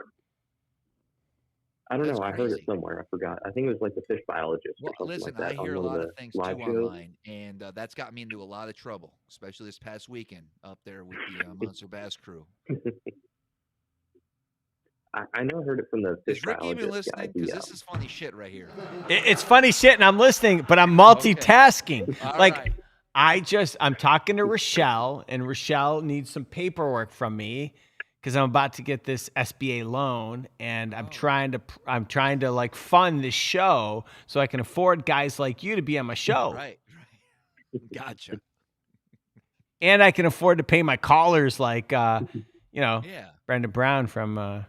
S13: I don't
S3: That's
S13: know, I heard it
S3: crazy.
S13: somewhere. I forgot. I think it was like the fish biologist or
S3: Well,
S13: something
S3: listen,
S13: like
S3: I
S13: that on
S3: hear a
S13: one of
S3: lot
S13: the
S3: of things
S13: live
S3: too
S13: shows.
S3: online, and that's got me into a lot of trouble, especially this past weekend up there with the MonsterBass crew.
S13: I know I heard it from the fish
S3: Is Rick even
S13: biologist guy.
S3: listening? Because this is funny shit right here.
S1: It's funny shit, and I'm listening, but I'm multitasking.
S3: All
S1: Like,
S3: right.
S1: I'm talking to Rochelle, and Rochelle needs some paperwork from me because I'm about to get this SBA loan, and I'm trying to like fund this show so I can afford guys like you to be on my show.
S3: Right. Gotcha.
S1: And I can afford to pay my callers like,
S3: Yeah.
S1: Brendan Brown from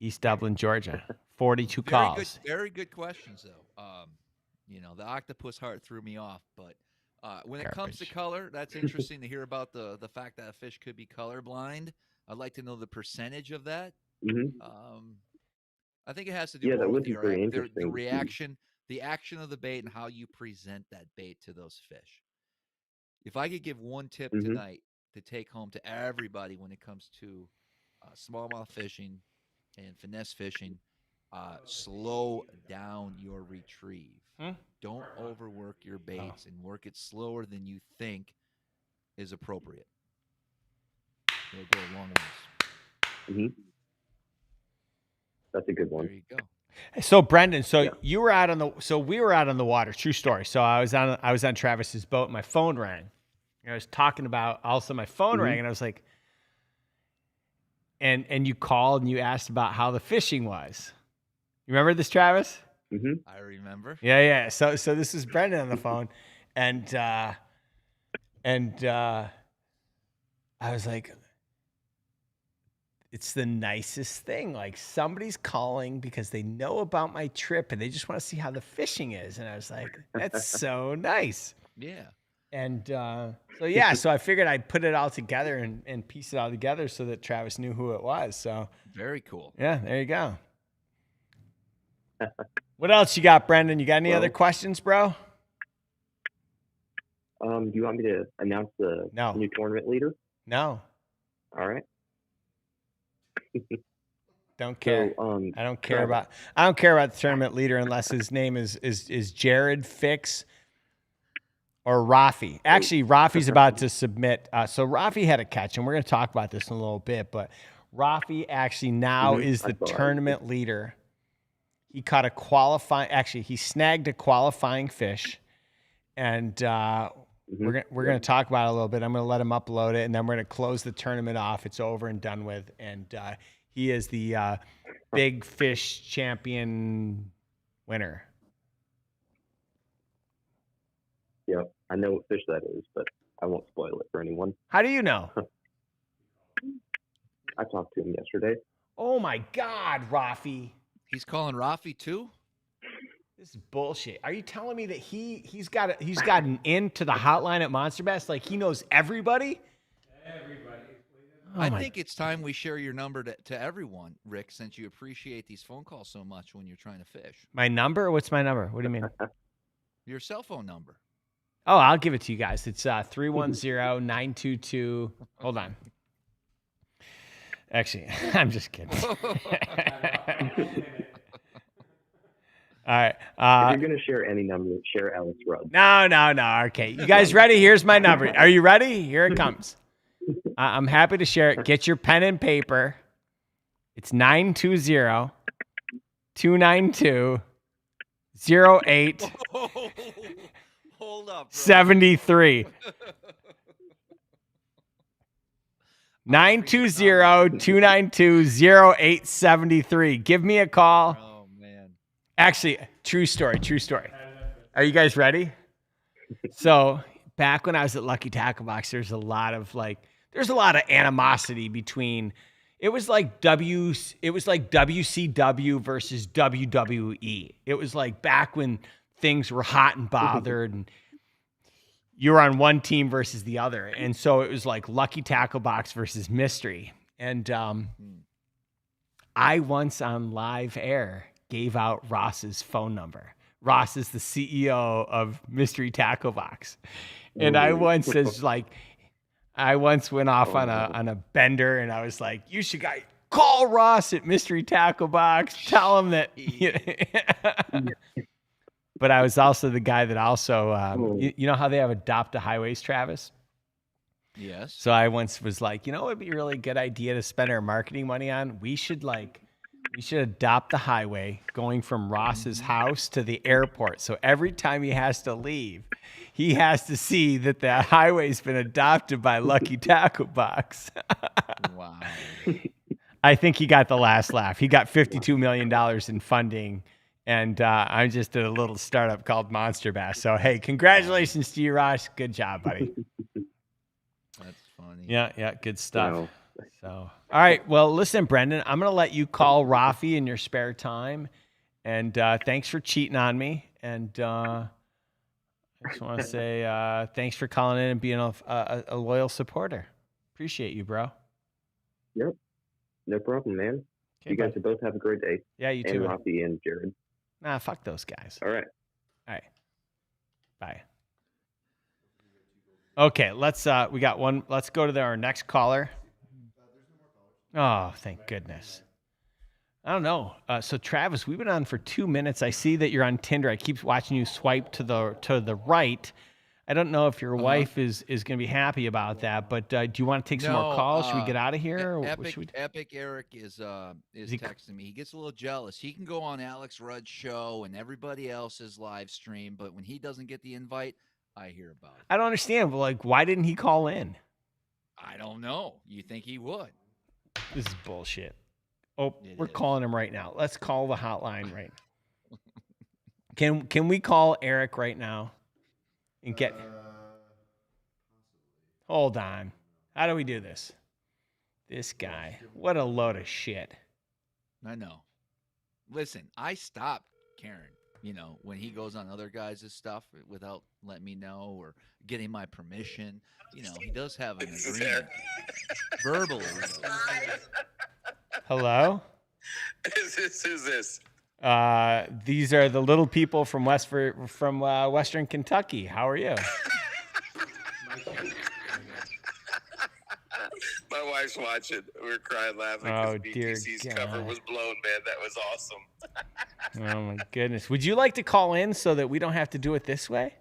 S1: East Dublin, Georgia. 42 calls.
S3: Very good questions, though. The octopus heart threw me off, but when it comes to color, that's interesting to hear about the fact that a fish could be colorblind. I'd like to know the percentage of that. I think it has to do more with the reaction, the action of the bait, and how you present that bait to those fish. If I could give one tip tonight to take home to everybody when it comes to smallmouth fishing and finesse fishing, slow down your retrieve. Don't overwork your baits and work it slower than you think is appropriate. It'll go a long ways.
S13: That's a good one.
S3: There you go.
S1: So Brendan, we were out on the water. True story. So I was on Travis's boat. My phone rang. I was talking about also my phone rang, and I was like, and you called and you asked about how the fishing was. You remember this, Travis?
S3: I remember.
S1: Yeah. So this is Brendan on the phone, and I was like, it's the nicest thing. Like, somebody's calling because they know about my trip and they just want to see how the fishing is. And I was like, that's so nice.
S3: Yeah.
S1: And so I figured I'd put it all together and piece it all together so that Travis knew who it was. So
S3: very cool.
S1: Yeah, there you go. What else you got, Brendan? You got any other questions, bro?
S13: Do you want me to announce the new tournament leader?
S1: No.
S13: All right.
S1: Don't care.
S13: So,
S1: I don't care about the tournament leader unless his name is Jared Fix or Rafi. Actually, Rafi's about to submit. So Rafi had a catch, and we're going to talk about this in a little bit. But Rafi actually now is the tournament leader. He caught he snagged a qualifying fish, and we're going to talk about it a little bit. I'm going to let him upload it, and then we're going to close the tournament off. It's over and done with, and he is the Big Fish Champion winner.
S13: Yeah, I know what fish that is, but I won't spoil it for anyone.
S1: How do you know?
S13: I talked to him yesterday.
S1: Oh my God, Rafi.
S3: He's calling Rafi too?
S1: This is bullshit. Are you telling me that he's got an in to the hotline at MonsterBass? Like, he knows everybody?
S3: I think it's time we share your number to everyone, Rick, since you appreciate these phone calls so much when you're trying to fish.
S1: My number? What's my number? What do you mean?
S3: Your cell phone number.
S1: Oh, I'll give it to you guys. It's 310-922. Hold on. Actually, I'm just kidding. All right.
S13: If you're going to share any number, share Alice Rudd.
S1: No. Okay. You guys ready? Here's my number. Are you ready? Here it comes. I'm happy to share it. Get your pen and paper. It's 920-292-08.
S3: Hold up, bro.
S1: 73. 920-292-0873. Give me a call.
S3: Oh, man.
S1: Actually, true story. Are you guys ready? So back when I was at Lucky Tackle Box, there's a lot of animosity between. It was like WCW versus WWE. It was like back when things were hot and bothered, and you were on one team versus the other. And so it was like Lucky Tackle Box versus Mystery. And I once on live air gave out Ross's phone number. Ross is the CEO of Mystery Tackle Box. And I once went off on a bender, and I was like, you should call Ross at Mystery Tackle Box, tell him that. But I was also the guy that also, you know how they have Adopt a Highways, Travis?
S3: Yes.
S1: So I once was like, you know, it'd be a really good idea to spend our marketing money on. We should adopt the highway going from Ross's house to the airport. So every time he has to leave, he has to see that the highway's been adopted by Lucky Tackle Box.
S3: Wow.
S1: I think he got the last laugh. He got $52 million in funding. And I just did a little startup called MonsterBass. So, hey, congratulations to you, Ross. Good job, buddy.
S3: That's funny.
S1: Yeah, good stuff. So, all right. Well, listen, Brendan, I'm going to let you call Rafi in your spare time. And thanks for cheating on me. And I just want to say thanks for calling in and being a loyal supporter. Appreciate you, bro.
S13: Yep. No problem, man.
S1: Okay,
S13: you guys both have a great day.
S1: Yeah, you
S13: and
S1: too.
S13: Rafi and Jared.
S1: Nah, fuck those guys.
S13: All right.
S1: Bye. Okay, let's we got one. Let's go to our next caller. Oh, thank goodness. I don't know. So Travis, we've been on for 2 minutes. I see that you're on Tinder. I keep watching you swipe to the right. I don't know if your wife is going to be happy about that, but do you want to take some more calls? Should we get out of here? Or
S3: Epic Eric is texting me. He gets a little jealous. He can go on Alex Rudd's show and everybody else's live stream, but when he doesn't get the invite, I hear about it.
S1: I don't understand. Like, why didn't he call in?
S3: I don't know. You think he would?
S1: This is bullshit. Oh, we're calling him right now. Let's call the hotline right now. Can we call Eric right now? And get. Hold on. How do we do this? This guy. What a load of shit.
S3: I know. Listen, I stopped Karen, when he goes on other guys' stuff without letting me know or getting my permission. He does have an agreement. Verbally.
S1: Hello?
S14: Who's this?
S1: These are the little people from Western Kentucky. How are you?
S14: My wife's watching. We're crying laughing because BTC's cover was blown, man. That was awesome.
S1: Oh my goodness. Would you like to call in so that we don't have to do it this way?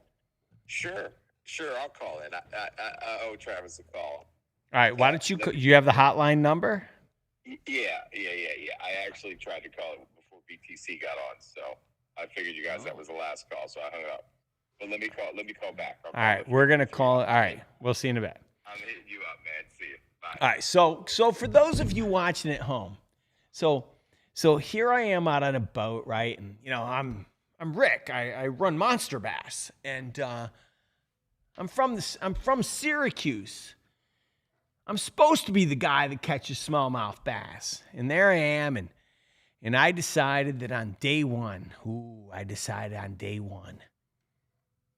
S14: Sure. I'll call in. I owe Travis a call.
S1: All right. Why don't you? You have the hotline number?
S14: Yeah. I actually tried to call it before BTC got on, so I figured you guys that was the last call, so I hung up. But let me call back.
S1: All right, we're gonna call it. All right, we'll see you in a bit.
S14: I'm hitting you up, man. See you. Bye.
S1: All right, so for those of you watching at home, so here I am out on a boat, right? And I'm Rick. I run MonsterBass, and I'm from Syracuse. I'm supposed to be the guy that catches smallmouth bass, and there I am, and I decided that on day one.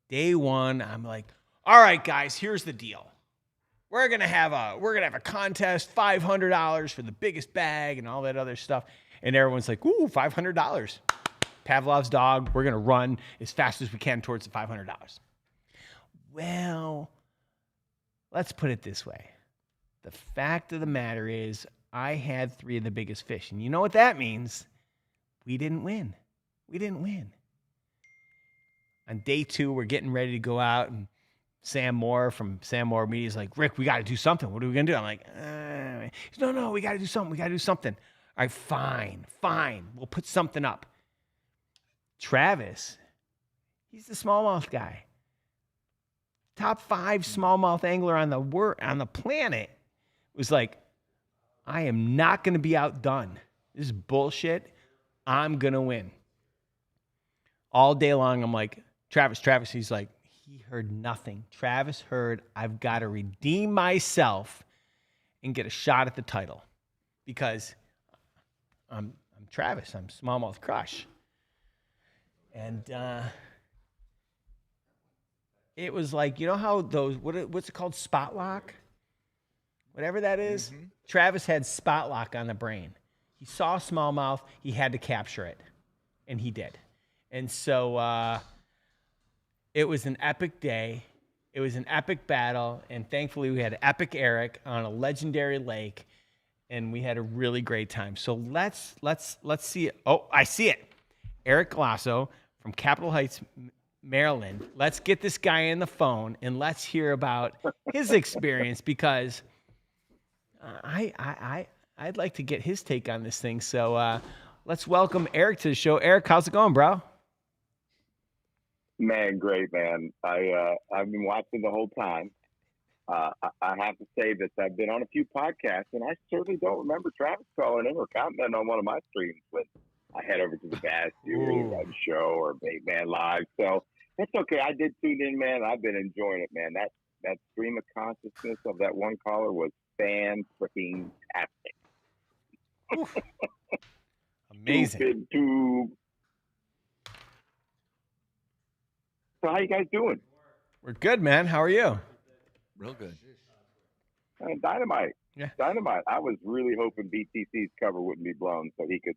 S1: Day one, I'm like, all right, guys, here's the deal. We're gonna have a contest, $500 for the biggest bag and all that other stuff. And everyone's like, ooh, $500. Pavlov's dog. We're gonna run as fast as we can towards the $500. Well, let's put it this way. The fact of the matter is, I had 3 of the biggest fish. And you know what that means? We didn't win. On day 2, we're getting ready to go out, and Sam Moore from Sam Moore Media is like, Rick, we got to do something. What are we going to do? I'm like, no, we got to do something. All right, fine. We'll put something up. Travis, he's the smallmouth guy. Top 5 smallmouth angler on the planet. Was like, I am not going to be outdone. This is bullshit. I'm going to win. All day long, I'm like, Travis. He's like, he heard nothing. Travis heard, I've got to redeem myself and get a shot at the title. Because I'm Travis. I'm SmallmouthCrush. And it was like, you know how those, what's it called? Spot lock? Whatever that is. Mm-hmm. Travis had spot lock on the brain. He saw smallmouth. He had to capture it. And he did. And so it was an epic day. It was an epic battle. And thankfully, we had Epic Eric on a legendary lake. And we had a really great time. So let's see it. Oh, I see it. Eric Glasso from Capitol Heights, Maryland. Let's get this guy on the phone and let's hear about his experience, because I'd like to get his take on this thing. So let's welcome Eric to the show. Eric, how's it going, bro?
S15: Man, great, man. I've been watching the whole time. I have to say that I've been on a few podcasts, and I certainly don't remember Travis calling in or commenting on one of my streams when I head over to the Bass Series show or Bait Man Live. So that's okay. I did tune in, man. I've been enjoying it, man. That stream of consciousness of that one caller was fan-freaking-tastic.
S1: Amazing.
S15: Stupid tube. So how you guys doing?
S1: We're good, man. How are you?
S3: Real good.
S15: Dynamite.
S1: Yeah.
S15: Dynamite. I was really hoping BTC's cover wouldn't be blown so he could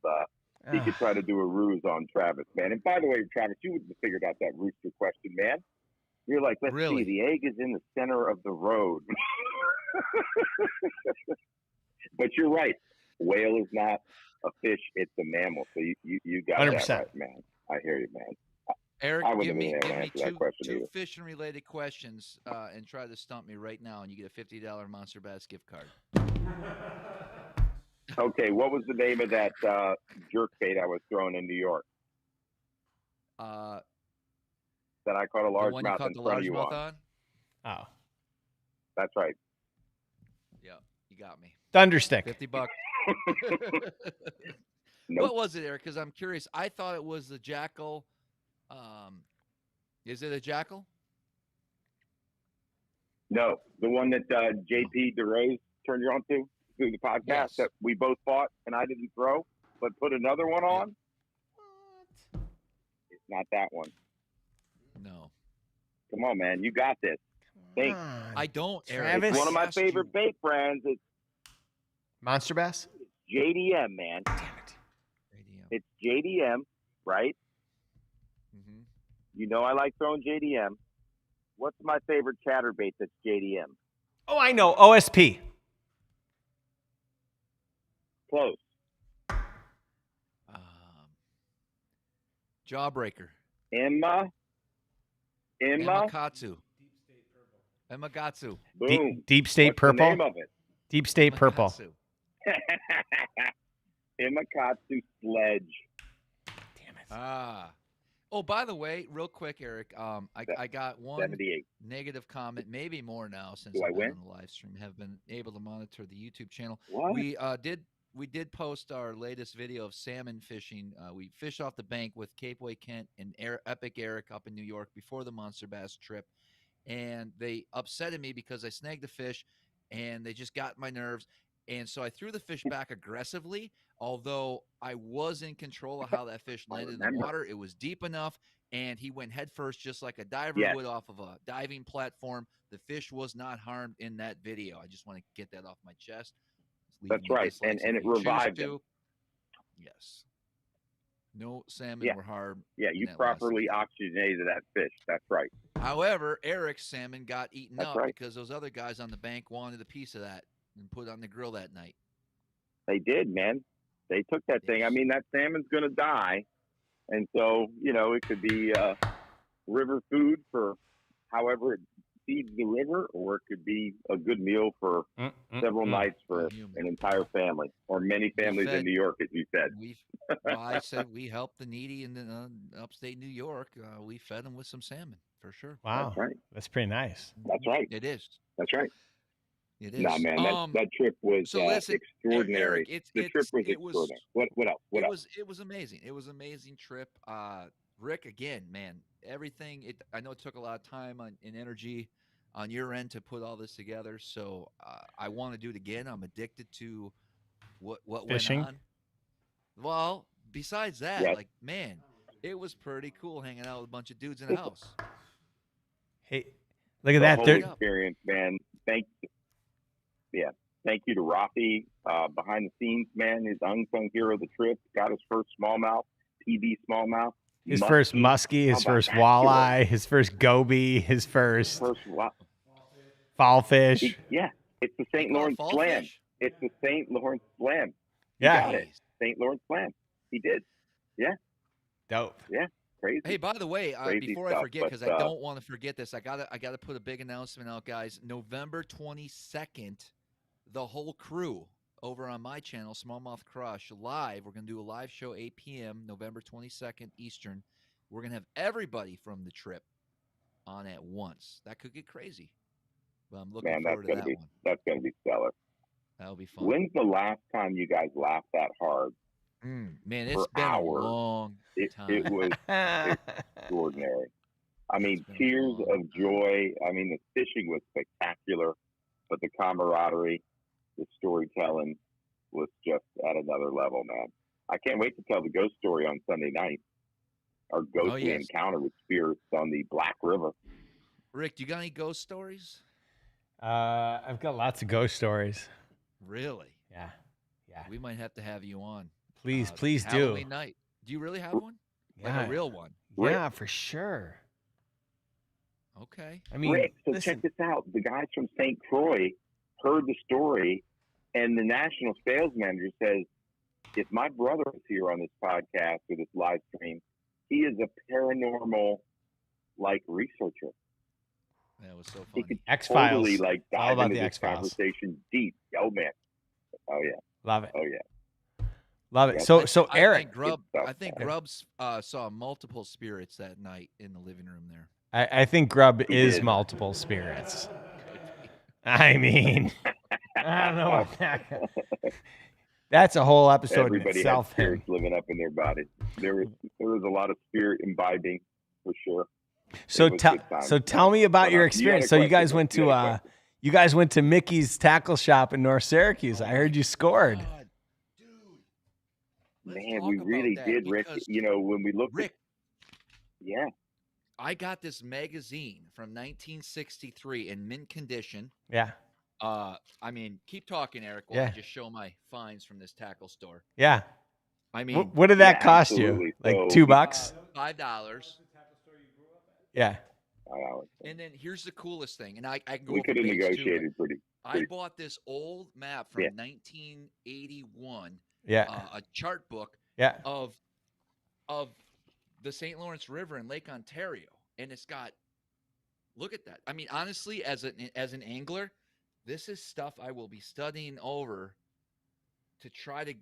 S15: try to do a ruse on Travis, man. And by the way, Travis, you would have figured out that rooster question, man. You're like, let's see, the egg is in the center of the road. But you're right. Whale is not a fish, it's a mammal. So you got
S1: 100%.
S15: that right, man. I hear you, man.
S3: Eric, give me two
S15: two
S3: fishing-related questions and try to stump me right now, and you get a $50 MonsterBass gift card.
S15: Okay, what was the name of that jerk bait I was throwing in New York?
S3: That
S15: I caught a largemouth in front of you
S3: on?
S1: Oh.
S15: That's right.
S3: Yeah, you got me.
S1: Thunderstick.
S3: $50.
S15: Nope.
S3: What was it, Eric? Because I'm curious. I thought it was the jackal. Is it a jackal?
S15: No, the one that JP DeRose turned you on to through the podcast that we both fought and I didn't throw, but put another one on. What? It's not that one.
S3: No.
S15: Come on, man, you got this. Think.
S3: I don't, Eric.
S1: Travis?
S15: It's one of my favorite bait brands. It's
S1: MonsterBass?
S15: JDM, man.
S1: Damn it.
S15: It's JDM, right?
S3: Mm-hmm.
S15: You know I like throwing JDM. What's my favorite chatterbait that's JDM?
S1: Oh, I know. OSP.
S15: Close.
S3: Jawbreaker.
S15: Emma
S3: Katsu. Emagatsu.
S15: Boom.
S1: Deep State
S15: What's
S1: Purple.
S15: the name of it?
S1: Deep State Purple.
S15: Imakatsu Sledge.
S1: Damn it.
S3: Oh, by the way, real quick, Eric, I got one
S15: 78.
S3: negative comment, maybe more now since
S15: Do I
S3: I've been
S15: win?
S3: on the live stream, have been able to monitor the YouTube channel.
S15: What?
S3: We did post our latest video of salmon fishing. We fished off the bank with Cape Way Kent and Epic Eric up in New York before the MonsterBass trip. And they upsetted me because I snagged the fish and they just got my nerves. And so I threw the fish back aggressively, although I was in control of how that fish landed in the water. It was deep enough, and he went headfirst just like a diver would off of a diving platform. The fish was not harmed in that video. I just want to get that off my chest.
S15: That's right, and it revived him.
S3: Yes. No salmon were harmed.
S15: Yeah, you properly oxygenated that fish. That's right.
S3: However, Eric's salmon got eaten up
S15: right.
S3: because those other guys on the bank wanted a piece of that and put it on the grill that night.
S15: They did, man. They took that thing. I mean, that salmon's going to die. And so, it could be river food for however it feeds the river, or it could be a good meal for several nights for an entire family or many families in New York, as you said.
S3: I said we helped the needy in upstate New York. We fed them with some salmon, for sure.
S1: Wow.
S15: That's right.
S1: That's pretty nice.
S15: That's right.
S3: It is.
S15: That's right.
S3: It is.
S15: No, man, that trip was extraordinary.
S3: Eric,
S15: the trip was extraordinary. What else? What else?
S3: It was amazing. It was an amazing trip. Rick, again, man, everything. I know it took a lot of time and energy on your end to put all this together. So I want to do it again. I'm addicted to what
S1: fishing.
S3: went on. Well, besides that, man, it was pretty cool hanging out with a bunch of dudes in a house.
S1: Hey, look at
S15: the
S1: that.
S15: Whole experience, man. Thank you to Rafi behind the scenes, man. His unsung hero of the trip. Got his first smallmouth, PB smallmouth.
S1: His first muskie, his first walleye, his first goby, his first fall fish.
S15: Yeah, it's the St. Lawrence Slam. It's the St. Lawrence Slam. You
S1: Yeah.
S15: got it. St. Lawrence Slam. He did. Yeah.
S1: Dope.
S15: Yeah. Crazy.
S3: Hey, by the way,
S15: Crazy
S3: before
S15: stuff,
S3: I forget,
S15: but,
S3: because I don't want to forget this, I gotta put a big announcement out, guys. November 22nd, the whole crew over on my channel, Smallmouth Crush, live. We're gonna do a live show 8 p.m. November 22nd Eastern. We're gonna have everybody from the trip on at once. That could get crazy, but I'm looking forward to that one.
S15: That's gonna be stellar.
S3: That'll be fun.
S15: When's the last time you guys laughed that hard?
S3: Man, it's been a long time.
S15: It was extraordinary. I mean, tears of joy. I mean, the fishing was spectacular, but the camaraderie, the storytelling was just at another level, man. I can't wait to tell the ghost story on Sunday night. Our ghostly encounter with spirits on the Black River.
S3: Rick, you got any ghost stories?
S1: I've got lots of ghost stories.
S3: Really?
S1: Yeah.
S3: We might have to have you on.
S1: Please do.
S3: Halloween night. Do you really have one?
S1: Yeah.
S3: Like a real one?
S1: Yeah, for sure.
S3: Okay.
S1: I mean,
S15: Rick, so check this out. The guys from St. Croix heard the story, and the national sales manager says, if my brother is here on this podcast or this live stream, he is a paranormal researcher.
S3: That was so funny.
S15: He could
S1: X-Files.
S15: totally
S1: All
S15: dive
S1: about
S15: into
S1: the
S15: this
S1: X-Files.
S15: conversation deep. Oh man. Oh yeah.
S1: Love it.
S15: Oh yeah.
S1: Love it.
S15: Yeah,
S1: So Eric,
S3: I think Grubbs saw multiple spirits that night in the living room there.
S1: I think Grubb is multiple spirits. I mean, I don't know what that. That's a whole episode
S15: Everybody
S1: in itself.
S15: had spirits living up in their bodies. There was a lot of spirit imbibing for sure.
S1: So tell me about your experience. So you guys went to Mickey's Tackle Shop in North Syracuse. I heard you scored.
S15: Man, we really did, Rick. You know, when we looked
S3: Rick,
S15: yeah.
S3: I got this magazine from 1963 in mint condition.
S1: Yeah.
S3: I mean, keep talking, Eric, while I
S1: Yeah.
S3: just show my finds from this tackle store.
S1: Yeah.
S3: I mean,
S1: what did that cost you? Like $2?
S3: $5.
S1: Yeah.
S3: And then here's the coolest thing, and I can go.
S15: We
S3: over
S15: could have
S3: page 2,
S15: negotiated
S3: but
S15: pretty.
S3: I bought this old map from
S15: Yeah.
S3: 1981.
S1: Yeah.
S3: A chart book.
S1: Yeah.
S3: Of the St. Lawrence River in Lake Ontario, and it's got. Look at that. I mean, honestly, as an angler, this is stuff I will be studying over to try to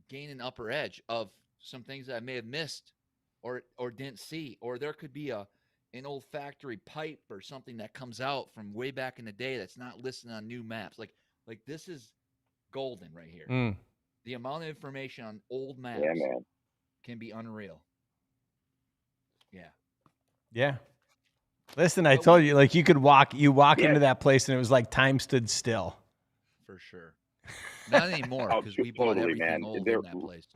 S3: gain an upper edge of some things that I may have missed or didn't see, or there could be an old factory pipe or something that comes out from way back in the day that's not listed on new maps. Like this is golden right here. The amount of information on old maps can be unreal. Yeah.
S1: Yeah. Listen, I told you, like you walk into that place and it was like time stood still.
S3: For sure. Not anymore, because we bought everything old in that place.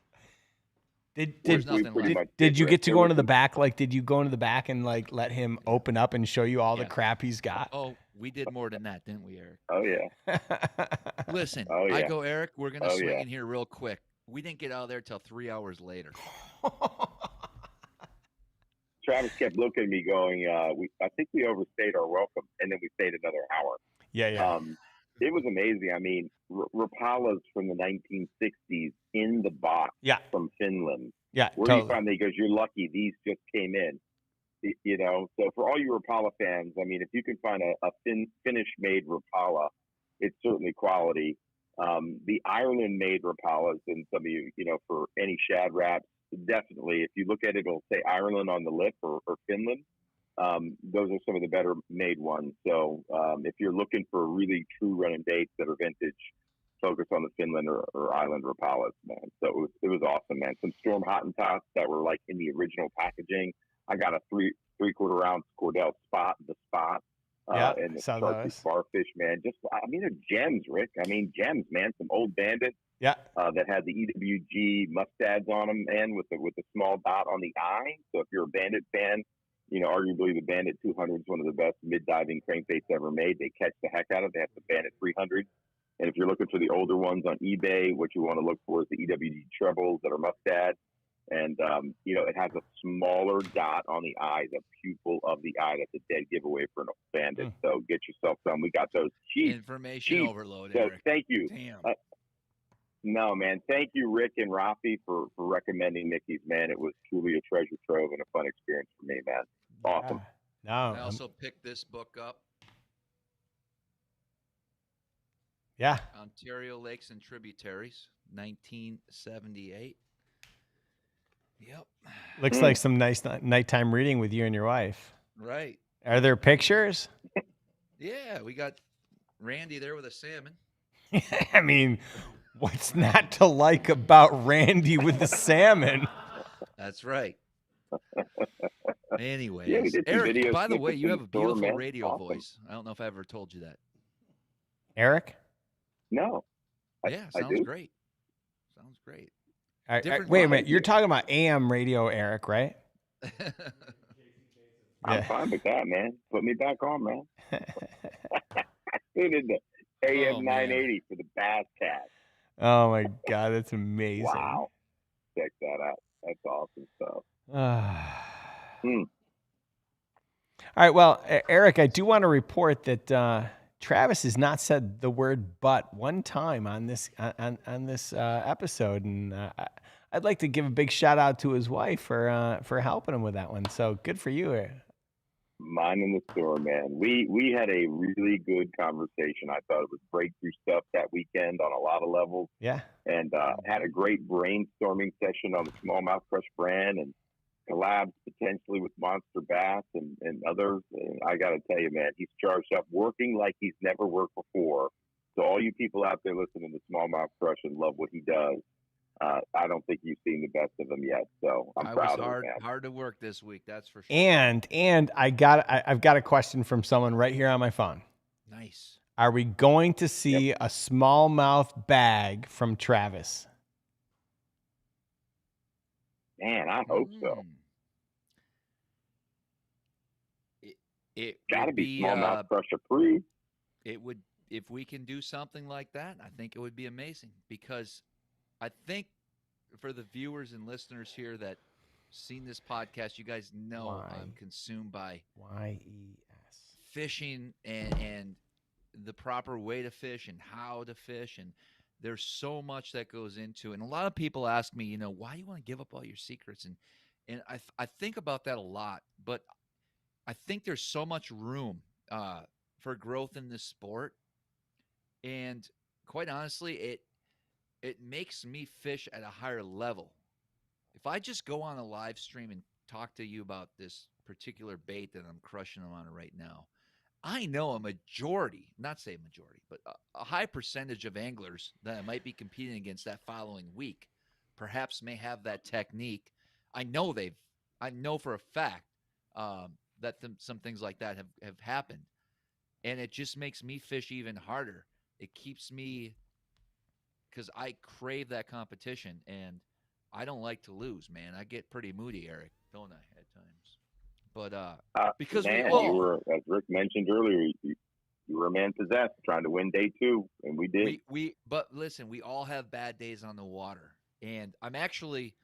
S1: Did you get to go into the back? Like, did you go into the back and like let him open up and show you all the crap he's got?
S3: Oh, we did more than that, didn't we, Eric?
S15: Oh yeah.
S3: Listen,
S15: Oh, yeah.
S3: I go, Eric, we're gonna swing
S15: yeah.
S3: in here real quick. We didn't get out of there till 3 hours later.
S15: Travis kept looking at me going, I think we overstayed our welcome, and then we stayed another hour.
S1: Yeah.
S15: It was amazing. I mean, Rapalas from the 1960s in the box from Finland.
S1: Yeah,
S15: Where do you find that? He goes, you're lucky. These just came in. You know, so for all you Rapala fans, I mean, if you can find a Finnish-made Rapala, it's certainly quality. The Ireland-made Rapalas, and some of you, you know, for any shad wraps, definitely. If you look at it, it'll say Ireland on the lip or Finland. Those are some of the better made ones. So if you're looking for really true running baits that are vintage, focus on the Finland or Island Rapalas, man. So it was awesome, man. Some Storm Hottentots that were like in the original packaging. I got a 3/4 ounce Cordell Spot, and the Sharky Starfish, man. Just, I mean, they're gems, Rick. I mean, gems, man. Some old Bandits.
S1: Yeah.
S15: That had the EWG mustads on them, man, with the small dot on the eye. So if you're a Bandit fan, you know, arguably the Bandit 200 is one of the best mid-diving crankbaits ever made. They catch the heck out of it. They have the Bandit 300. And if you're looking for the older ones on eBay, what you want to look for is the EWG trebles that are mustad. And, it has a smaller dot on the eye, the pupil of the eye. That's a dead giveaway for an bandit. So get yourself some. We got those cheap.
S3: Information overload,
S15: So
S3: Eric.
S15: thank you.
S3: Damn.
S15: No, man. Thank you, Rick and Rafi, for recommending Nikki's, man. It was truly a treasure trove and a fun experience for me, man. Awesome.
S1: No.
S3: I also picked this book up.
S1: Yeah.
S3: Ontario Lakes and Tributaries, 1978. Yep.
S1: Looks like some nice nighttime reading with you and your wife.
S3: Right.
S1: Are there pictures?
S3: Yeah, we got Randy there with a salmon.
S1: I mean, what's not to like about Randy with the salmon?
S3: That's right. Anyways,
S15: Yeah, we did some
S3: Eric,
S15: video
S3: by the way,
S15: snippets
S3: you
S15: in
S3: have
S15: the
S3: a
S15: store,
S3: beautiful
S15: man.
S3: radio
S15: Awesome.
S3: voice. I don't know if I ever told you that.
S1: Eric?
S15: No.
S3: Yeah, sounds
S15: do.
S3: great. Sounds great.
S1: Wait a minute. You're talking about AM radio, Eric, right?
S15: I'm fine with that, man. Put me back on, man. Tune in to AM 980 for the Bass Cat.
S1: Oh my God, that's amazing.
S15: Wow. Check that out. That's awesome stuff.
S1: All right. Well, Eric, I do want to report that Travis has not said the word "but" one time on this episode, and I'd like to give a big shout out to his wife for helping him with that one. So good for you.
S15: Mine in the store, man. We had a really good conversation. I thought it was breakthrough stuff that weekend on a lot of levels.
S1: Yeah.
S15: And had a great brainstorming session on the Smallmouth Crush brand and collabs potentially with MonsterBass and others. And I got to tell you, man, he's charged up, working like he's never worked before. So all you people out there listening to Smallmouth Crush and love what he does, I don't think you've seen the best of him yet. So I'm proud of him, man.
S3: Hard to work this week, that's for sure.
S1: And I've got a question from someone right here on my phone.
S3: Nice.
S1: Are we going to see a smallmouth bag from Travis?
S15: Man, I hope so.
S3: It
S15: got to
S3: would
S15: be Smallmouth Crush approved.
S3: It would, if we can do something like that, I think it would be amazing, because I think for the viewers and listeners here that seen this podcast, you guys know I'm consumed by fishing and the proper way to fish and how to fish, and there's so much that goes into it. And a lot of people ask me, why do you want to give up all your secrets? And I think about that a lot, but I think there's so much room for growth in this sport, and quite honestly, it makes me fish at a higher level. If I just go on a live stream and talk to you about this particular bait that I'm crushing on right now, I know a majority, not say majority, but a high percentage of anglers that I might be competing against that following week perhaps may have that technique. I know for a fact that some things like that have happened, and it just makes me fish even harder. It keeps me, because I crave that competition, and I don't like to lose, man. I get pretty moody, Eric, don't I, at times? But because
S15: man, you were, as Rick mentioned earlier, you were a man possessed trying to win day 2, and we did.
S3: But listen, we all have bad days on the water, and I'm actually,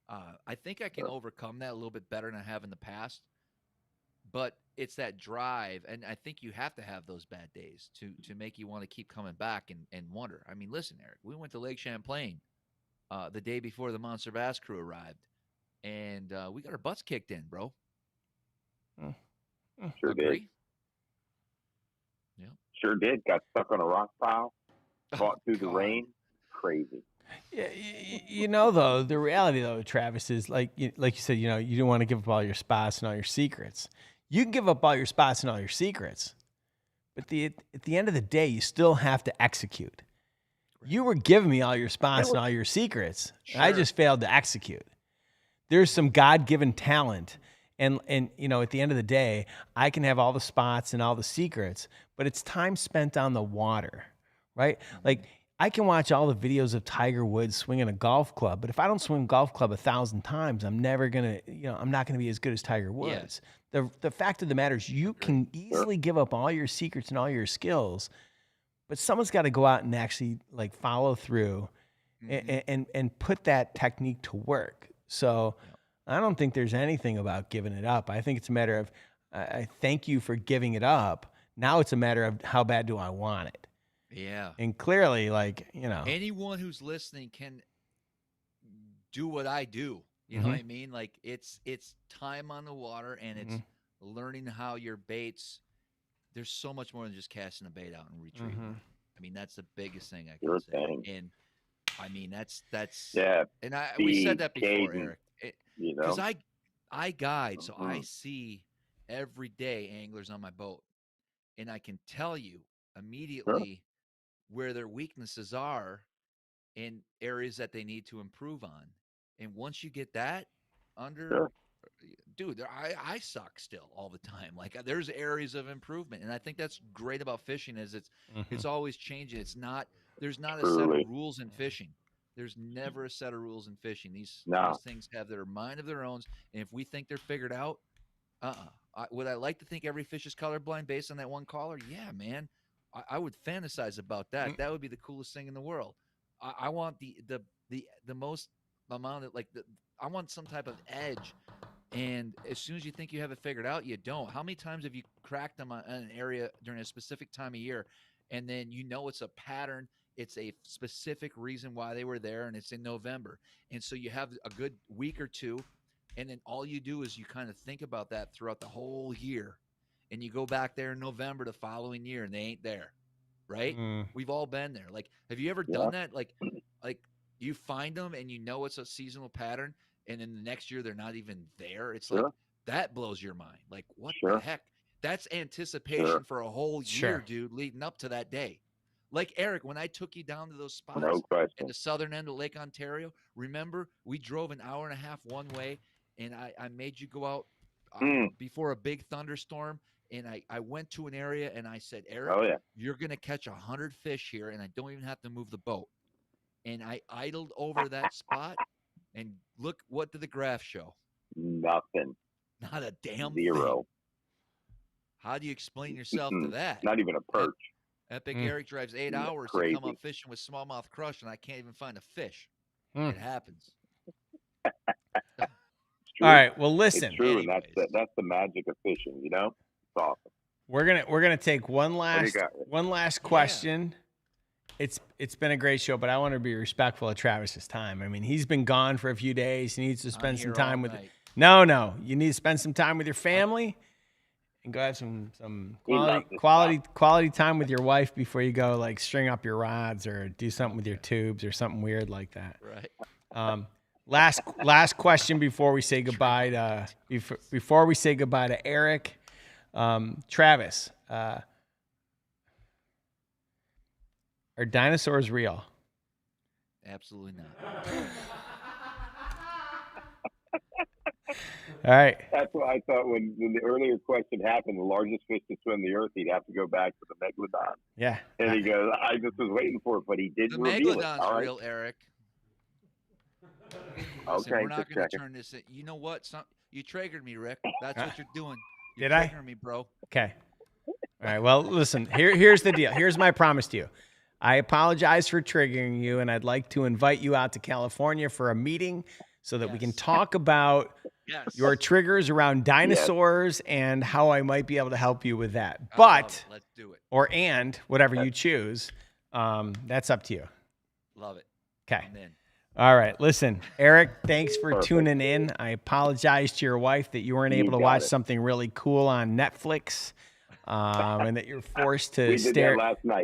S3: I think I can overcome that a little bit better than I have in the past. But it's that drive, and I think you have to have those bad days to make you want to keep coming back and wonder. I mean, listen, Eric, we went to Lake Champlain the day before the MonsterBass crew arrived, and we got our butts kicked in, bro.
S15: Sure
S3: Agree?
S15: did. Yeah. Sure did. Got stuck on a rock pile, fought through the rain. Crazy.
S1: Yeah, though, the reality, though, Travis, is like you said, you don't want to give up all your spots and all your secrets. You can give up all your spots and all your secrets, but at the end of the day, you still have to execute. You were giving me all your spots and all your secrets. Sure. I just failed to execute. There's some God-given talent. And at the end of the day, I can have all the spots and all the secrets, but it's time spent on the water, right? Like, I can watch all the videos of Tiger Woods swinging a golf club, but if I don't swing a golf club 1,000 times, I'm never going to, I'm not going to be as good as Tiger Woods. Yeah. The fact of the matter is you can easily give up all your secrets and all your skills, but someone's got to go out and actually follow through and put that technique to work. So I don't think there's anything about giving it up. I think it's a matter of, I thank you for giving it up. Now it's a matter of how bad do I want it?
S3: Yeah.
S1: And clearly, like, you know,
S3: anyone who's listening can do what I do. You know what I mean? Like it's time on the water, and it's learning how your baits. There's so much more than just casting a bait out and retrieving. I mean, that's the biggest thing I can say. And I mean, that's And we said that before, Eric. Because I guide, so I see every day anglers on my boat, and I can tell you immediately where their weaknesses are and areas that they need to improve on. And once you get that under, dude, I suck still all the time. Like there's areas of improvement, and I think that's great about fishing is it's always changing. There's not a set of rules in fishing. There's never a set of rules in fishing. These things have their mind of their own, and if we think they're figured out, would I like to think every fish is colorblind based on that one collar? Yeah, man. I would fantasize about that. That would be the coolest thing in the world. I want the most amount of I want some type of edge. And as soon as you think you have it figured out, you don't. How many times have you cracked them on an area during a specific time of year, and then you know it's a pattern, it's a specific reason why they were there, and it's in November. And so you have a good week or two, and then all you do is you kind of think about that throughout the whole year. And you go back there in November the following year, and they ain't there, right? We've all been there. Like, have you ever done that? Like you find them, and you know it's a seasonal pattern, and then the next year they're not even there. It's like that blows your mind. Like, what the heck? That's anticipation for a whole year, dude, leading up to that day. Like, Eric, when I took you down to those spots at the southern end of Lake Ontario, remember we drove an hour and a half one way, and I made you go out before a big thunderstorm. And I went to an area and I said, Eric, you're going to catch 100 fish here, and I don't even have to move the boat. And I idled over that spot, and look, what did the graph show?
S15: Nothing.
S3: Not a damn
S15: Zero.
S3: thing. How do you explain yourself to that?
S15: Not even a perch.
S3: Epic Eric drives 8 hours to come up fishing with Smallmouth Crush, and I can't even find a fish. It happens.
S1: All right. Well, listen.
S15: It's true, and that's the magic of fishing. You know, it's awesome.
S1: We're gonna take one last question. It's been a great show, but I want to be respectful of Travis's time. I mean, he's been gone for a few days. He needs to spend some time with. No, you need to spend some time with your family, and go have some quality time with your wife before you go like string up your rods or do something with your tubes or something weird like that.
S3: Right.
S1: Last question before we say goodbye to Eric. Travis, are dinosaurs real?
S3: Absolutely not.
S1: All right.
S15: That's what I thought when the earlier question happened. The largest fish to swim the earth, he'd have to go back to the megalodon.
S1: Yeah.
S15: And he goes, I just was waiting for it, but he did
S3: the
S15: reveal it.
S3: Megalodon's real, Eric.
S15: Okay,
S3: we're not going to turn this in. You know what? You triggered me, Rick. That's what you're doing. You're
S1: Did I?
S3: triggering me, bro.
S1: Okay. All right. Well, listen, here's the deal. Here's my promise to you. I apologize for triggering you, and I'd like to invite you out to California for a meeting so that we can talk about your triggers around dinosaurs and how I might be able to help you with that. But,
S3: let's do it.
S1: And whatever you choose, that's up to you.
S3: Love it.
S1: Okay.
S3: I'm in.
S1: All right. Listen, Eric, thanks for tuning in. I apologize to your wife that you weren't able to watch something really cool on Netflix, and that you're forced to stare.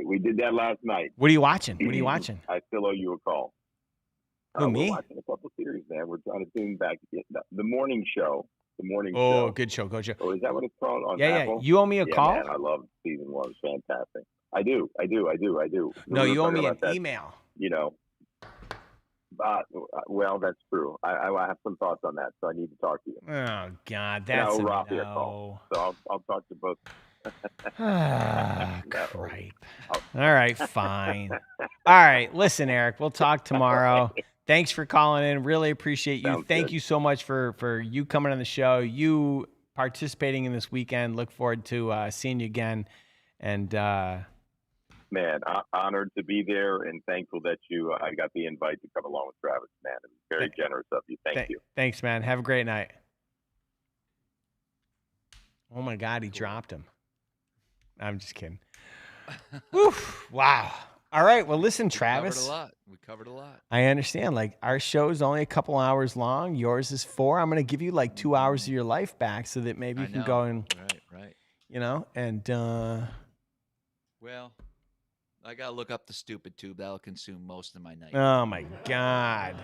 S15: We did that last night.
S1: What are you watching?
S15: I still owe you a call.
S1: Who, me?
S15: We're watching a couple series, man. We're trying to tune back to the morning show. The morning show.
S1: Oh, good show.
S15: Oh, is that what it's called on
S1: Yeah.
S15: Apple?
S1: You owe me a call?
S15: Man, I love season 1. It's fantastic. I do.
S1: No, you owe me an email.
S15: You know. Well, that's true. I have some thoughts on that, so I need to talk to you.
S1: Oh God, that's
S15: a call. So I'll talk to both.
S1: Cripe. All right, fine. All right, listen, Eric, we'll talk tomorrow. Thanks for calling in. Really appreciate you. Thank you so much for you coming on the show, you participating in this weekend. Look forward to seeing you again. And
S15: Man, honored to be there and thankful that I got the invite to come along with Travis, man. It was very generous of you. Thank you.
S1: Thanks, man. Have a great night. Oh, my God, he dropped him. I'm just kidding. Woof, wow. All right. Well, listen, Travis.
S3: We covered a lot.
S1: I understand. Like, our show's only a couple hours long. Yours is 4. I'm going to give you like 2 hours of your life back so that maybe you can go and,
S3: right.
S1: And,
S3: well, I got to look up the stupid tube. That'll consume most of my night.
S1: Oh, my God.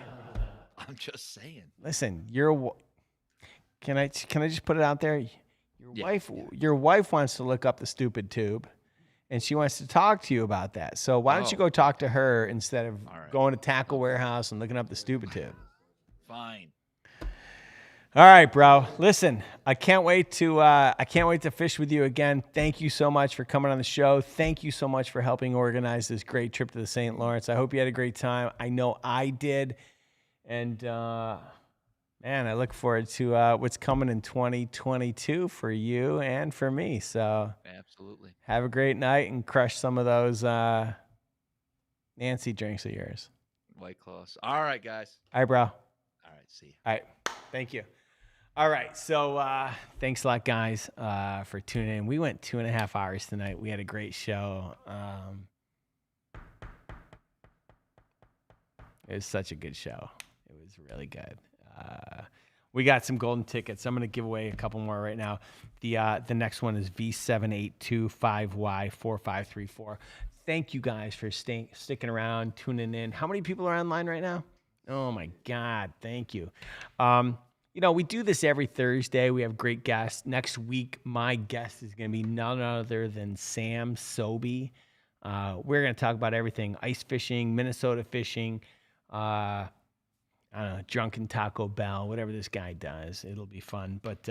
S3: I'm just saying.
S1: Listen, can I just put it out there? Your wife wants to look up the stupid tube, and she wants to talk to you about that. So why don't you go talk to her instead of going to Tackle Warehouse and looking up the stupid tube?
S3: Fine.
S1: All right, bro. Listen, I can't wait to fish with you again. Thank you so much for coming on the show. Thank you so much for helping organize this great trip to the St. Lawrence. I hope you had a great time. I know I did. And man, I look forward to what's coming in 2022 for you and for me. So
S3: absolutely.
S1: Have a great night and crush some of those Nancy drinks of yours.
S3: White Claws. All right, guys.
S1: All right, bro.
S3: All right, see you.
S1: All right. Thank you. All right. So thanks a lot, guys, for tuning in. We went 2.5 hours tonight. We had a great show. It was such a good show. It was really good. We got some golden tickets. I'm going to give away a couple more right now. The next one is V7825Y4534. Thank you guys for sticking around, tuning in. How many people are online right now? Oh, my God. Thank you. We do this every Thursday. We have great guests. Next week, my guest is going to be none other than Sam Sobey. We're going to talk about everything, ice fishing, Minnesota fishing, I don't know, drunken Taco Bell, whatever this guy does. It'll be fun. But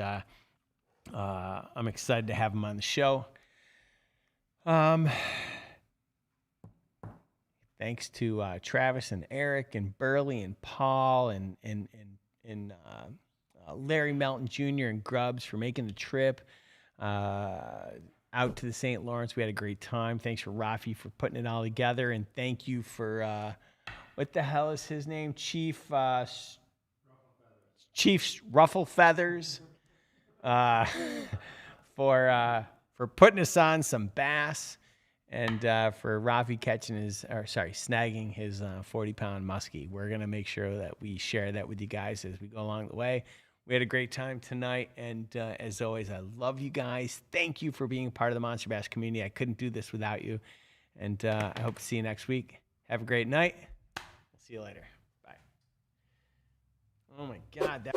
S1: I'm excited to have him on the show. Thanks to Travis and Eric and Burley and Paul and Larry Melton Jr. and Grubbs for making the trip out to the St. Lawrence. We had a great time. Thanks for Rafi for putting it all together. And thank you for, what the hell is his name? Chief Ruffle Feathers for putting us on some bass. And for Rafi snagging his 40-pound muskie. We're going to make sure that we share that with you guys as we go along the way. We had a great time tonight. And as always, I love you guys. Thank you for being a part of the Monster Bass community. I couldn't do this without you. And I hope to see you next week. Have a great night. We'll see you later. Bye. Oh, my God.